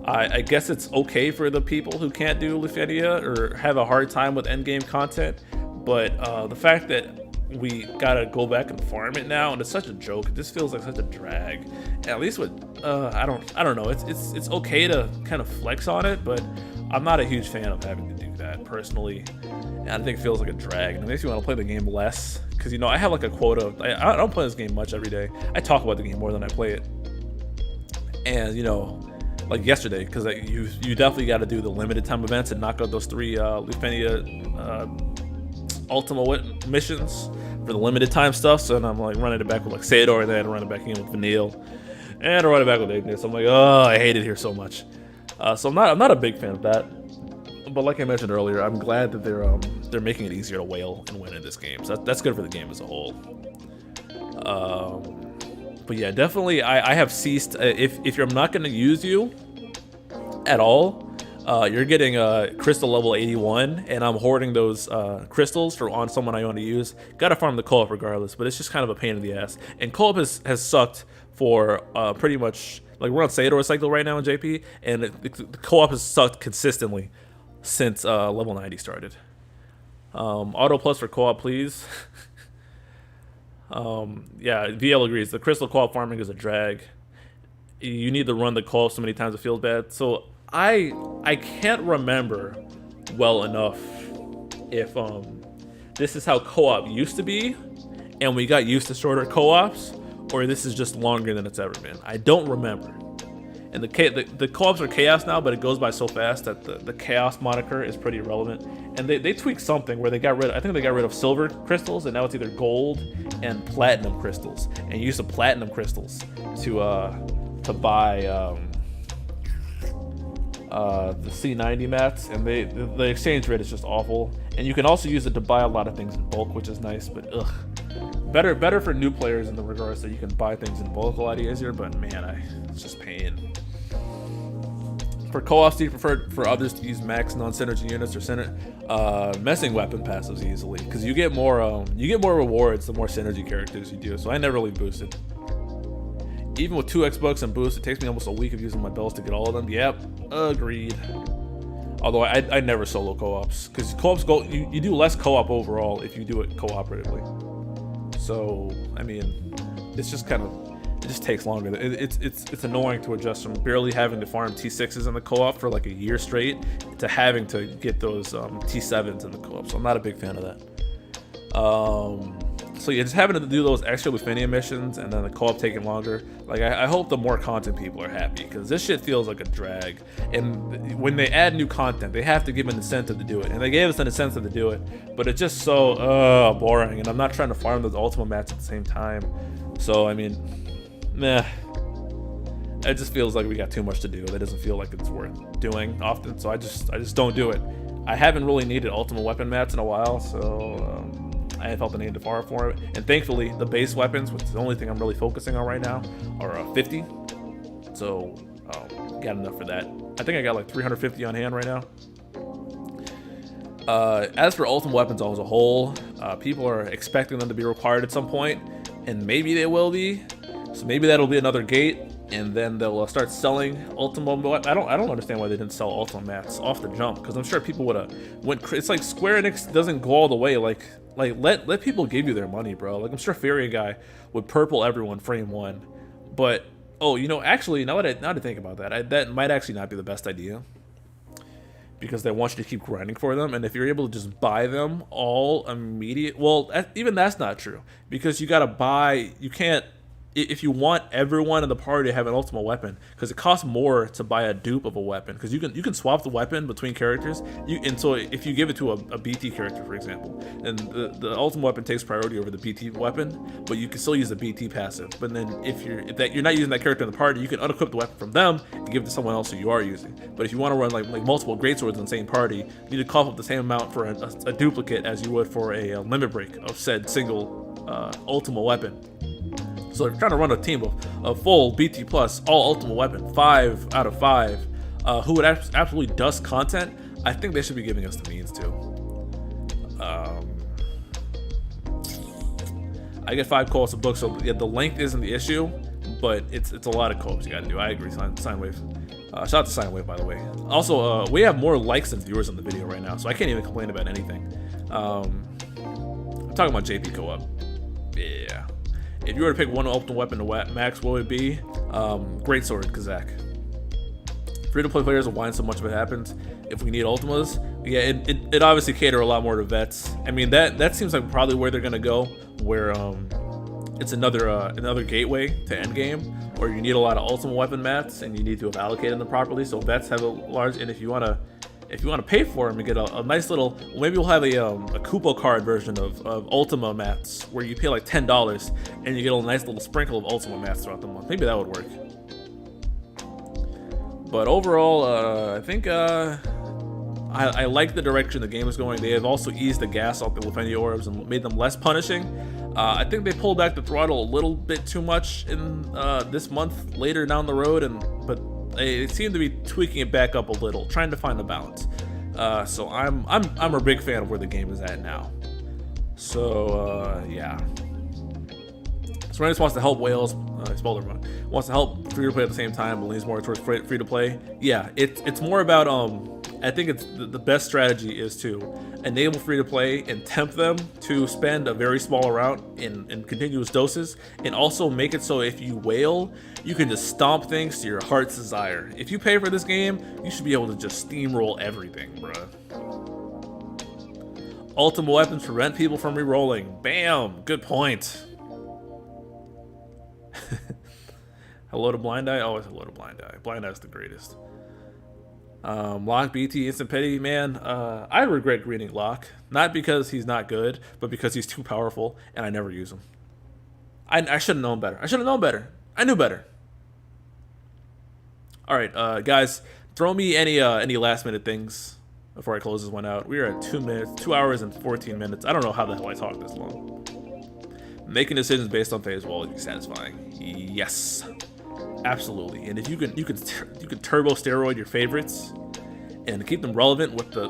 I guess it's okay for the people who can't do Lufenia or have a hard time with endgame content. But the fact that we gotta go back and farm it now, and it's such a joke. It just feels like such a drag. At least with I don't know. It's okay to kind of flex on it, but I'm not a huge fan of having to do that personally. And I think it feels like a drag, and it makes me want to play the game less. Because I have like a quota. I don't play this game much every day. I talk about the game more than I play it. And like yesterday, because you definitely got to do the limited time events and knock out those 3 Lufenia Ultima missions for the limited time stuff. So then I'm like running it back with like Sador, and then running back in with Vanille, and running back with Ignis. I'm like, oh, I hate it here so much. So I'm not a big fan of that. But like I mentioned earlier, I'm glad that they're making it easier to whale and win in this game. So that's good for the game as a whole. But yeah, definitely I have ceased. If I'm not going to use you at all, you're getting crystal level 81, and I'm hoarding those crystals on someone I want to use. Gotta farm the co-op regardless, but it's just kind of a pain in the ass. And co-op has sucked for pretty much, like, we're on Sador cycle right now in JP, and the co-op has sucked consistently since level 90 started. Auto plus for co-op, please. Yeah, VL agrees. The crystal co-op farming is a drag. You need to run the co-op so many times it feels bad. So I can't remember well enough if this is how co-op used to be, and we got used to shorter co-ops, or this is just longer than it's ever been. I don't remember. And the co-ops are chaos now, but it goes by so fast that the chaos moniker is pretty irrelevant. And they tweaked something where I think they got rid of silver crystals, and now it's either gold and platinum crystals. And you use the platinum crystals to buy the C90 mats, and the exchange rate is just awful. And you can also use it to buy a lot of things in bulk, which is nice, but ugh. Better for new players in the regards that you can buy things in bulk a lot easier, but man, it's just pain. For co-ops, do you prefer for others to use max non-synergy units or messing weapon passives easily? Because you get more rewards the more synergy characters you do. So I never really boosted. Even with 2x bucks and boost, it takes me almost a week of using my bells to get all of them. Yep, agreed. Although I never solo co-ops, because co-ops you do less co-op overall if you do it cooperatively. So I mean, it's just kind of. It just takes longer. It's annoying to adjust from barely having to farm T6s in the co-op for like a year straight to having to get those T7s in the co-op. So I'm not a big fan of that. So you're just having to do those extra Lufenia missions and then the co-op taking longer. Like, I hope the more content people are happy, because this shit feels like a drag. And when they add new content, they have to give an incentive to do it. And they gave us an incentive to do it, but it's just so boring. And I'm not trying to farm those Ultima mats at the same time. So, I mean, meh. It just feels like we got too much to do. That doesn't feel like it's worth doing often. So I just don't do it. I haven't really needed Ultima weapon mats in a while, so I felt the need to farm for it. And thankfully, the base weapons, which is the only thing I'm really focusing on right now, are 50. So got enough for that. I think I got like 350 on hand right now. As for Ultima weapons as a whole, people are expecting them to be required at some point, and maybe they will be. So maybe that'll be another gate, and then they'll start selling Ultima. I don't understand why they didn't sell Ultima mats off the jump, because I'm sure people would have went. It's like Square Enix doesn't go all the way. Like let people give you their money, bro. Like, I'm sure Fairy Guy would purple everyone frame 1, but actually, now that I think about that, that might actually not be the best idea, because they want you to keep grinding for them. And if you're able to just buy them all immediate, well, even that's not true, because you gotta buy. You can't. If you want everyone in the party to have an Ultima weapon, because it costs more to buy a dupe of a weapon, because you can swap the weapon between characters. And so if you give it to a BT character, for example, and the Ultima weapon takes priority over the BT weapon, but you can still use the BT passive. But then if you're not using that character in the party, you can unequip the weapon from them and give it to someone else who you are using. But if you want to run like multiple greatswords in the same party, you need to cough up the same amount for a duplicate as you would for a limit break of said single Ultima weapon. So if you're trying to run a team of full BT plus all Ultima weapon, 5 out of 5, who would absolutely dust content, I think they should be giving us the means to. I get 5 co-ops a book, so yeah, the length isn't the issue, but it's a lot of co-ops you gotta do. I agree, Sinewave. Shout out to Sinewave, by the way. Also, we have more likes than viewers on the video right now, so I can't even complain about anything. I'm talking about JP co-op. Yeah. If you were to pick one Ultima weapon to max, what would it be? Greatsword, Kazak. Free-to-play players will whine so much if it happens. If we need Ultimas, yeah, it obviously cater a lot more to vets. I mean, that seems like probably where they're gonna go, where it's another gateway to endgame, or you need a lot of Ultima weapon mats and you need to have allocated them properly. So vets have a large, and if you wanna pay for them and get a nice little, maybe we'll have a coupon card version of Ultima mats where you pay like $10 and you get a nice little sprinkle of Ultima mats throughout the month. Maybe that would work. But overall, I think I like the direction the game is going. They have also eased the gas off the Lufenia orbs and made them less punishing. I think they pulled back the throttle a little bit too much in this month later down the road, but they seem to be tweaking it back up a little, trying to find a balance. So I'm a big fan of where the game is at now. So yeah. So Rant wants to help whales. Wants to help free to play at the same time, but leans more towards free to play. Yeah, it's more about I think it's the best strategy is to enable free to play and tempt them to spend a very small amount in continuous doses, and also make it so if you whale, you can just stomp things to your heart's desire. If you pay for this game, you should be able to just steamroll everything, bruh. Ultima weapons prevent people from rerolling. Bam! Good point. Hello to Blind Eye? Always hello to Blind Eye. Blind Eye is the greatest. Locke, BT, Instant Petty, man. I regret greening Locke. Not because he's not good, but because he's too powerful, and I never use him. I should have known better. I knew better. Alright, guys, throw me any last minute things before I close this one out. We are at 2 hours and 14 minutes. I don't know how the hell I talk this long. Making decisions based on phase wall is satisfying. Yes. Absolutely. And if you can turbo steroid your favorites and keep them relevant with the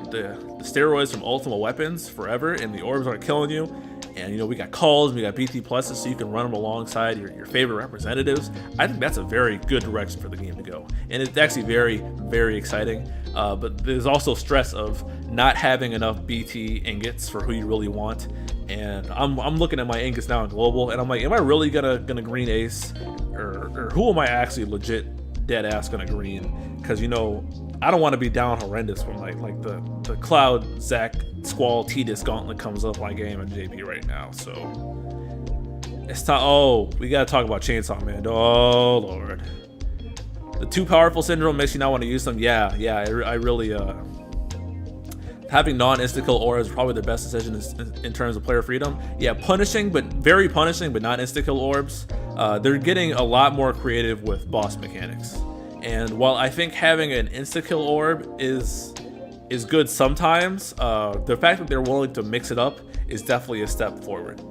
steroids from Ultima weapons forever, and the orbs aren't killing you, and we got calls, we got BT pluses, so you can run them alongside your favorite representatives. I think that's a very good direction for the game to go, and it's actually very, very exciting. But there's also stress of not having enough BT ingots for who you really want. And I'm looking at my ingots now in global, and I'm like, am I really gonna green ace, or who am I actually legit dead ass gonna green? Because I don't want to be down horrendous when like the Cloud, Zac, Squall, T-Dis gauntlet comes up my game at JP right now. So It's time. Oh, we gotta talk about Chainsaw Man. Oh lord, the too powerful syndrome makes you not want to use them. Yeah. I really having non-insta-kill aura is probably the best decision in terms of player freedom. Yeah, very punishing, but not insta-kill orbs. They're getting a lot more creative with boss mechanics. And while I think having an insta-kill orb is good sometimes, the fact that they're willing to mix it up is definitely a step forward.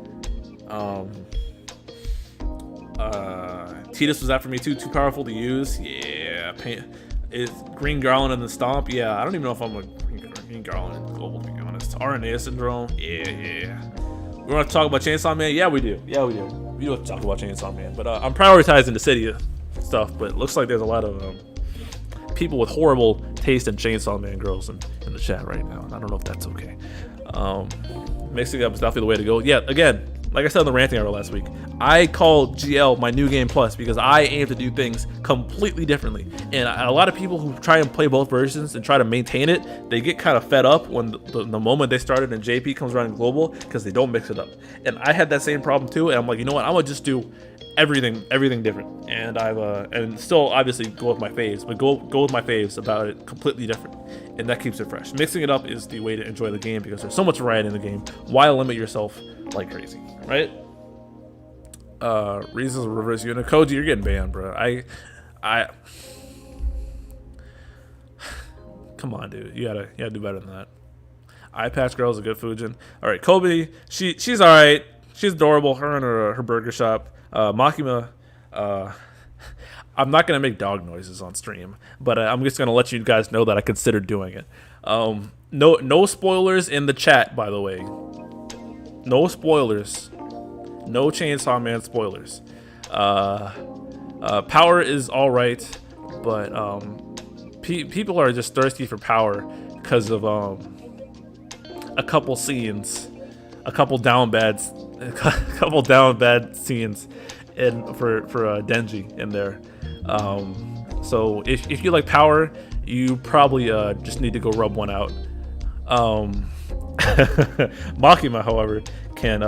Titus was after me too powerful to use. Yeah, is Green Garland in the Stomp? Yeah, I don't even know if I'm a Green Garland in Global, to be honest. RNA Syndrome? Yeah. We want to talk about Chainsaw Man? Yeah, we do. We do have to talk about Chainsaw Man, but I'm prioritizing Dissidia stuff, but it looks like there's a lot of people with horrible taste in Chainsaw Man girls in the chat right now, and I don't know if that's okay. Mixing up is definitely the way to go. Yeah, again, like I said in the ranting hour last week, I call GL my new game plus because I aim to do things completely differently. And a lot of people who try and play both versions and try to maintain it, they get kind of fed up when the moment they started and JP comes around in global because they don't mix it up. And I had that same problem too. And I'm like, you know what? I'm gonna just do everything different. And and still obviously go with my faves, but go with my faves about it completely different. And that keeps it fresh. Mixing it up is the way to enjoy the game because there's so much variety in the game. Why limit yourself like crazy, right? Reasons of reverse unit. Koji, you're getting banned, bro. I come on, dude. You gotta do better than that. Eye Patch Girl is a good Fujin. All right, Kobe. She's all right. She's adorable. Her and her burger shop. Makima. I'm not gonna make dog noises on stream, but I'm just gonna let you guys know that I considered doing it. No spoilers in the chat, by the way. No spoilers. No Chainsaw Man spoilers. Power is all right, but people are just thirsty for power because of a couple scenes, a couple down bad scenes, for Denji in there. So if you like power, you probably just need to go rub one out. Makima, however, can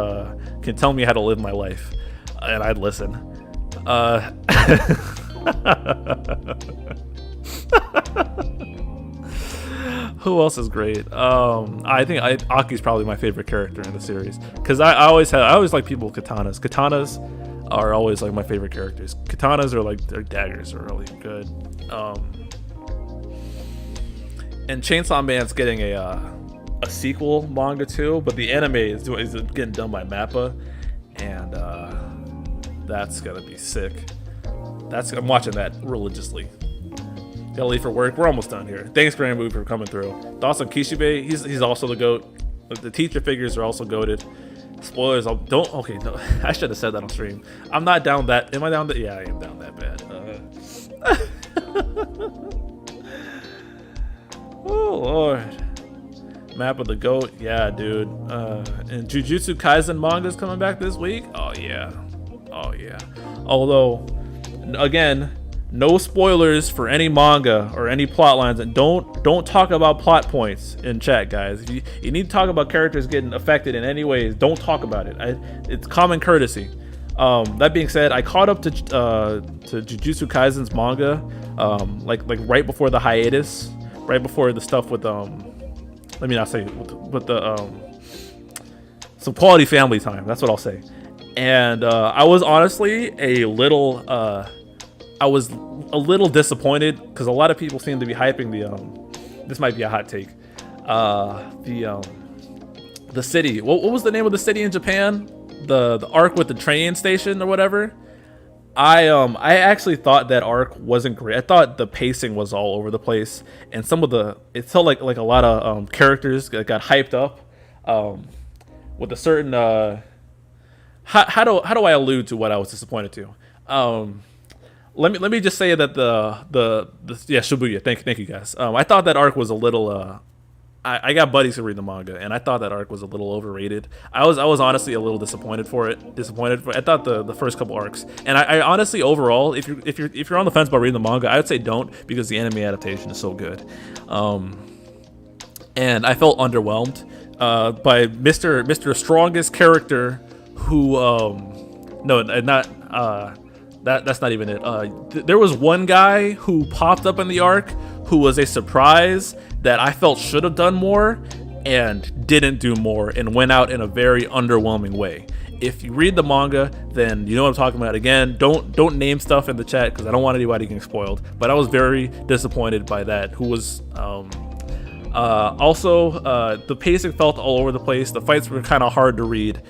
tell me how to live my life, and I'd listen. Who else is great? I think Aki's probably my favorite character in the series because I always like people with katanas. Katanas are always like my favorite characters. Katanas are like their daggers are really good. And Chainsaw Man's getting a sequel manga too, but the anime is getting done by Mappa, and that's gonna be sick. I'm watching that religiously. Gotta leave for work. We're almost done here. Thanks, Grand Move, for coming through. Thoughts on Kishibe? He's also the GOAT. The teacher figures are also goated. Spoilers. Okay, no, I should have said that on stream. I'm not down that. Am I down that? Yeah, I am down that bad. Oh Lord. Map of the GOAT. Yeah, dude. And Jujutsu Kaisen manga's coming back this week. Oh yeah. Although, again, no spoilers for any manga or any plot lines, and don't talk about plot points in chat, guys. If you need to talk about characters getting affected in any ways, don't talk about it. It's common courtesy. That being said, I caught up to Jujutsu Kaisen's manga, like right before the hiatus, right before the stuff with let me not say with the some quality family time. That's what I'll say. And I was honestly a little disappointed because a lot of people seem to be hyping the this might be a hot take, the city. What was the name of the city in Japan? The arc with the train station or whatever. I actually thought that arc wasn't great. I thought the pacing was all over the place, and it felt like a lot of characters got hyped up with a certain how do I allude to what I was disappointed to? Let me just say that the Shibuya. Thank you guys. I thought that arc was a little. I got buddies who read the manga, and I thought that arc was a little overrated. I was honestly a little disappointed for it. I thought the first couple arcs, and I honestly overall, if you're on the fence about reading the manga, I would say don't, because the anime adaptation is so good. And I felt underwhelmed by Mr. Strongest character, who no, not that's not even it. There was one guy who popped up in the arc who was a surprise that I felt should have done more and didn't do more and went out in a very underwhelming way. If you read the manga, then you know what I'm talking about. Again, don't name stuff in the chat because I don't want anybody getting spoiled. But I was very disappointed by that. Who was also the pacing felt all over the place. The fights were kind of hard to read,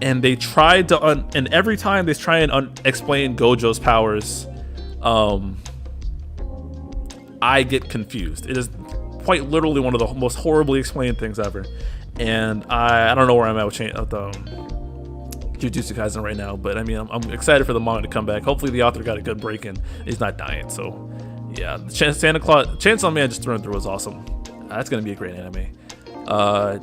and they tried to and every time they try and explain Gojo's powers, I get confused. It is quite literally one of the most horribly explained things ever, and I don't know where I'm at with Jujutsu Kaisen right now, but I mean, I'm excited for the manga to come back. Hopefully the author got a good break in. He's not dying, so yeah. Chainsaw Man just through and through was awesome. That's gonna be a great anime.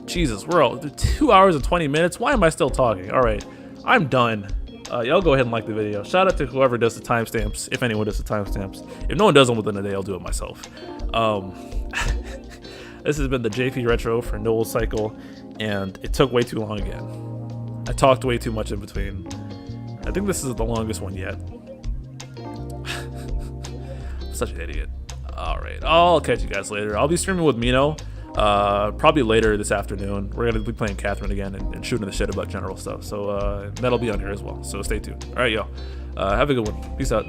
Jesus, we're all 2 hours and 20 minutes. Why am I still talking? All right, I'm done. Y'all go ahead and like the video. Shout out to whoever does the timestamps, if anyone does the timestamps. If no one does them within a day, I'll do it myself. This has been the JP Retro for Noel Cycle, and it took way too long again. I talked way too much in between. I think this is the longest one yet. I'm such an idiot. Alright, I'll catch you guys later. I'll be streaming with Mino probably later this afternoon. We're going to be playing Catherine again and shooting the shit about general stuff. So that'll be on here as well. So stay tuned. Alright, y'all. Have a good one. Peace out.